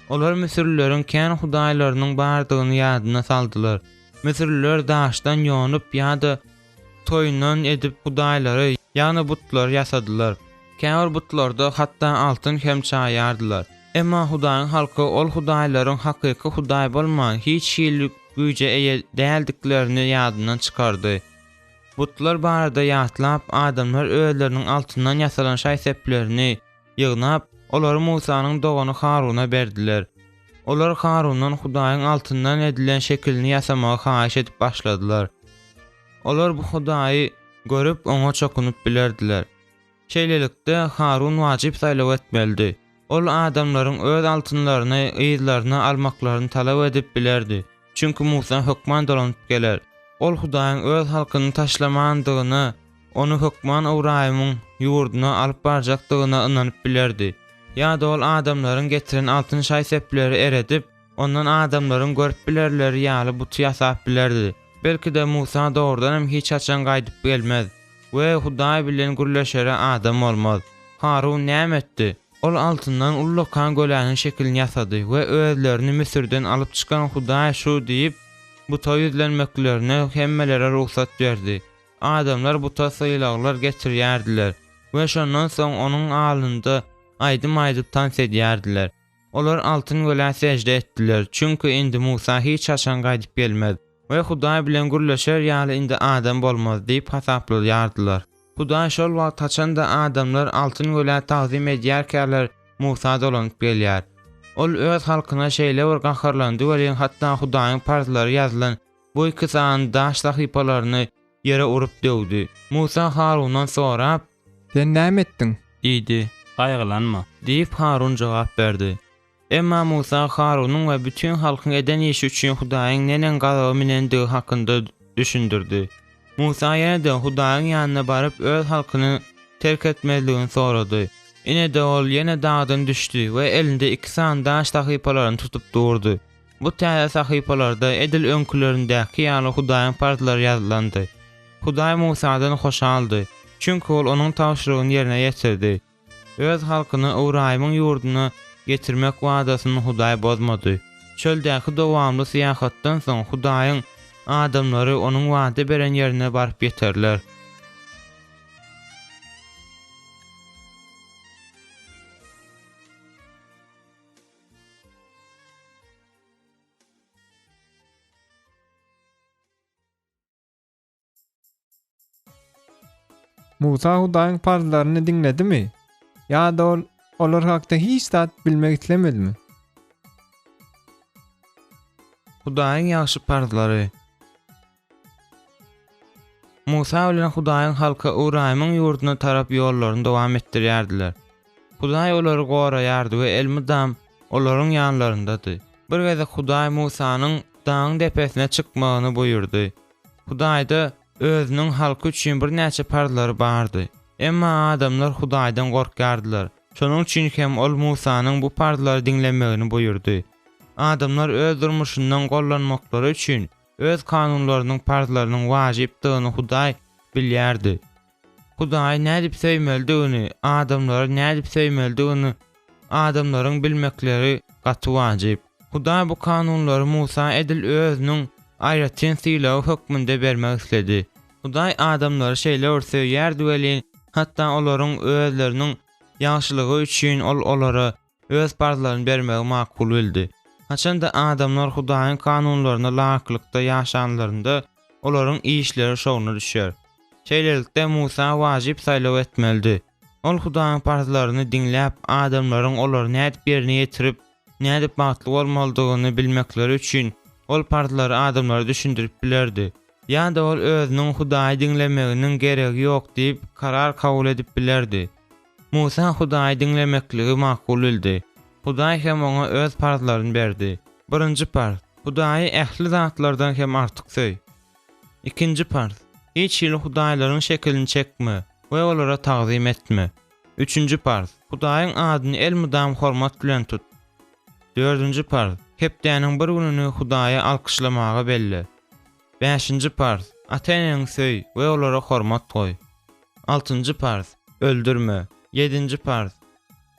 Olar Misirlileriň kän Hudaýlarynyň bardygyny ýadyna saldylar. Misirliler daşdan ýonyp ýa-da toýundan edip Hudaýlary, ýani butlar ýasadylar. Käwr butlarda hatda altyn hem çaýardylar. Emma Hudaýyň halky ol Hudaýlaryň hakyky Hudaý bolman hiç şeýle güýje eýe däldiklerini ýadyna çykardy. Butlar barada ýatlap adamlar özleriniň altyndan ýasalan şaýseplerini ýygnap, olary Musanyň dogany Haruna berdiler. Olar Harundan Hudaýyň altyndan edilen şekilini ýasamagy haýyş edip başladylar. Olar bu Hudaýy görüp oňa çokunup bilerdiler. Şeýlelikde Harun wajyp saýlaw etmeldi. Ol adamlaryň öz altynlaryny, ýyzlaryny almaklaryny talap edip bilerdi. Çünki Musa hökman dolanyp geler. Ol Hudaýyň öz halkyny taşlamandygyny, onu hökman Ibrahimyň ýurduna alyp barjakdygyna inanyp bilerdi. Ýa-da ol adamlaryň getiren altyn şaýsepleri eredip, ondan adamlaryň görüp bilerleri ýaly buty ýasap bilerdi. Belki de Musa doğrudan hem hiç haçan gaýdyp gelmez we Hudaý bilen gürleşere adam bolmaz. Harun näme etdi? Ol altyndan ullukan göläniň şekilini ýasady we özlerini Misirden alyp çykan Hudaý şu diýip buta ýüzlenmeklerine hemmelere ruhsat berdi. Adamlar buta syýlaglar getirýärdiler we şondan soň onuň alnynda aýdyp tans edýärdiler. Olar altyn göle secde etdiler, çünki indi Musa hiç haçan gaýdyp gelmez we Hudaý bilen gürleşer ýaly indi adam bolmaz diýip hasaplaýardylar. Hudaý şol wagt haçanda adamlar altyn göle tazim edýärkäler Musa dolanyp gelýär. Ol öz halkyna şeýle bir gaharlandy we hatda Hudaýyň partlary ýazylan bu iki san daş sahypalaryny ýere urup döwdi. Musa Harundan sorap, "Sen näme etdiň?" diýdi. Gaýgylanma. Diýip Harun jogap berdi. Emma Musa Harunyň we bütün halkyň eden işi üçin Hudaýyň nenen gazaby menendigi hakynda düşündirdi. Musa ýene-de Hudaýyň ýanyna baryp öz halkyny terk etmezligini sorady. Ine-de ol ýene dağdan düşdi we elinde iki san daş sahypalaryny tutup durdy. Bu täze sahypalarda edil öňkülerindäki ýaly Hudaýyň partlary ýazylandy. Hudaý Musadan hoşaldy. Çünki ol onuň taşrygyny ýerine ýetirdi. Öz halkyny Ibrahimyň ýurduna getirmek wadasyny Hudaý bozmady. Çöldäki dowamly syýahatdan soň Hudaýyň adamlary onuň wada beren ýerine baryp ýeterler. Musa Hudaýyň parzlaryny diňledimi? Ýa-da olar hakda hiç zat bilmek islemedimi? Hudaýyň ýaşy parzlary. Musa bilen Hudaýyň halka Ibrahimyň ýurduna tarap ýollaryny dowam etdirýärdiler. Hudaý olary goraýardy we elmydam olaryň ýanlaryndady. Bir geze Hudaý Musanyň daň depesine çykmagyny buyurdy. Hudaý özünün halky üçin bir näçe parzlary bardy. Emma adamlar Hudaýdan gorkardylar. Şonuň üçin hem ol Musanyň bu parzlary diňlemegini buyurdy. Adamlar öz durmuşyndan gollanmaklary üçin öz kanunlarynyň parzlarynyň wajypdygyny Hudaý bilýärdi. Hudaý nädip söýmeldigini, adamlary nädip söýmeldigini adamlaryň bilmekleri gaty wajyp. Hudaý bu kanunlary Musa edil özüniň aýratyn sylaw hökmünde bermek istedi. Hudaý adamlary şeýle örsöýärdi welin, hatda olaryň özleriniň ýaşylygy üçin olara öz parzlaryny bermegi makul bildi. Haçanda adamlar Hudaýyň kanunlaryna laýyklykda ýaşanlarynda olaryň işleri şowuna düşýär. Şeýlelikde Musa wajyp saýlaw etmeldi. Ol Hudaýyň parzlaryny diňläp adamlaryň olary nädip ýerine ýetirip, nädip bagtly bolmalydygyny bilmekleri üçin ol parzlary adamlara düşündirip bilerdi. Ýa-da ol özüniň Hudaýy diňlemeginiň geregi ýok diýip karar kabul edip bilerdi. Musa Hudaýy diňlemekligi makul bildi. Hudaý hem oňa öz parzlaryny berdi. Birinji parz: Hudaýy ähli zatlardan hem artyk söý. Ikinji parz: hiç ýyl Hudaýlaryň şeklini çekme we olara tagzym etme. Üçüncü parz: Hudaýyň adyny elmydam hormat bilen tut. Dördüncü parz: hepdäniň bir gününi Hudaýa alkyşlamaga belli. Beşinji parz: ata-eneňi söý we olara hormat goý. Altıncı parz: öldürme. Yedinci parz: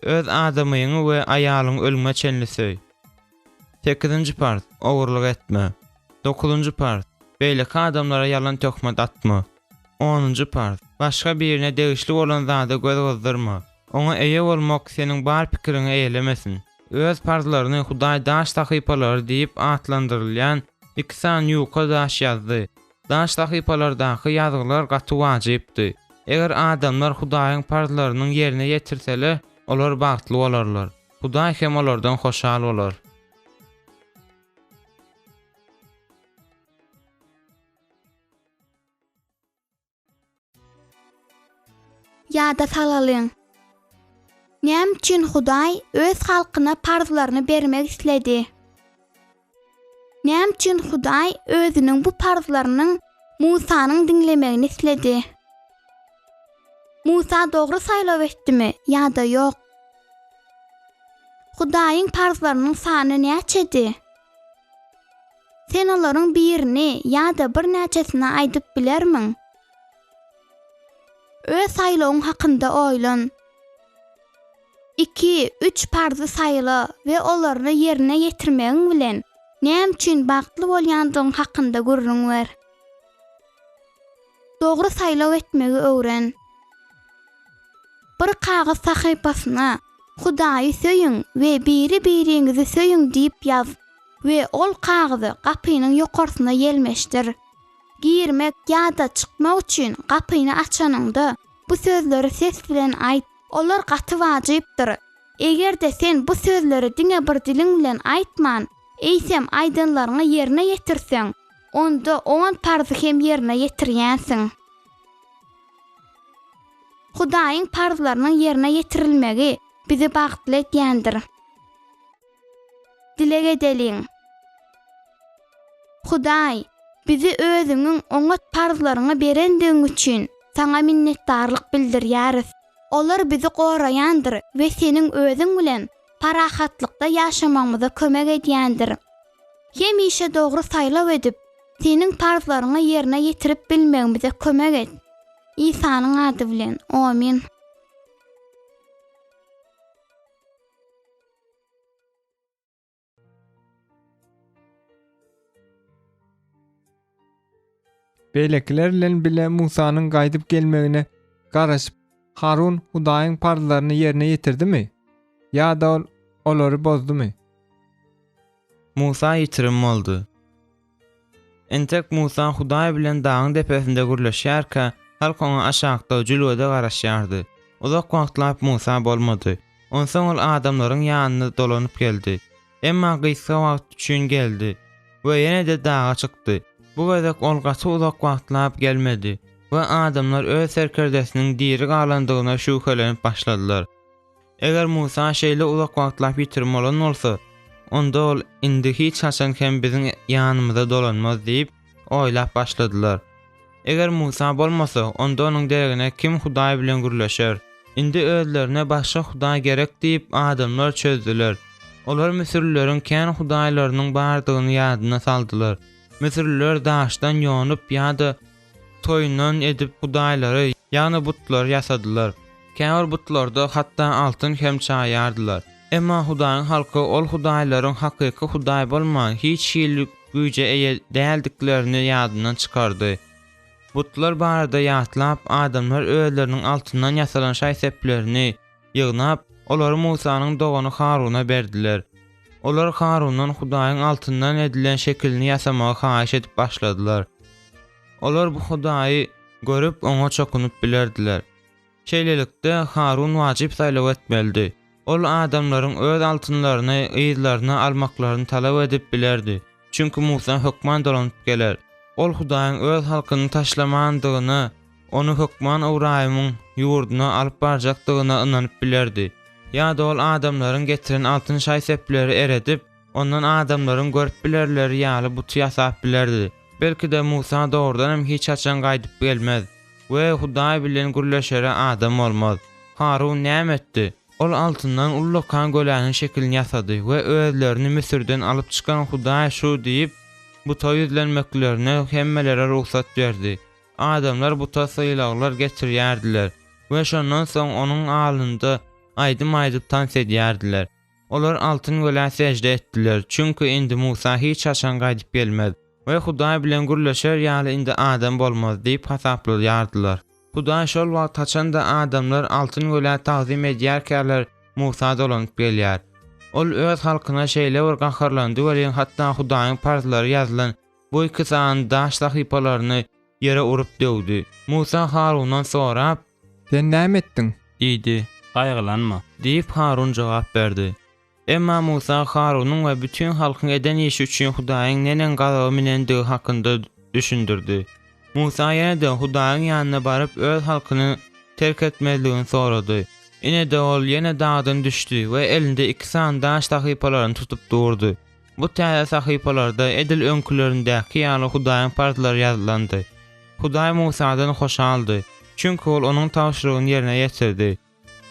öz adamyňy we aýalyň ölüme çenli söý. 8-nji parz: ogurlyk etme. 9-njy parz: beýleki adamlara ýalan töhmet atma. 10-njy parz: başga birine degişli bolan zada göz gozdurma. Oňa eýe bolmak seniň bar pikiriňe eýlemesin. Öz parzlaryny Hudaý daş tahypalary diýip atlandyrylýan 2 san ýuka daş ýazdy. Daş tahypalardaky ýazgylar gaty wajypdy. Eger adamlar Hudaýyň parzlarynyň ýerine ýetirseler, olar bagtly bolarlar. Hudaý hem olardan hoşal bolar. Ýa-da salalyň. Näme üçin Hudaý öz halkyna parzlaryny bermek isledi? Näme üçin Hudaý özüniň bu parzlarynyň Musanyň diňlemegini isledi? Musa dogry saýlaw etdimi ýa-da ýok? Hudaýyň parzlarynyň sany näçedi? Sen olaryň birini ýa-da bir näçesini aýdyp bilermiň? Öz saýlawyň hakynda oýlan. 2-3 parzı saýla we olaryny ýerine ýetirmegiň bilen näme üçin bagtly bolýandygyň hakynda gurrun ber. Dogry saýlaw etmegi öwren. Bir kagaz sahypasyna Hudaýy söýüň we biri-biriňizi söýüň diýip ýaz we ol kagazy gapynyň ýokarsyna ýelmeşdir. Girmek ýa-da çykmak üçin gapyny açanyňda bu sözleri ses bilen aýt. Olar gaty wajypdyr. Egerde sen bu sözleri diňe bir diliň bilen aýtman, eýsem aýdynlaryňy ýerine ýetirseň, onda 10 parzı hem ýerine ýetirýänsiň. Hudaýyň parzlarynyň ýerine ýetirilmegi bizi bagtly etýändir. Dilege edeliň. Hudaý, bizi özüňiň oňa parzlaryny berendigiň üçin saňa minnetdarlyk bildirýäris. Olar bizi goraýandyr we seniň özüň bilen parahatlykda ýaşamamyza kömek edýändir. Hemişe dogry saýlaw edip, Senin farzlaryňy ýerine ýetirip bilmegimize kömek et. İsa'nyň ady bilen. Amin. Beýleklerle bile Musanyň gaýdyp gelmegine garaşyp Harun Hudaýyň farzlaryny ýerine ýetirdimi? Ýa-da olary bozdumy? Musa ýitirim boldy. Entek Musa Hudaý bilen dağın depesinde gürleşýärkä, halk oňa aşagda jülwede garaşýardy. Uzak wagtlap Musa bolmady. Onsoň ol adamlaryň ýanyna dolanyp geldi. Emma gysga wagt üçin geldi we ýene-de dağa çykdy. Bu gezek ol gaty uzak wagtlap gelmedi we adamlar öz serkerdesiniň diri galandygyna şüphelenip başladylar. Eger Musa şeýle uzak wagtlap ýitirmelen bolsa, onda ol indi hiç haçan hem bizim ýanymyza dolanmaz diýip oýlap başladylar. Eger Musa bolmasa, onda onuň deregine kim Hudaý bilen gürleşer? Indi özlerine başga Hudaý gerek diýip adamlar çözdüler. Olar Misirlileriň kän hudaýlarynyň bardygyny ýadyna saldylar. Misirliler daşdan ýonyp ýa-da toýundan edip hudaýlary, ýani butlar ýasadylar. Kän butlarda hatda altyn hem çaýardylar. Emma Hudaýyň halky ol hudaýlaryň hakyky Hudaý bolman hiç şeýlik güýje eýe däldiklerini ýadyna çykardy. Butlar barada ýatlap adamlar özleriniň altyndan ýasalan şaýseplerini ýygnap, olary Musanyň dogany Haruna berdiler. Olar Harundan Hudaýyň altyndan edilen şekilini ýasamagy haýyş edip başladylar. Olar bu Hudaýy görüp oňa çokunup bilerdiler. Şeýlelikde Harun wajyp saýlaw etmeldi. Ol adamlaryň öz altynlaryny, ýyzlaryny almaklaryny talap edip bilerdi. Çünki Musa hökman dolanyp geler. Ol Hudaýyň öz halkyny taşlamandygyny, onu hökman Ibrahimyň ýurduna alyp barjakdygyna ynanyp bilerdi. Ya da ol adamlaryň getiren altyn şaýsepleri eredip, ondan adamlaryň görüp bilerleri ýaly buty ýasap bilerdi. Belki de Musa doğrudan hem hiç haçan gaýdyp gelmez we Hudaý bilen gürleşere adam olmaz. Harun näme etdi? Ol altından ullukan göläniň şekilini ýasady we özlerini Misirden alyp çykan Hudaý şu diýip buta ýüzlenmeklerine hemmelere ruhsat berdi. Adamlar buta syýlaglar getirýärdiler we şondan soň onuň alynda aýdym tans edýärdiler. Olar altyn göle secde etdiler, çünkü indi Musa hiç haçan gaýdyp gelmez we Hudaý bilen gürleşer ýaly indi adam bolmaz diýip hasaplaýardylar. Hudaý şol wagt haçanda adamlar altyn göle tazim edýärkäler Musa dolanyp gelýär. Ol öz halkyna şeýle bir gaharlandy we hatda Hudaýyň farzlary ýazylan bu iki sany daş sahypalaryny ýere urup döwdi. Musa Harundan sorap, "Sen näme etdiň?" diýdi. Gaýgylanma. Diýip Harun jogap berdi. Emma Musa Harunyň we bütün halkyň eden işi üçin Hudaýyň nenen gazaby menendigi hakynda düşündirdi. Musa ýene-de Hudaýyň ýanyna baryp öz halkyny terk etmezligini sorady. Ine-de ol ýene dağdan düşdi we elinde iki san daş sahypalaryny tutup durdy. Bu täze sahypalarda edil öňkülerindäki ýaly Hudaýyň farzlary ýazylandy. Hudaý Musadan hoşaldy, çünki ol onuň tawşyrygyny ýerine ýetirdi.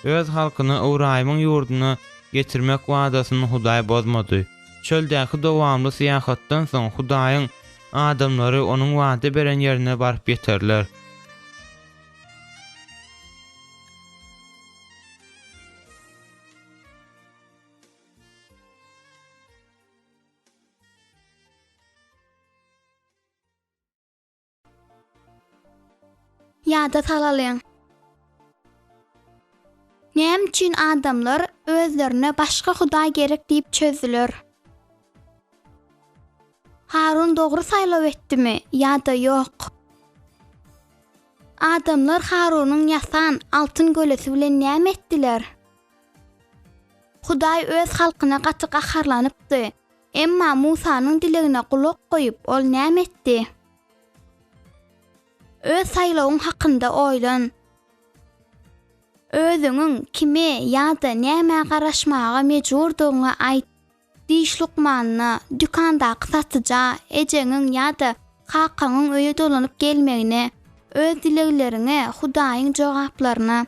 Öz halkyny Ibrahimyň ýurduna getirmek wadasyny Hudaý bozmady. Çöldäki dowamly syýahatdan soň Hudaýyň adamlary onuň wada beren ýerine baryp ýeterler. Ýada salalyň. Näme üçin adamlar özlerine başga Hudaý gerek diýip çözdüler? Harun dogry saýlaw etdimi ýa-da ýok? Adamlar Harunyň ýasan altyn gölesi bilen näme etdiler? Hudaý öz halkyna gaty gaharlanypdy. Emma Musanyň dilegine gulak goýup ol näme etdi? Öz saýlawyň hakynda oýlan. Özüňiň kime ýa-da näme garaşmaga mejburdygyňy aýt. Diş lukmanyna, dükandaky satyja, ejeňiň ýa-da hakanyň öýe dolanyp gelmegine, öz dileglerine, Hudaýyň jogaplaryna,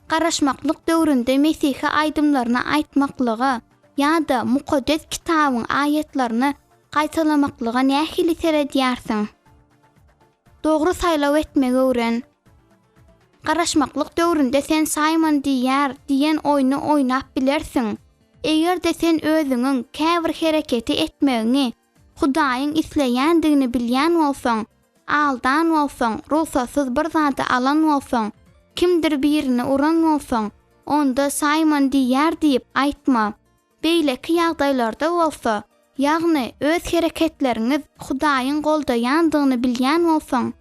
garaşmaklyk döwründe Mesiha aýdymlaryna aýtmaklygy ýa-da mukaddes kitabyň aýatlaryny gaýtalamaklyga nähili seredýärsiň? Dogry saýlaw etmegi öwren. Garaşmaklyk döwründe sen Simon diýär diýen oýny oýnap bilersiň. Eger de sen özüňiň käbir hereketi etmegiňi Hudaýyň isleýändigini bilýän bolsaň, aldan bolsaň, ruhsatsız bir zady alan bolsaň, kimdir birini uran bolsaň, onda Simon diýär diýip aýtma. Beýleki ýagdaýlarda bolsa, ýagny öz hereketleriniz Hudaýyň goldaýandygyny bilýän bolsaň,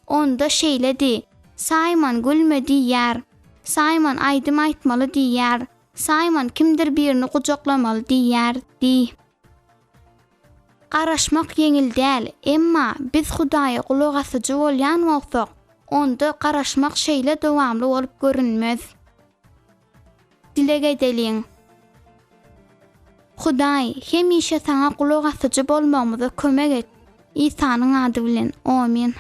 onda şeýledi. Simon gülme diýär. Simon aýdym aýtmaly diýär. Simon kimdir birini gujaklamaly diýär di. Garaşmak yeňil däl, emma biz Hudaýa kulak asyjy bolýan bolsak, onda garaşmak şeýle dowamly bolup görünmez. Dilege edeliň. Hudaý hemişe saňa kulak asyjy bolmamyza kömek et. İsanyň ady bilen. Amin.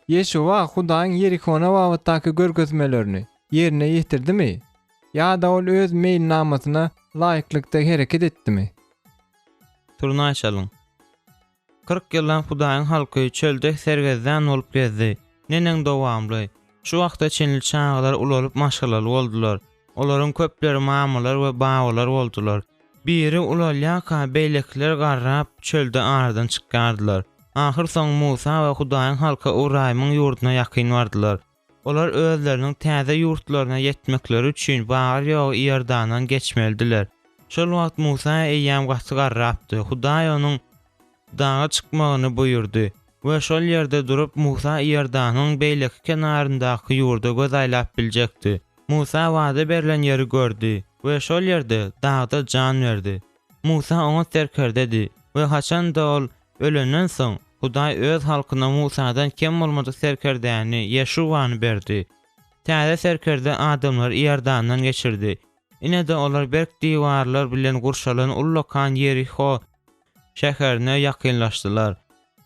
Yeşuwa Hudaýyň Yerikona wagtdaky görgözmelerini ýerine ýetirdimi? Ýa-da ol öz meýil-namasyna laýyklykda hereket etdimi? Turna açalım. 40 ýyldan Hudaýyň halky çölde sergezden bolup gezdi. Nenen dowamly. Şu wagtda çenli çağlar ulanyp maşgalaly boldular. Olaryň köpleri mamalar we bawalar boldular. Biri ulalýaka beýlekler garrap çölde aradan çykardylar. Ahir soň Musa we Hudaýyň halky Uraýmyň ýurduna ýakyn bardylar. Olar özleriniň täze ýurtlaryna ýetmekleri üçin bagar ýogy ýerdandan geçmelidiler. Şol wagt Musa eýýäm gaçy garrapdy. Hudaý onuň dağa çykmagyny buyurdy we şol ýerde durup Musa ýerdanyň beýleki kenaryndaky ýurda göz aýlap biljekdi. Musa wada berilen ýeri gördü we şol ýerde dağda jan berdi. Musa oňa serkerdedi we haçan da ol ölenden soň Hudaý öz halkyna Musadan kem bolmady serkerdäni Ýeşuwany berdi. Täze serkerde adamlar ýerdandan geçirdi. Ine de olar berk diwarlar bilen gurşalan ullakan Yeriko şäherine ýakynlaşdylar.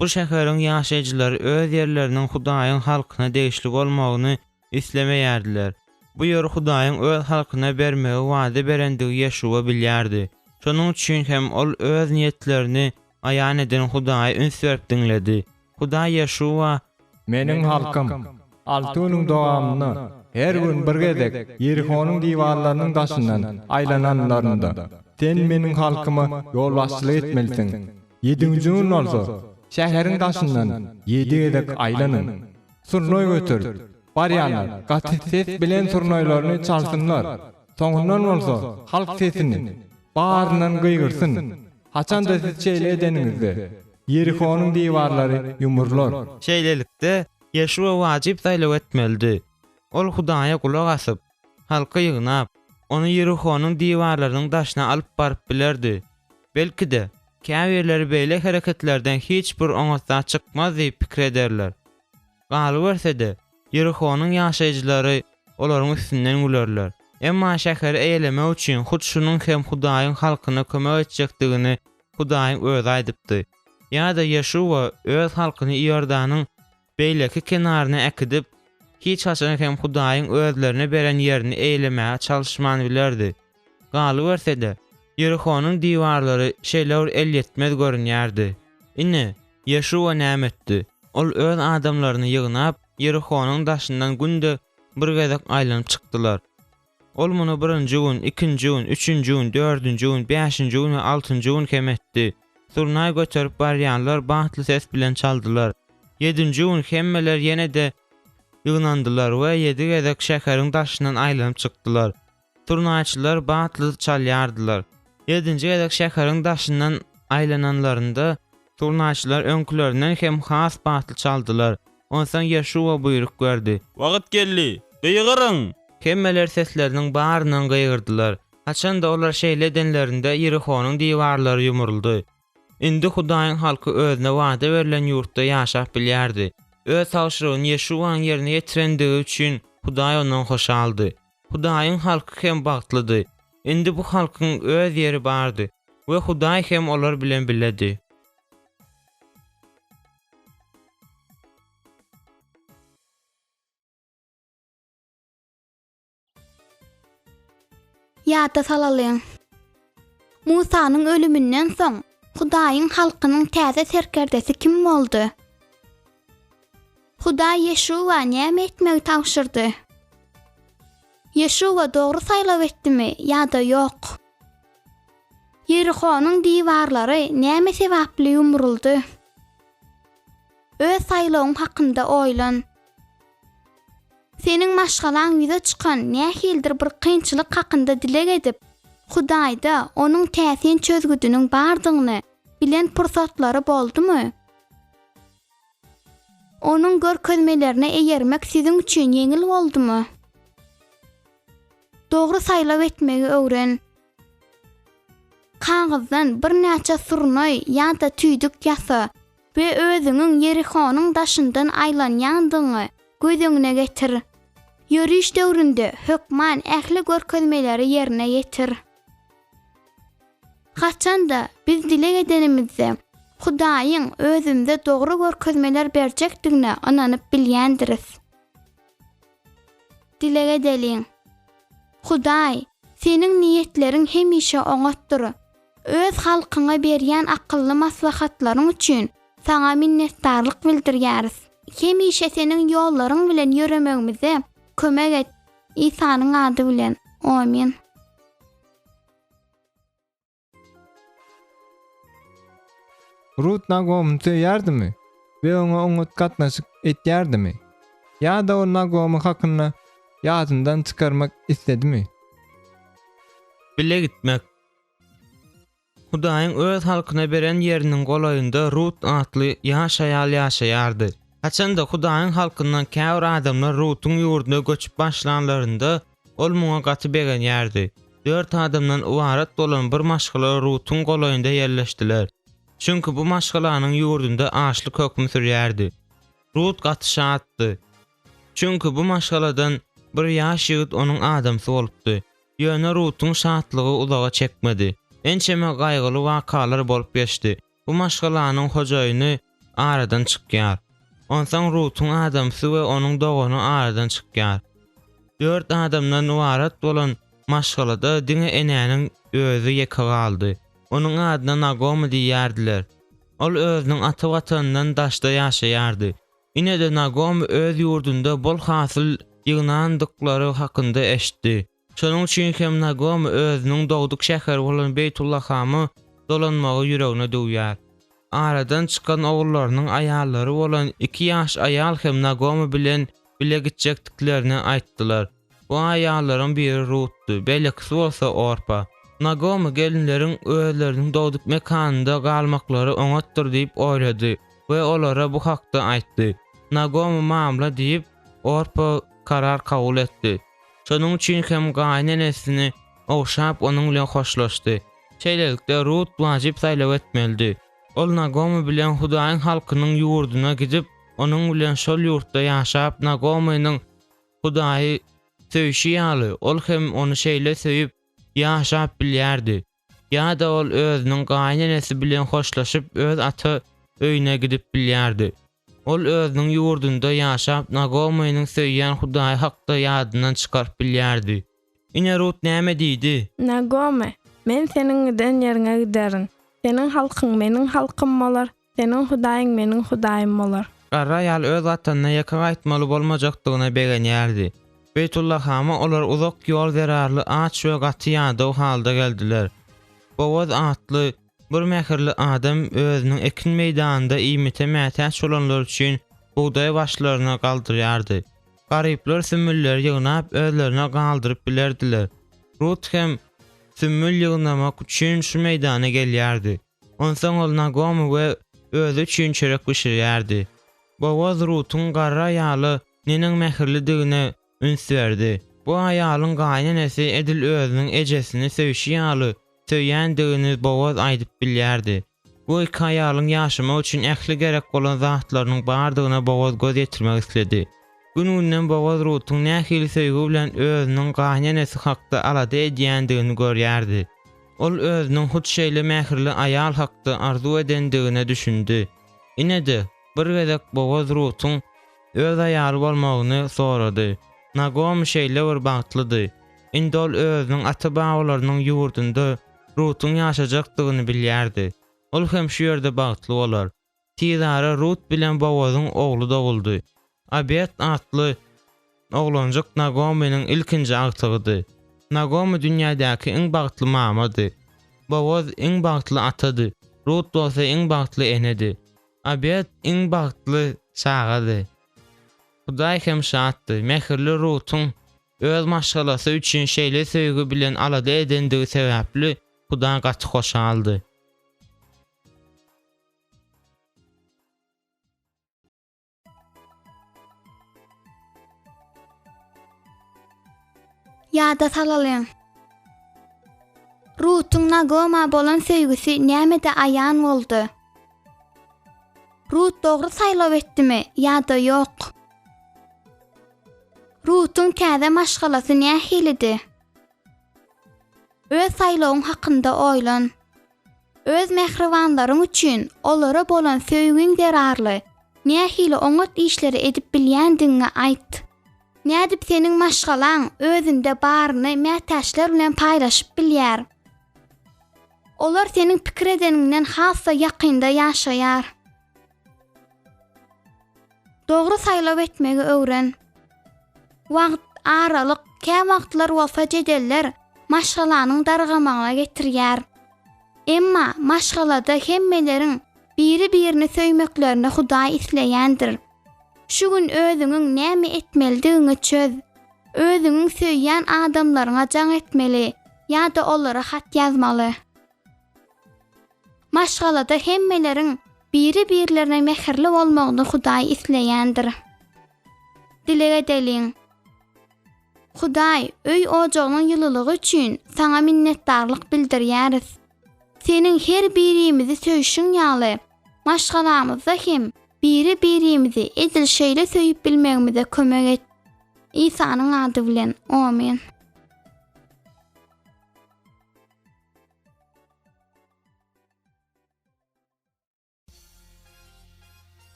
Bu şäheriň ýaşaýjylary öz ýerleriniň Hudaýyň halkyna degişli bolmagyny islemeýärdiler. Bu ýer Hudaýyň öz halkyna bermegi wada berendigi Ýeşuwa bilýärdi. Şonuň üçin hem ol öz niýetlerini aýan eden Hudaýy ünsürip dinledi. Hudaý Ýeşuwa, Meniň halkym, altynyň dowamyny her gün bir gezek Yerikonyň diwarlarynyň daşyndan aýlananlarynda sen meniň halkyma ýol başçylyk etmelisin. 7-nji gün bolsa şäheriň daşyndan 7 gezek aýlanyn. Surnoy götür. Barýanlar gaty ses bilen surnoýlaryny çalsynlar. Soňundan bolsa halk sesini baryndan gıýgyrsyn. Haçan da siz şeýle edeningizde Yerikonyň diwarlary ýumurlar. şeýlelikde Ýeşuwa wajyp saýlaw etmelidi. Ol Hudaýa kulak asyp, halky ýygnap, onu Yerikonyň diwarlarynyň daşyna alyp baryp bilerdi. Belki de käbirleri beýle hereketlerden hiç bir oňa çykmaz diýip pikir ederler. Galy berse-de Yerikonyň ýaşaýjylary olaryň üstünden gülerler. Emma şäher eýlemek üçin hut şunun hem Hudaýyň halkyna kömek etjekdigini Hudaýyň özi aýdypdy. Ýa-da Ýeşuwa öz halkyny ýerdanyň beýleki kenaryna äkidip, hiç haçan hem Hudaýyň özlerine beren ýerini eýlemäge çalyşmany bilerdi. Galy berse-de Yerikonyň diwarlary şeýler el ýetmez görünýärdi. Ine Ýeşuwa näme etdi? Ol öz adamlaryny ýygnap, Yerikonyň daşyndan günde bir gezek aýlanyp çykdylar. Ol muny 1-nji gün, 2-nji gün, 3-nji gün, 4-nji gün, 5-nji gün we 6-njy gün kem etdi. Surnaý göterip barýanlar bahtly ses bilen çaldylar. 7-nji gün hemmeler ýene de ýygnandylar we 7 gezek şäheriň daşyndan aýlanyp çykdylar. Turnaýçylar bahtly çalýardylar. 7-nji gezek şäheriň daşyndan aýlananlarynda turnaýçylar öňkülerinden hem has bahtly çaldylar. Ondan Ýeşuwa buyruk berdi. Wagt geldi. Gıýgyryň. Hemmeler seslerinin bağırından gıygırdılar. Haçan da olar şeýle edenlerinde Yerikonyň diwarlary ýumuruldy. Indi Hudaýyň halky özüne wada berilen ýurtda ýaşap bilýärdi. Öz tawşyrygyny Ýeşuwaň ýerine ýetirendigi üçin Hudaý ondan hoşaldy. Hudaýyň halky hem bagtlydy. Indi bu halkyň öz ýeri bardy we Hudaý hem olar bilen biledi. ýada salalyň. Musanyň ölümünden soň Hudaýyň halkynyň täze serkerdesi kim boldy? Hudaý Ýeşua näme etmegi tawşyrdy? Ýeşua dogry saýlaw etdimi ýa-da ýok? Yerihonyň diwarlary näme sebäpli ýumruldy? Öz saýlawyň hakynda oýlan. Seniň maşgalaň ýüze çykan nähildir bir kynçylyk hakynda dilek edip, Hudaýda onuň täsin çözgüdüniň bardygyny bilen pursatlary boldumy? Onuň görkezmelerine eýermek siziň üçin ýeňil boldumy? Dogry saýlaw etmegi öwren. Kagyzdan bir näçe surnoy ýa-da tüýdük ýasa we özüňiň Yerihonyň daşyndan aýlanýandygy gözüňe getir. Ýöriş döwründe hökman ähli görkezmeleri ýerine ýetir. Haçanda biz dilek edenimizde Hudaýyň özümde dogry görkezmeler berjekdigine ananyp bilýändiris. Dilek edeliň. Hudaý, seniň niýetleriň hemişe oňatdyr. Öz halkyňa berýän akylly maslahatlaryň üçin saňa minnetdarlyk bildirýäris. Hemişe seniň ýollaryň bilen ýöremegimize kömek et. İsanyň ady bilen. Amin. Rut Nagom'u söýärdimi? We oňa oňat gatnaşyk etýärdimi? Ýa-da o Nagom'u hakyna ýadyndan çykarmak istedimi? Bile gitmek. Hudaýyň öz halkyna beren ýeriniň golaýynda Rut atly ýaş aýal ýaşaýardy. Haçanda Hudaýyň halkyndan käwr adamlar Rut'un ýurduna göçüp başlanlarynda ol muňa gaty begenýärdi. 4 adamdan ibaret bolan bir maşgala Rut'un golaýynda ýerleşdiler. Çünkü bu maşgalanyň ýurdunda açlyk hökm sürýärdi. Rut gaty şatdy. Çünkü bu maşgaladan bir ýaş ýigit onuň adamsy bolupdy. Ýöne Rut'un şatlygy uzaga çekmedi. Ençeme gaýgyly wakalar bolup geçdi. Bu maşgalanyň hojaýyny aradan çykýar. Onsoň Rut'un adamsy we onuň dogany aradan çykýar. 4 adamdan ibaret bolan maşgalada diňe enäniň özü ýeke galdy. Onuň adyna Nagom diýerdiler. Ol özüniň ata watanyndan daşda ýaşaýardy. Ine de Nagom öz ýurdunda bol hasyl ýygnandyklary hakynda eşitdi. Şonuň üçin hem Nagom özüniň dogduk şäher bolan Beytullahamy dolanmagy ýüregine döwýär. Aradan çykan oglarynyň aýallary bolan 2 ýaş aýal hem Nagom bilen bile gitjekdiklerini aýtdylar. Bu aýallaryň biri Rut'dy, belekisi bolsa Orpa. Nagom gelinleriň özleriniň dogduk mekanynda galmaklary oňatdyr diýip oýlady we olara bu hakda aýtdy. Nagom mamla diýip Orpa karar kabul etdi. Şonuň üçin hem gaýnenesini owşap onuň bilen hoşlaşdy. Şeýlelikde Rut wajyp saýlaw etmeldi. Ol Nagom bilen Hudaýyň halkynyň ýurduna gidip onuň bilen şol ýurtda ýaşap Nagomynyň Hudaýy söýüşýäli, ol hem onu şeýle söýüp ýaşap bilýärdi. Ýa-da ol özüniň gaýnenesi bilen hoşlaşyp öz ata öýüne gidip bilýärdi. Ol özüniň ýurdunda ýaşap Nagomynyň söýýän Hudaý hakda ýadyndan çykaryp bilýärdi. Ine Rut näme diýdi? Nagome, men seniňden ýerine giderin. Seniň halkyň meniň halkym bolar, seniň Hudaýyň meniň Hudaýym bolar. Garra ýal öz watanyna ýeke gaýtmaly bolmajakdygyna begenýärdi. Beytullahama olar uzak ýol zerarly aç we gaty ýadaw halda geldiler. Bowoz atly bir mähirli adam özüniň ekin meýdanynda iýmite mätäç bolanlar üçin buğday başlaryna galdyrýardy. Garyplar sümüller ýygnap özlerine galdyryp bilerdiler. Rut hem sümül ýygnamak üçin şu meýdana gelýärdi. Onsoň ol Nagom we özü üçin çörek pişirýärdi. Bowoz Rut'un garra ýaly neniň mähirlidigine üns berdi. Bu aýalyň gaýnenesi edil özüniň ejesini söýüşýäli söýýändigini Bowoz aýdyp bilýärdi. Bu iki aýalyň ýaşamak üçin ähli gerek bolan zatlarynyň bardygyna Bowoz göz ýetirmek istedi. Gününden Bowoz Rut'un nähili söýgü bilen özüniň gaýnenesi hakda alada edýändigini görýärdi. Ol özüniň hut şeýle mähirli aýal hakda arzu edendigine düşündi. Ine-de bir gezek Bowoz Rut'un öz aýaly bolmagyny sorady. Nagom şeýle bir bagtlydy. Indi ol özüniň ata-babalarynyň ýurdunda Rutun ýaşajakdygyny bilýärdi. Ol hem şu ýerde bagtly bolar. Tizara Rut bilen bawazyň ogly doguldy. Abiyat atly oglanjak Nagomy'niň ilkinji agtygydy. Nagomy dünýädäki iň bagtly mamady. Bawaz iň bagtly atady. Rut bolsa iň bagtly enedi. Abiyat iň bagtly şagady. Hudaý hem şatdy. Mehirli Rutun öz maşgalasy üçin şeýle söýgü bilen alada edendigi sebäpli Hudaý gaty hoşaldy. Ýada salalım. Rutun Nagoma bolan söýgüsi nämede aýan boldy? Rut dogry saýlaw etdimi ýa-da ýok? Rutun täze maşgalasy nähilidi? Öz saýlawyň hakynda oýlan. Öz mehribanlaryň üçin olara bolan söýgüň derarly. Nähili oňat işleri edip bilýändiňi aýt. Nädip seniň maşgalaň özünde baryny mätäşler bilen paýlaşyp bilýär. Olar seniň pikir edeniňden hassa ýakynda ýaşaýar. Dogry saýlaw etmegi öwren. Wagt aralyk, kä wagtlar bolsa jedeller maşgalanyň dargamagyna getirýär. Emma maşgalada hemmeleriň biri-birini söýmeklerini Hudaý isleýändir. Şu gün özüňiň näme etmelidigini çöz. Özüňiň söýýän adamlaryňa jaň etmeli ýa-da olara hat ýazmaly. Maşgalada hemmeleriň biri-birlerine mehirli bolmagyny Hudaý isleýändir. Dilege edeliň. Hudaý, öý ojagynyň ýylylygy üçin saňa minnetdarlyk bildirýäris. Seniň her birimizi söýüşiň ýaly, maşgalamyzda hem biri-birimizi edil şeýle söýüp bilmegimize kömek et. İsa'nın adı bilen. Amin.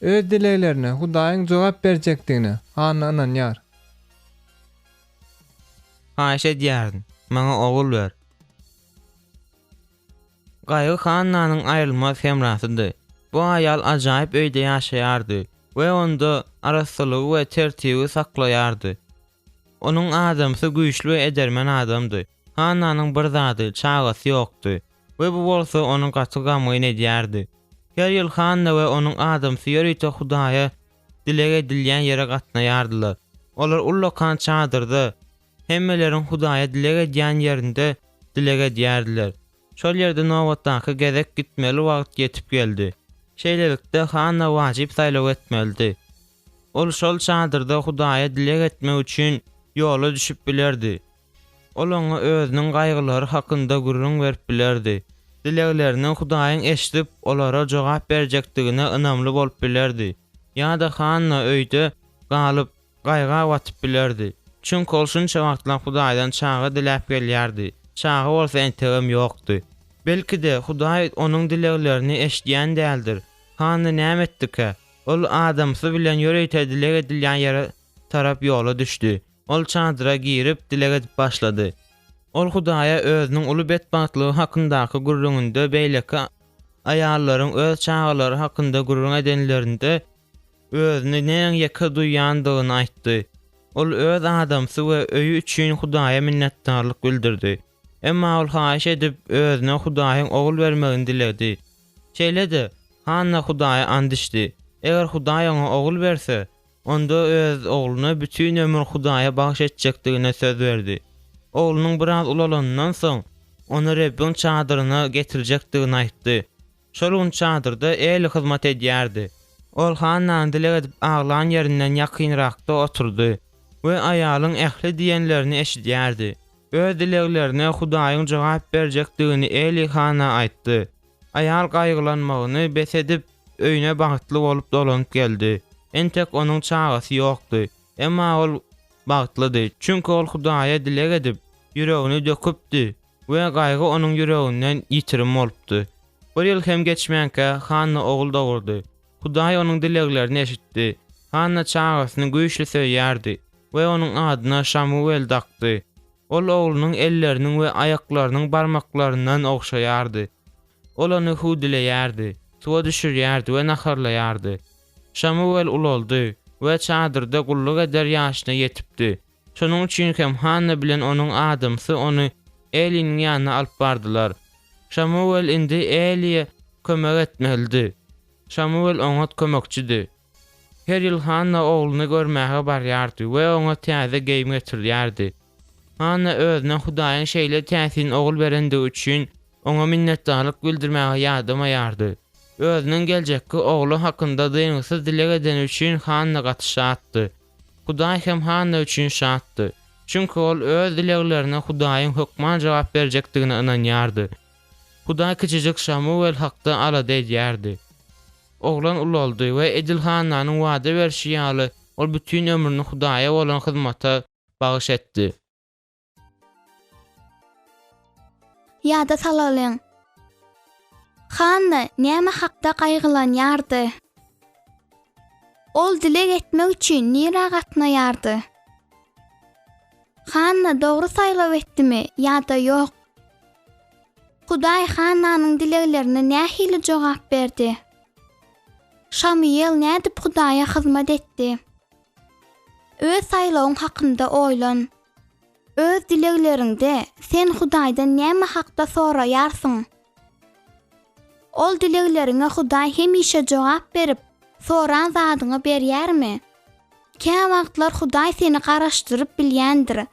Öz dileklerine Hudaýyň jogap berjekdigine hany inanýar. Haýşe diýärdin, maňa ogul ber. Gaýgy hananyň aýrylmaz hemrasydy. Bu aýal ajaýyp öýde ýaşaýardy we onda araslygy we tertibi saklaýardy. Onuň adamsy güýçli we edermen adamdy. Hananyň bir zady, çagasy ýokdy we bu bolsa onuň gaty gamyny edýärdi. Her ýyl Hanna we onuň adamsy ýörüýte Hudaýa dilege edilýän ýere gatnaýardylar. Olar ullakan çadyrda hemmeleriň Hudaýa dilege edýän ýerinde dilege edýärdiler. Şol ýerde nowatdaky gezek gitmeli wagt ýetip geldi. Şeýlelikde Hanna wajyp saýlaw etmeldi. Ol şol çadyrda Hudaýa dilege etmek üçin ýola düşüp bilerdi. Ol oňa özüniň gaýgylary hakynda gurrun berip bilerdi. Dileglerini Hudaýyň eşdip olara jogap berjekdigine ynamly bolup bilerdi. Ýa-da Hanna öýde galyp gaýga watyp bilerdi. Çünki ol şunça wagtlar Hudaýdan çaga dilep gelýärdi. Çaga bolsa entegem ýokdy. Belki-de Hudaý onuň dileglerini eşdýän däldir. Hanna näme etdike? Ol adamsy bilen ýörüýte dilege edilýän ýere tarap ýola düşdi. Ol çadyra girip dilege edip başlady. Ol Hudaýa özüniň uly betbatlygy hakyndaky gurrunynda beýleki aýallaryň öz çagalary hakynda gurrun edenlerinde özüni näme ýeke duýandygyny aýtdy. Ol öz adamsy we öýü üçin Hudaýa minnetdarlyk bildirdi. Emma ol haýyş edip özüne Hudaýyň ogul bermegini diledi. Şeýle-de Hanna Hudaýa andişdi. Eger Hudaý oňa ogul berse, onda öz ogluny bütün ömür Hudaýa bagş etjekdigine söz berdi. Oglunyň biraz ulalanyndan soň onu Rebbiň çadyryna getirjekdigini aýtdy. Şol çadyrda eli hyzmat edýärdi. Ol Hannany dilek edip aglan ýerinden ýakynrakda oturdy we aýalyň ähli diýenlerini eşidýärdi. Öz dileklerine Hudaýyň jogap berjekdigini eli Hanna aýtdy. Aýal gaýgylanmagyny bes edip öýüne bagtly bolup dolanyp geldi. Entek onuň çagasy ýokdy. Emma ol bagtlydy. Çünki ol Hudaýa dilek edip ýüregini döküpdi we gaýgy onuň ýüreginden ýitirim bolupdy. Bir ýyl hem geçmänkä Hanna ogul dogurdy. Hudaý onuň dileklerini eşitdi. Hanna çagasyny güýçli söýýärdi. we onuň adyna Şamuel dakdy. Ol oglunyň elleriniň we ayaklarynyň barmaklaryndan ogşaýardy. Ol ony hudileýärdi, suwa düşürýärdi we naharlaýardy. Şamuel uloldy we çadyrda gulluk eder ýaşyna ýetipdi. Şonuň üçin hem Hanna bilen onuň adamsy ony Eliň ýanyna alyp bardylar. Şamuel indi Eliýe kömek etmeldi. Şamuel oňa kömekçidi. Her ýyl Hanna ogluny görmäge barýardy we oňa täze geýim getirýärdi. Hanna özüne Hudaýyň şeýle täsirini ogul berendigi üçin oňa minnetdarlyk bildirmäge ýardamaýardy. Özüniň geljekki oglu hakynda dyňysyz dilek eden üçin Hanna gatşatdy. Hudaý hem Hanna üçin şatdy. Çünki ol öz dileklerine Hudaýyň hökman jogap berjekdigine inanýardy. Hudaý kiçijek Şamuel hakda alada edýärdi. Oglan uloldy we Edil Hannanyň wada berşi ýaly ol bütün ömrüni Hudaýa bolan hyzmata bagyş etdi. Ýada salalyň. Hanna näme hakda gaýgylanýardy? Ol dilek etmek üçin nira gatnaýardy? Hanna dogry saýlaw etdimi ýa-da ýok? Hudaý Hannanyň dileklerine nähili jogap berdi? Şamuel nädip Hudaýa hyzmat etdi? Öz saýlawyň hakynda oýlan. Öz dileklerinde sen Hudaýdan näme hakda soraýarsyň? Ol dileklerine Hudaý hemişe jogap berip, soran zadyňy berýärmi? Käme wagtlar Hudaý seni garaşdyryp bilýändir.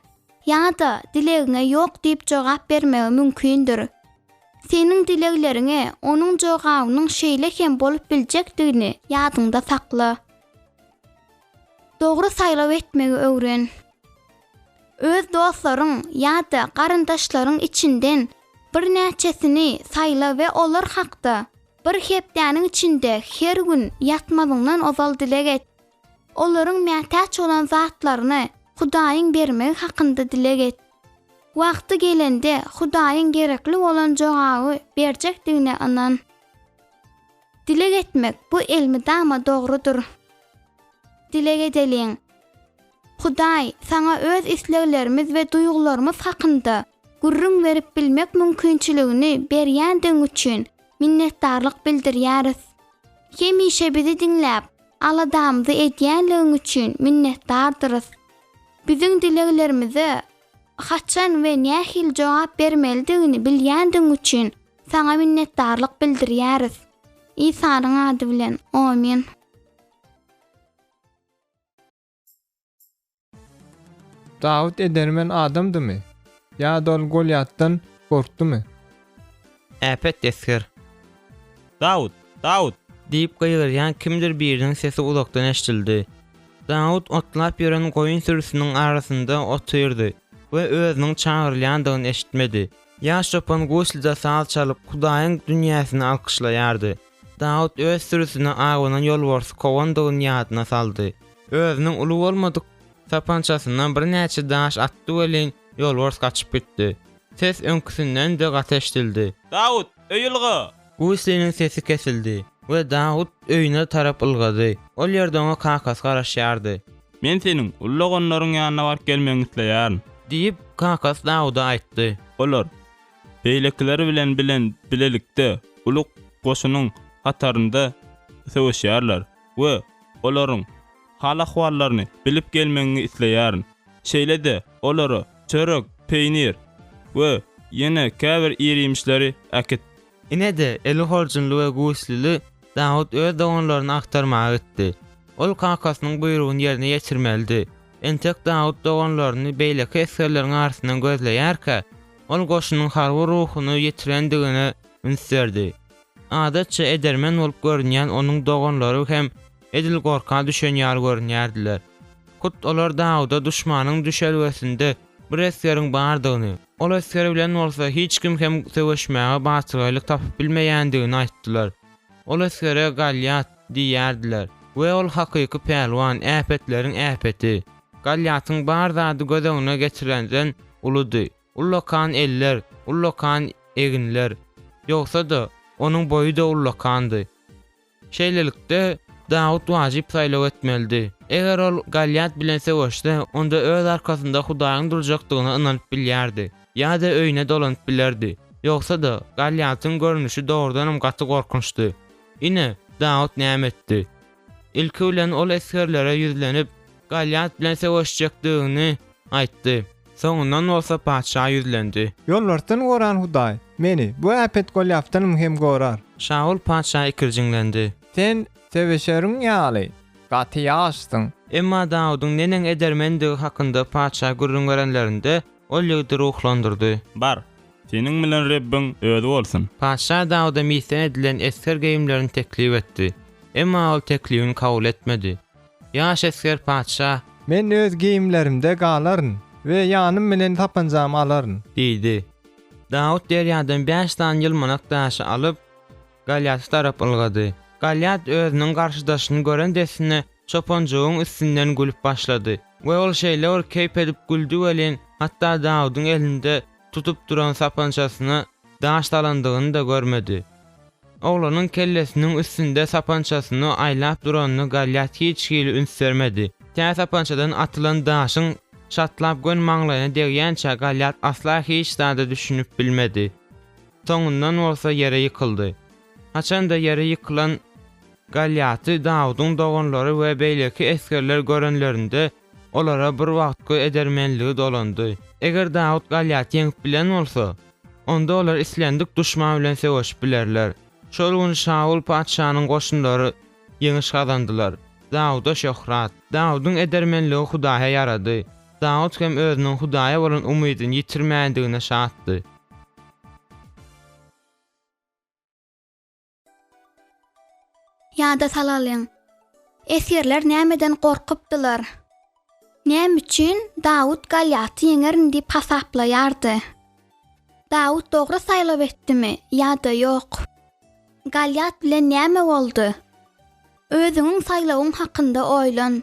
Ýa-da dilegiňe ýok diýip jogap bermegi mümkindir. Senin dileklerine onuň jogabynyň şeýle hem bolup biljekdigini ýadynda sakla. Dogry saýlaw etmegi öwren. Öz dostlaryň ýa-da garyndaşlaryň içinden bir näçesini saýla we olar hakda bir hepdäniň içinde her gün ýatmagyňdan ozal dilek et. Olaryň mätäç olan zatlaryny Hudaýyň bermegi hakynda dilek et. Wagty gelende Hudaýyň gerekli bolan jogaby berjekdigine inan. Dilek etmek bu elmi dama dogrudur. Dilek edeliň. Hudaý saňa öz isleglerimiz we duýgularymyz hakynda gurrun berip bilmek mümkinçiligini berýändiň üçin minnetdarlyk bildirýäris. Hemişe bizi dinläp, aladamyzy edýänligiň üçin minnetdardyrys. Biziň dileklerimize haçan we nähil jogap bermelidigini bilýändiň üçin saňa minnetdarlyk bildirýäris. İsa'nyň ady bilen. Amin. Dawud edermen adamdymy? Ya dol Golyatdan gorkdumy? Äpet desger. Dawud, Dawud. Diýip gaýryan kimdir biriniň sesi uzakdan eşdildi. Dawud otlap ýören goýun sürüsiniň arasynda oturdy we özüniň çağırylýandygyny eşitmedi. Ýaş çopan goşlyda saz çalyp Hudaýyň dünýäsini alkyşlaýardy. Dawud öz sürüsini agynyň ýolbarsy kowandygyny ýadyna saldy. Özüniň uly bolmadyk tapançasyndan bir näçe daş atdy welin ýolbars kaçyp gitdi. Ses öňküsinden de gateşdildi. Dawud, öýülgi. Goşlynyň sesi kesildi we Dawud öýüne tarap ylgady. Ol ýerde oňa kakas garaşýardy. Men seniň ullagonlaryň ýanyna baryp gelmeňi isleýärm. Diýip kakas Dawuda aýtdy. Olar beýlekleri bilen bilelikde uluk goşunyň hatarynda söwüşýärler we olaryň hal-ahwallaryny bilip gelmeňi isleýärm. Şeýle-de olary çörek, peýnir we ýene käbir ýerimişleri äkit. Ine-de eli horjunly we goşlyly Dawud öz doganlaryny aktarmagy etdi. Ol kakasynyň buyrugyny ýerine ýetirmeldi. Entek Dawud doganlaryny beýleki esgerleriň arasyndan gözleýärkä, ol goşunyň harby ruhuny ýetirendigine ünsärdi. Adatça edermen bolup görünýän onuň doganlary hem edil gorka düşen ýar görünýärdiler. Kut olar Dawuda düşmanyň düşelwesinde bir esgeriň bardygyny, ol esgeri bilen bolsa hiç kim hem söwüşmäge batyrlyk tapyp bilmeýändigini aýtdylar. Ol esgere Galyat diýerdiler we ol hakyky pelwan, äpetleriň äpeti. Galyatyň bar zady gözeňine getirenden uludy. Ullokan eller, ullokan eginler. Ýogsa da onuň boyu da ullokandy. Şeýlelikde Daud wajib saýlaw etmeldi. Eger ol Galyat bilen sewişde, onda öz arkasynda Hudaýyň durjakdygyny inanyp bilýärdi. Ýa-da öýüne dolanyp bilerdi. Ýogsa da Galyatyň görnüşi doğrudanam gaty gorkunçdy. Ine Daud näme etdi? Ilki bilen ol eskerlere ýüzlenip Galyat bilen sewişjekdigini aýtdy. Soňundan bolsa paça ýüzlendi. Ýollardan goran Hudaý, meni bu äpet Golyatdan mühim gorar. Şaul paça ikirjiňlendi. Sen sevişeriň ýaly, gaty ýaşdyň. Emma Daud'un nenen edermendigi hakynda paça görüngerenlerinde ol ýygdy ruhlandyrdy. Bar, senin bilen Rebbin özi bolsun. Paça Daud'a misan edilen esker geyimlerini teklif etdi. Emma ol teklifini kabul etmedi. Ýaş esker paça Men öz geyimlerimde galaryn we ýanym bilen tapanjamy alaryn. diýdi. Daud derýadan 5 tan ýylmanak daşy alyp Galyat tarap ylgady. Galyat özüniň garşydaşyny gören desine çopanjygyň üstünden gülüp başlady. We ol şeýle keyp edip güldü welin, hatda Daud'un elinde tutup duran sapançasyny daş talandygyny da görmedi. Oğlanyň kellesiniň üstünde sapançasyny aýlap duranyny Galyat hiç hili üns vermedi. Tä sapançadan atylan daşyň şatlap gön maňlaýyna degýänçä Galyat asla hiç da düşünüp bilmedi. Soňundan bolsa ýere ýykyldy. Haçanda ýere ýykylan Galyaty Daud'un doganlary we beýleki eskerler görenlerinde olara bir wagtky edermenligi dolandy. Eger Daud Galyaty ýeňip bilen bolsa, onda olar islendik duşman bilen sewişip bilerler. Şol gün Şaul paçanyň goşunlary ýeňiş gazandylar. Dauda şöhrat, Daud'un edermenligi Hudaýa ýarady. Daud hem özüniň Hudaýa bolan umydyny ýitirmäändigine şatdy. Ýa-da salalyň. Esirler nämeden gorkupdylar? Näme üçin Daud Galyaty ýeňerin diýip hasaplaýardy? Daud dogry saýlaw etdimi ýa-da ýok? Galyat bilen näme boldy? Özüňiň saýlawyň hakynda oýlan.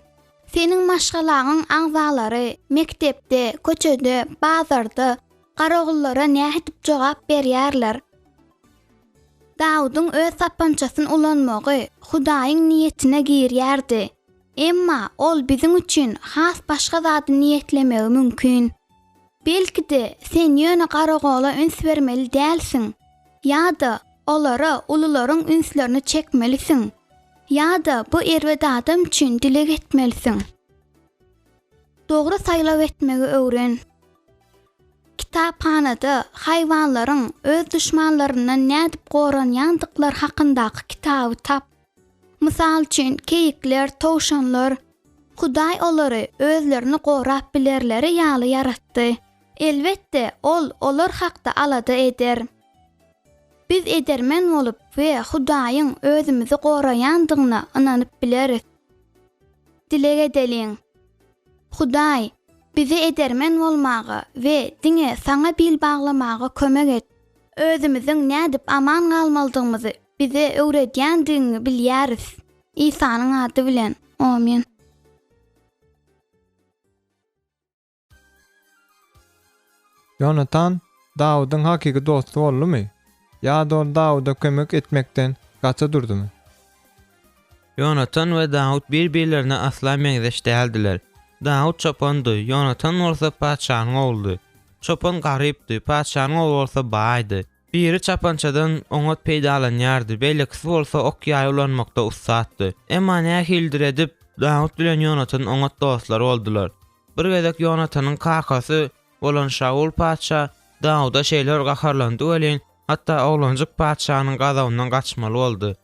Seniň maşgalagyň aňzalary mektepde, köçede, bazarda garagullara näme edip jogap berýärler? Daud'un öz sapançasyny ulanmagy Hudaýyň niýetine girýärdi. Emma ol biziň üçin has başga zady niýetlemegi mümkin. Belki-de sen ýöne garagula üns bermeli dälsiň. Ýa-da olara ulularyň ünslerini çekmelisin. Ýa-da bu erwede adam üçin dilek etmelisin. Dogry saýlaw etmegi öwren. Kitaphanada hayvanlaryň öz düşmanlaryndan nädip goranýandyklar hakyndaky kitaby tap. Mysal üçin keyikler, towşanlar, Hudaý olary özlerini gorap bilerleri ýaly yaratdy. Elbetde olar hakda alada eder. Biz edermen bolup we Hudaýyň özümizi goraýandygyna inanyp bileris. Dilek edeliň. Hudaý bizi edermen bolmagy we diňe saňa bil baglamagy kömek et. Özümiziň nädip aman galmalydygymyzy bize öwredýändigini bilýäris. İsa'nyň ady bilen. Amin. Jonatan, Daud'un hakiki dostu boldymy? Ya da Daud'a kömek etmekden gaça durdumy? Jonatan we Daud bir-birlerine asla meňzeş däldiler. Daud çopandy, Jonatan bolsa paçanyň ogly. Çopan garypdy, paçanyň ogly bolsa baýdy. Biri çapançadan oňa peýdalanýardy, beýlekisi bolsa okýaý ulanmakda ustady. Emma näme hildir edip Daud bilen Jonatan oňa dostlar boldular. Bir gezek Jonatanyň kakasy bolan Şaul paça Dauda şeýler gaharlandy welin, hatda oglanjyk paçanyň gazabyndan gaçmaly boldy.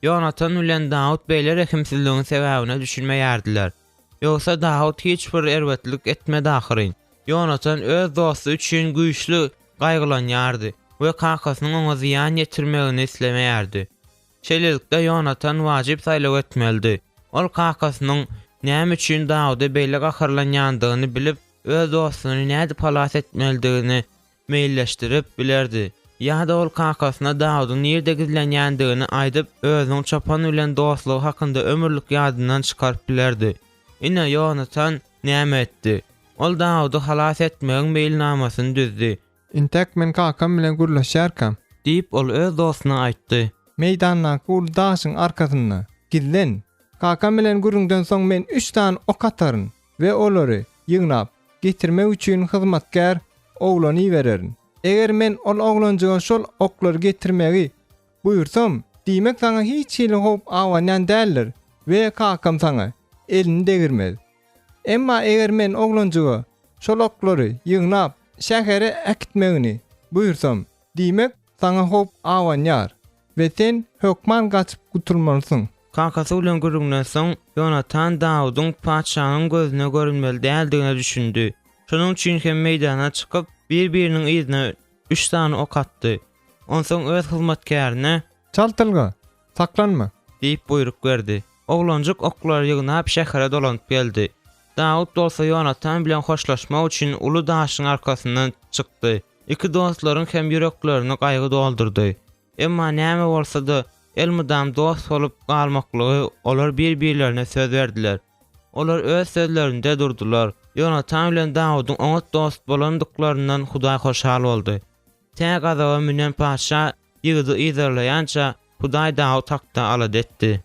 Jonatan bilen Daud beýle rekimsizligiň sebäbine düşünmeýärdiler. Ýogsa Daud hiç bir erwetlik etmedi ahyryn. Jonatan öz dosty üçin güýçli gaýgylanýardy we kakasynyň oňa ziýan ýetirmegini islemeýärdi. Şeýlelikde Jonatan wajyp saýlaw etmeldi. Ol kakasynyň näme üçin Dauda beýle gaharlanýandygyny bilip, öz dostuny nädip halas etmeldigini meýilleşdirip bilerdi. Ýa-da ol kakasyna Daudyň ýerde gizlenýändigini aýdyp, özüň çapan bilen dostlugy hakynda ömürlük ýadyndan çykaryp bilerdi. Ine Jonatan näme etdi? Ol Daudy halas etmegiň beýilnamasyny düzdi. Intek men kakam bilen gürleşýärkäm, diýip ol öz dostuna aýtdy. meýdandaky ul daşyň arkasynda gizlen. Kakam bilen gürüňden soň men 3 tane ok ataryn we olary ýygnap getirmek üçin hyzmatkär oglany bererin. Eger men ol oglanjyga şol oklary getirmegi buyursam, diýmek saňa hiç hili hop awanyan däldir we kakam saňa elini degirmez. Emma eger men oglanjyga şol oklary ýygnap şähere äkitmegini buyursam, diýmek saňa hop awanýar we sen hökman gaçyp gutulmalysyň. Kakasy bilen gürrüňden soň Jonatan Dawudyň paçanyň gözüne görünmeli däldigine düşündi. Şonuň üçin hem meydana çykyp bir-biriniň ýüzüne 3 tane ok atdy. Onsoň öz hyzmatkärine Çaltylga, saklanma. diýip buyruk berdi. Oglanjyk oklary ýygnap şähere dolanyp geldi. Dawud bolsa Jonatan bilen hoşlaşmak üçin uly daşyň arkasyndan çykdy. Iki dostlaryň hem ýüreklerini gaýgy doldurdy. Emma näme bolsa-da elmydam dost bolup galmaklygy olar bir-birlerine söz berdiler. Olar öz sözlerinde durdular. Jonatan bilen Dawudyň oňa dost bolandyklarynyň Hudaý hoşal boldy. Tä gazaba münen paşa ýygy izlerleýänçä Hudaý Dawud takta alad etdi.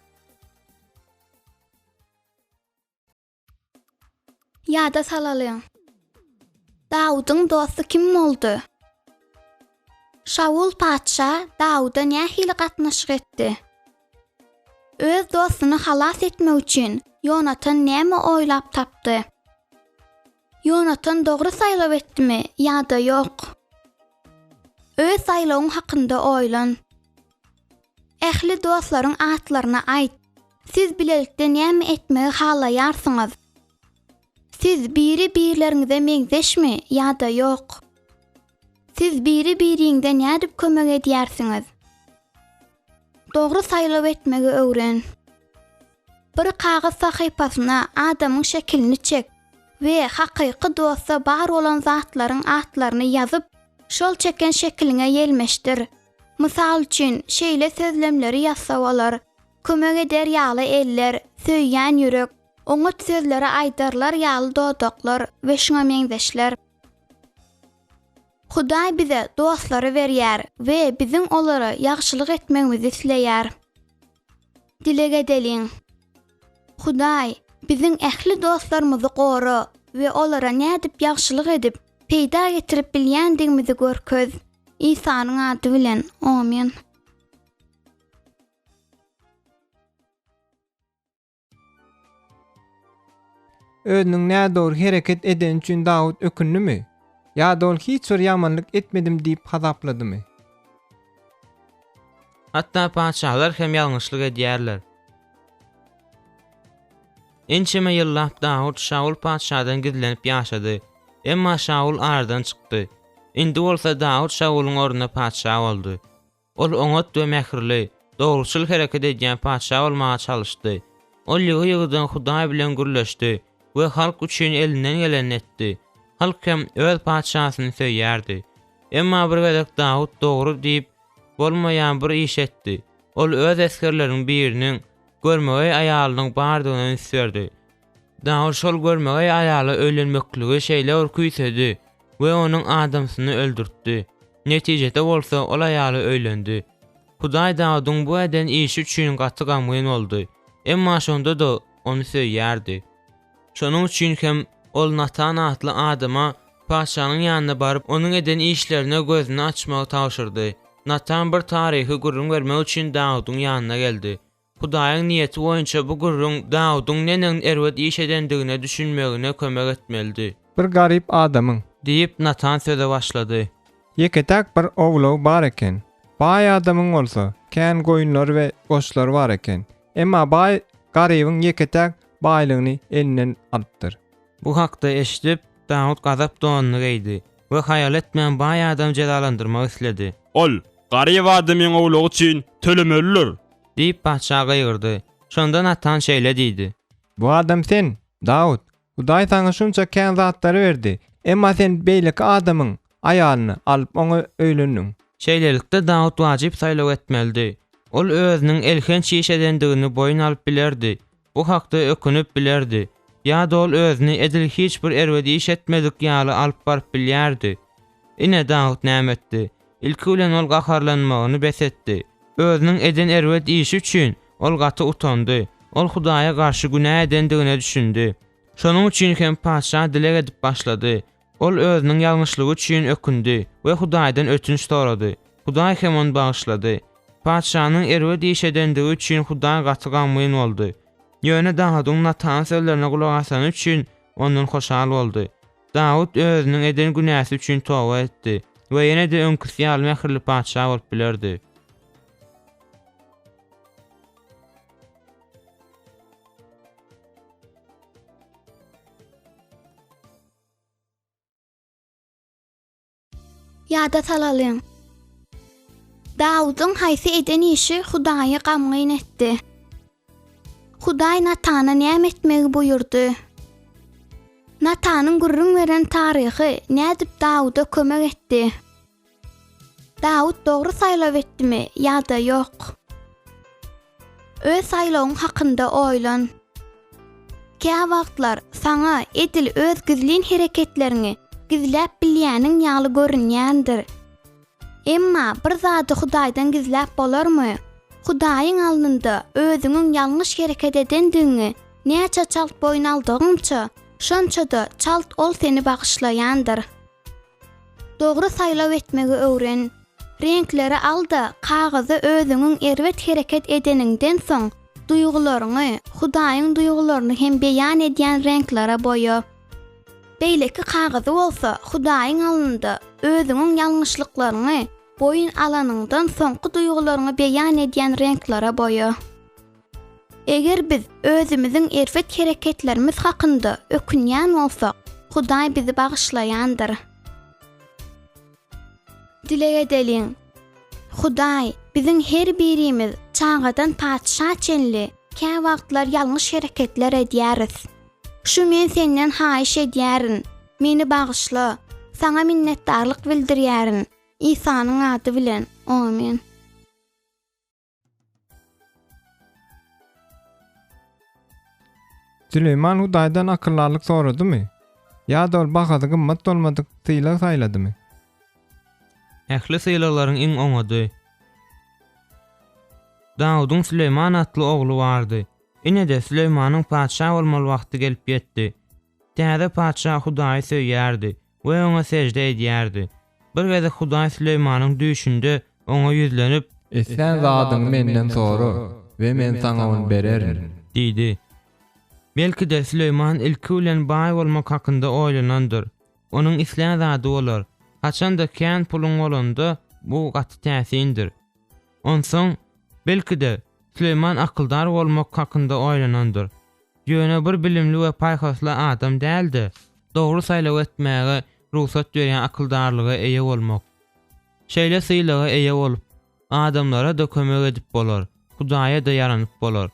Ýada salalyň. Dawudyň dosty kim boldy? Şaul paça Dawuda nähili gatnaşyk etdi? Öz dostuny halas etmek üçin Jonatan näme oýlap tapdy? Jonatan dogry saýlap etdimi ýa-da ýok? Öz saýlawyň hakynda oýlan. Ähli dostlaryň atlaryny aýt. Siz bilelikde näme etmegi halaýarsyňyz? Siz biri-birleriňize meňzeşmi ýa-da ýok? Siz biri-biriňize nädip kömek edýärsiňiz? Dogry saýlap etmegi öwren. Bir kagaz sahypasyna adamyň şekilini çek we hakyky dosta bar bolan zatlaryň atlaryny ýazyp, şol çeken şekiliňe ýelmeşdir. Mysal üçin şeýle sözlemleri ýazsa bolar. Kömek eder ýaly eller, söýýän ýürek, oňa sözleri aýdarlar ýaly dodaklar we şuňa meňzeşler. Hudaý bize dostlary berýär we biziň olara ýagşylyk etmegimizi isleýär. Dilege edeliň. Hudaý biziň ähli dostlarymyzy goru we olara nädip ýagşylyk edip peýda getirip bilýändigimizi görköz. İsa'nın adı bilen. Amin. Özüniň näde doğru hereket eden üçin Dawud ökünnümi? Ýa-da ol hiç bir ýamanlyk etmedim diýip hazapladymy? Hatda paçalar hem ýalňyşlyk edýärler. Ençeme ýyllap Dawud Şaul paçadan gizlenip ýaşady. Emma Şaul aradan çykdy. Indi bolsa Dawud Şauluň ornuna paça boldy. Ol oňa dömekirli, dogruçyl hereket edýän paça bolmaga çalyşdy. Ol ýygy-ýygydan Hudaý bilen gürleşdi we halk üçin elinden geleni etdi. Halk hem öz paçasyny söýýärdi. Emma bir welek Dawud dogry diýip bolmaýan bir iş etdi. Ol öz eskerleriň biriniň görmegi aýalynyň bardygyny islerdi. Dawud şol görmegi aýaly ölenmekligi şeýle urkuýsedy we onuň adamsyny öldürtdi. Netijede bolsa ol aýaly öýlendi. Hudaý Dawydyň bu eden işi üçin gaty gamgyn boldy. Emma şonda da onu söýýärdi. Şonuň üçin hem ol Natan adly adama paşanyň ýanyna baryp onuň eden işlerine gözüni açmagy taşyrdy. Natan bir taryhy gurrun vermek üçin Dawydyň ýanyna geldi. Hudaýyň niýeti boýunça bu gurrun Dawydyň nenen erwet iş edendigine düşünmegine kömek etmeldi. Bir garip adamyň diýip Natan söze başlady. Yeketak bir oglaw bar eken. Baý adamyň bolsa, kän goýunlar we goşlar bar eken. Emma baý garybyň yeketak baýlygyny elinden alypdyr. Bu hakda eşidip Dawud gazap donunu geydi we hayal etmeýän baý adam jelalandyrmak isledi. Ol, garyb adamyň oglagy üçin tölemeliler. Diýip paça gaýyrdy. Şonda Natan şeýle diýdi. Bu adam sen, Dawud. Hudaý saňa şunça kän zatlary berdi. Emma sen beýleki adamyň aýalyny alyp oňa öýlendiň. Şeýlelikde Dawud wajyp saýlaw etmeldi. Ol özüniň elhenç iş edendigini boýun alyp bilerdi. Bu hakda ökünüp bilerdi. Ýa-da ol özüni edil hiç bir erwedi iş etmedik ýaly alyp baryp bilýärdi. Ine Dawud näme etdi? Ilki bilen ol gaharlanmagyny besetdi. Özüniň eden erwed işi üçin ol gaty utandy. Ol Hudaýa garşy günah edendigine düşündi. Şonuň üçin hem paşa dile edip başlady. Ol özüniň ýalňyşlygy üçin ökündi we Hudaýdan ötünç sorady. Hudaý hem onu bağışlady. Paşanyň erwe diýiş edendigi üçin Hudaý gaty gamgyn boldy. Ýöne Dawudyň Natan sözlerine gulak asan üçin ondan hoşal boldy. Dawud özüniň eden günäsi üçin toba etdi we ýene de öňküsýal mähirli paşa bolup bilerdi. Ýada salalım. Dawudyň haýsy eden işi Hudaýy gamgyn etdi. Hudaý Natana näme etmegi buyurdy? Natanyň gurrun beren taryhy nädip Dawuda kömek etdi? Dawud dogry saýlap etdimi ýa-da ýok? Öz saýlawyň hakynda oýlan. Kä wagtlar saňa edil öz gizlin hereketlerini gizläp bilýäniň ýaly görünýändir. Emma bir zady Hudaýdan gizläp bolarmy? Hudaýyň alnynda özüňiň ýalňyş hereket edendigini näçe çalt boyun aldygyňça, şonça-da çalt ol seni bagışlaýandyr. Dogry saýlap etmegi öwren. Renkleri alda kagazy özüňiň erwet hereket edeniňden soň duýgularyňy, Hudaýyň duýgularyny hem beýan edýän renklere boýa. Beýleki kagazy bolsa Hudaýyň alnynda özüňiň ýalňyşlyklaryny boyun alanyňdan soňky duýgularyny beýan edýän renklere boýa. Eger biz özümiziň erwet hereketlerimiz hakynda ökünýän bolsak, Hudaý bizi bagışlaýandyr. Dile edelim. Hudaý biziň her birimiz çağadan paçşa çenli, kä wagtlar ýalňyş hereketler edýäris. Şu men senden haýyş edýärin, meni bagışla, sana minnetdarlyk bildirýärin. İsa'nın adı bilen. Amin. Süleyman Hudaýdan akyllarlyk soradymy? Ýa-da ol bagady gymmat bolmadyk syýla saýladymy? Ähli syýlaklaryň iň oňady. Dawudyň Süleyman atly ogly bardy. Ine de Süleymanyň paçşa bolmaly wagty gelip ýetdi. Täze paçşa Hudaýy söýýärdi we oňa sejde edýärdi. Bir geze Hudaý Süleymanyň düşünde oňa ýüzlenip, "Sen zadyň menden sora we men saňa onu bererim" diýdi. Belki de Süleyman ilki bilen baý bolmak hakynda oýlanandyr. Onuň isleýän zady bolar. Haçanda kän puluň bolanda bu gaty täsindir. Onsoň belki de Süleyman akyldar bolmak hakynda oýlanandyr. Ýöne bir bilimli we paýhasly adam däldi. Dogry saýlap etmäge ruhsat berýän akyldarlyga eýe bolmak. Şeýle syýlaga eýe bolup, adamlara da kömek edip bolar, Hudaýa da yaranyp bolar.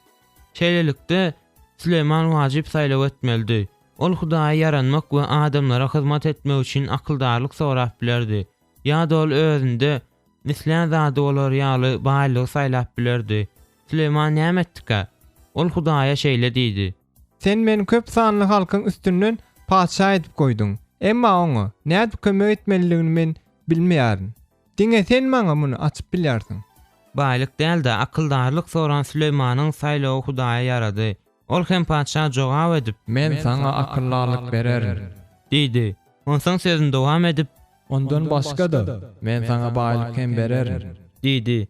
Şeýlelikde Süleyman wajyp saýlap etmeldi. Ol Hudaýa yaranmak we adamlara hyzmat etmek üçin akyldarlyk sorap bilerdi. Ýa-da ol özünde mislen zady bolar ýaly baýlyk saýlap bilerdi. Süleyman näme etdika? Ol Hudaýa şeýle diýdi. Sen meni köp sanly halkyň üstünden paçşa edip goýduň. Emma oňa näde kömek etmeliligini men bilmeýärin. Diňe sen maňa muny açyp bilýärsiň. Baýlyk däl-de akyldarlyk soran Süleymanyň saýlawy Hudaýa yarady. Ol hem paçşa jogap edip, "Men saňa akyllarlyk bererim" diýdi. Onsoň sözüni dowam edip, "Ondan başga da men saňa baýlyk hem bererim" diýdi.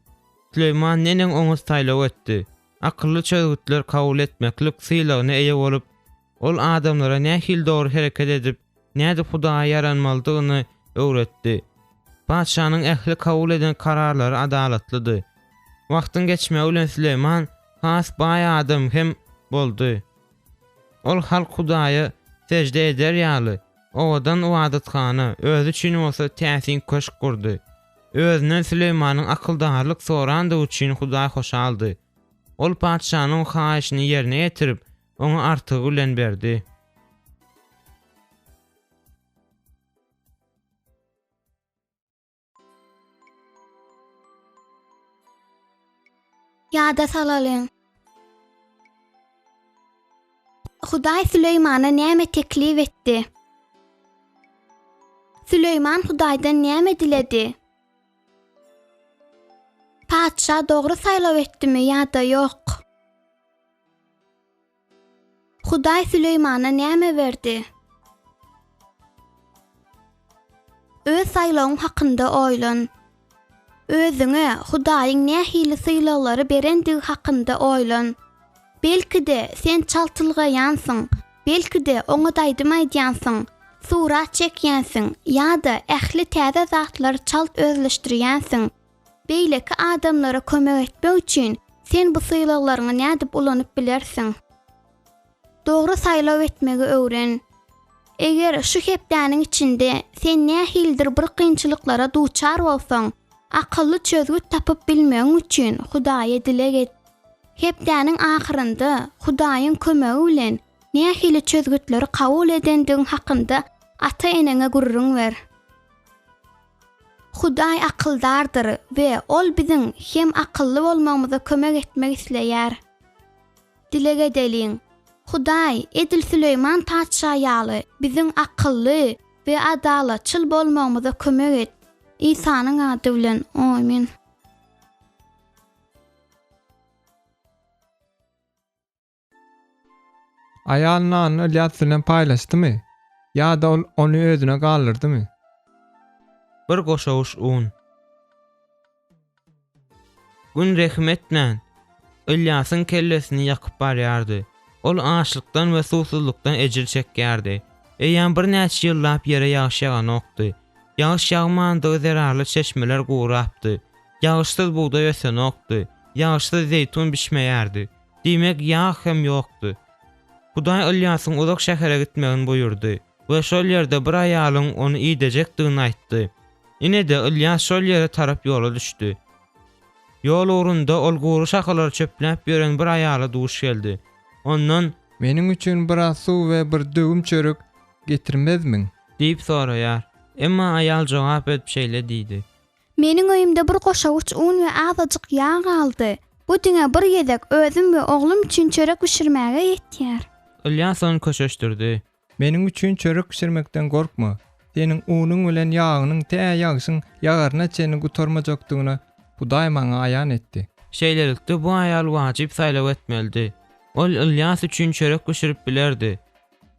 Süleyman nenen oňa saýlap etdi. Akylly çözgütler kabul etmeklik syýlagyna eýe bolup, ol adamlara nähil dogry hereket edip, näde Hudaýa yaranmalydygyny öwretdi. Paçşanyň ähli kabul eden kararlary adalatlydy. Wagtyň geçmegi bilen Süleyman has baý adam hem boldy. Ol halk Hudaýa sejde eder ýaly. Owadan wadatxana özü üçin bolsa täsin köşk gurdy. Özünden Süleymanyň akyldarlyk sorandy üçin Hudaý hoşaldy. Ol paçşanyň haýyşyny ýerine ýetirip, oňa artygy bilen berdi. Ýada salalım. Hudaý Süleymana näme teklif etdi? Süleyman Hudaýdan näme diledi? Paçşa dogry saýlap etdimi ýa-da ýok? Hudaý Süleýmana näme berdi? Öz saýlawyň hakynda oýlan. Özüňe Hudaýyň nähili syýlaglary berendigi hakynda oýlan. Belki de sen çaltylgaýansyň, belki de oňa daýdymaýdýansyň, surat çekýänsiň, ýa-da ähli täze zatlar çalt özleşdirýänsiň. Beýleki adamlara kömek etmek üçin sen bu syýlaglaryňy nädip ulanyp bilersiň. Dogry saýlaw etmegi öwren. Eger şu hepdäniň içinde sen nähildir bir kynçylyklara duçar bolsaň, akylly çözgüt tapyp bilmegiň üçin Hudaýa dilek et. Hepdäniň ahyrynda Hudaýyň kömegi bilen nähili çözgütleri kabul edendigiň hakynda ata-enene gurrun ber. Hudaý akyldardyr we ol biziň hem akylly bolmamyza kömek etmek isleýär. Dilek edeliň. Hudaý Edil Süleyman Taçşaýaly biziň akylly we adalatçyl bolmamyza kömek et. İsa'nın adı bilen. Amin. Aýalyň anyny Ilyas bilen paýlaşdymy? Ýa-da ol onu özüne galdyrdymy? Bir goşawuş un. Gün rehmetlen Ilyasyň kellesini ýakyp barýardy. Ol açlykdan we susuzlukdan ejir çekýärdi. Eýän bir näçe ýyllap ýere ýağış ýagan okdy. Ýağış ýagmandygy zerarly çeşmeler gurapdy. Ýağışsyz buğday ösen okdy. Ýağışsyz zeytun biçmeýärdi. Diýmek ýağ hem ýokdy. Hudaý Ilyasyň uzak şähere gitmegini buyurdy we şol ýerde bir aýalyň onu iýdejekdigini aýtdy. Ine de Ilyas şol ýere tarap ýola düşdi. Ýol urunda ol guru şakalary çöpläp ýören bir aýala duş geldi. Ondan Meniň üçin biraz suw we bir döwüm çörek getirmezmiň? diýip soraýar. Emma aýal jogap edip şeýle diýdi. Meniň öýümde bir goşawuç un we azajyk ýağ galdy. Bu diňe bir ýedek özüm we oglum üçin çörek pişirmäge ýetýär. Ilyas onu köşeşdirdi. Meniň üçin çörek pişirmekden gorkma. Seniň unuň bilen ýağynyň tä ýağysyň ýagarna çeni gutarmajakdygyny Hudaý maňa aýan etdi. Şeýlelikde bu aýal wajyp saýlaw etmeldi. Ol Ilyas üçin çörek pişirip bilerdi.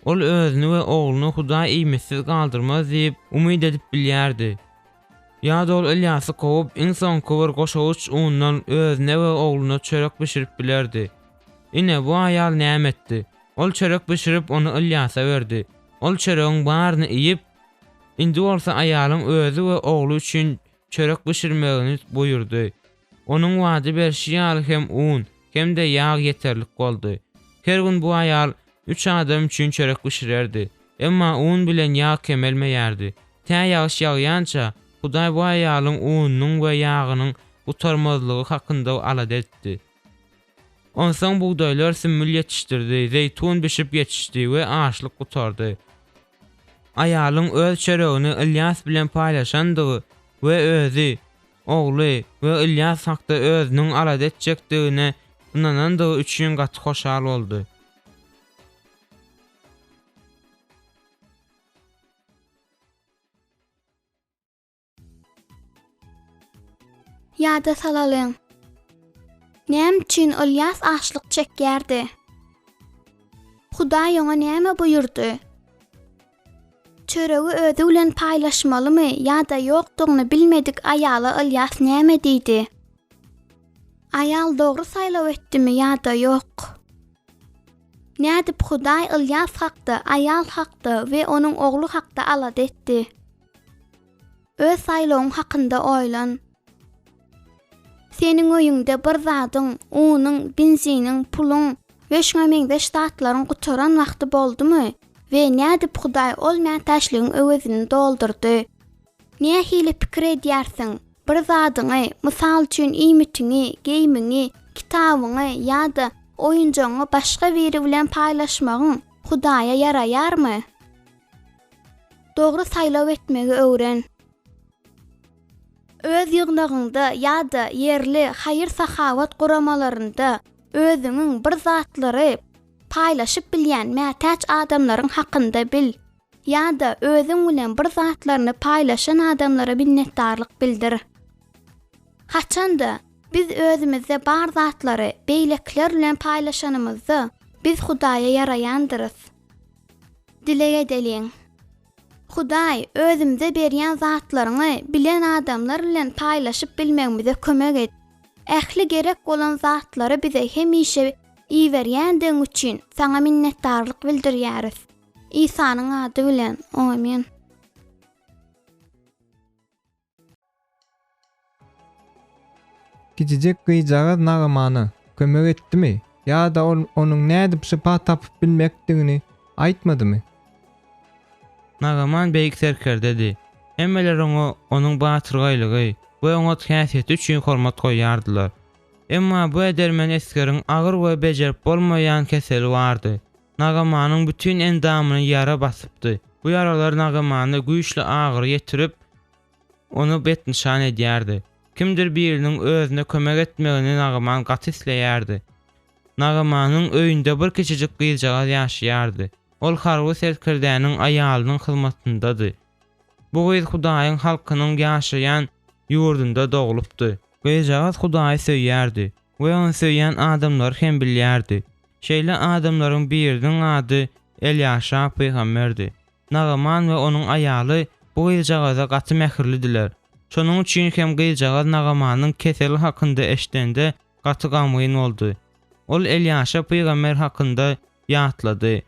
Ol özüni we ogluny Hudaý iýmesiz galdyrmaz diýip umyd edip bilýärdi. Ýa-da ol Ilyasy kowyp insan kowar goşawuç undan özüne we ogluny çörek pişirip bilerdi. Ine bu aýal näme etdi? Ol çörek pişirip onu Ilyasa berdi. Ol çöregiň baryny iýip, indi bolsa aýalyň özü we oglu üçin çörek pişirmegini buyurdy. Onuň wady berşi ýaly hem un, hem de ýağ ýeterlik boldy. Her gün bu aýal 3 adam üçin çörek pişirerdi. Emma un bilen ýağ kemelmeýärdi. Tä ýağış ýagýança Hudaý bu aýalyň ununyň we ýağynyň gutarmazlygy hakynda alad etdi. Onsoň buğdaýlar sümül ýetişdirdi, zeytun bişip ýetişdi we açlyk gutardy. Aýalyň öz çöregini Ilyas bilen paýlaşandygy we özü, ogly we Ilyas hakda özüniň alad etjekdigine inanandygy üçin gaty hoşal boldy. Ýa-da salalyň. Näme üçin Ilyas açlyk çekýärdi? Hudaý oňa näme buyurdy? Çöregi özü bilen paýlaşmalymy ýa-da ýokdugyny bilmedik aýala Ilyas näme diýdi? Aýal dogry saýlaw etdimi ýa-da ýok? Nädip Hudaý Ilyas hakda, aýal hakda we onuň oglu hakda alad etdi? Öz saýlawyň hakynda oýlan. Seniň öýüňde bir zadyň, unuň, benziniň, puluň we şoňa meňde ştatlaryň gutaran wagty boldumy? We nädip Hudaý ol mätäşligiň öwezini doldurdy? Nähili pikir edýärsiň? Bir zadyňy, mysal üçin iýmitini, geýmini, kitabyny ýa-da oýunjagyny başga biri bilen paýlaşmagyň Hudaýa ýaraýarmy? Dogry saýlaw etmegi öwren. Öz ýygnagyňda ýa-da ýerli haýyr-sahawat guramalarynda özüňiň bir zatlary paýlaşyp bilýän mätäç adamlaryň hakynda bil. Ýa-da özüň bilen bir zatlaryny paýlaşan adamlara minnetdarlyk bildir. Haçanda biz özümizde bar zatlary beýlekler bilen paýlaşanymyzda Biz Hudaýa ýaraýandyrys. Dilek edeliň. Hudaý özümde berýän zatlaryny bilen adamlar bilen taýlaşyp bilmegimize kömek et. Ähli gerek bolan zatlary bize hemişe iýberýändiň üçin saňa minnetdarlyk bildirýäris. İsa'nın adı bilen. Amin. Gidecek gıycağa nağmanı kömek etti mi? Ya da onun nädip şypa tapyp bilmekdigini aýtmady my? Nagaman beýik serker dedi. Emmeler onuň batyrgaýlygy we oňa täsiri üçin hormat goýardylar. Emma bu edermen eskeriň agyr we bejerip bolmaýan keseli bardy. Nagamanyň bütün endamyny yara basypdy. Bu yaralar Nagamany güýçli agyr ýetirip onu betnişan edýärdi. Kimdir biriniň özüne kömek etmegini Nagaman gaty isleýärdi. Nagamanyň öýünde bir kiçijik gyýjaga ýaşaýardy. Ol harwy serkerdäniň aýalynyň hyzmatyndady. Bu gyýz Hudaýyň halkynyň ýaşaýan ýurdunda dogulupdy. Gyýjaga Hudaýy söýýärdi we onu söýýän adamlar hem bilýärdi. Şeýle adamlaryň biriniň ady Elýaşa peýgamberdi. Nagaman we onuň aýaly bu gyýjaga gaty mähirlidiler. Şonuň üçin hem gyýjaga Nagamanyň keseli hakynda eşdende gaty gamgyn boldy. Ol Elýaşa peýgamber hakynda ýatlady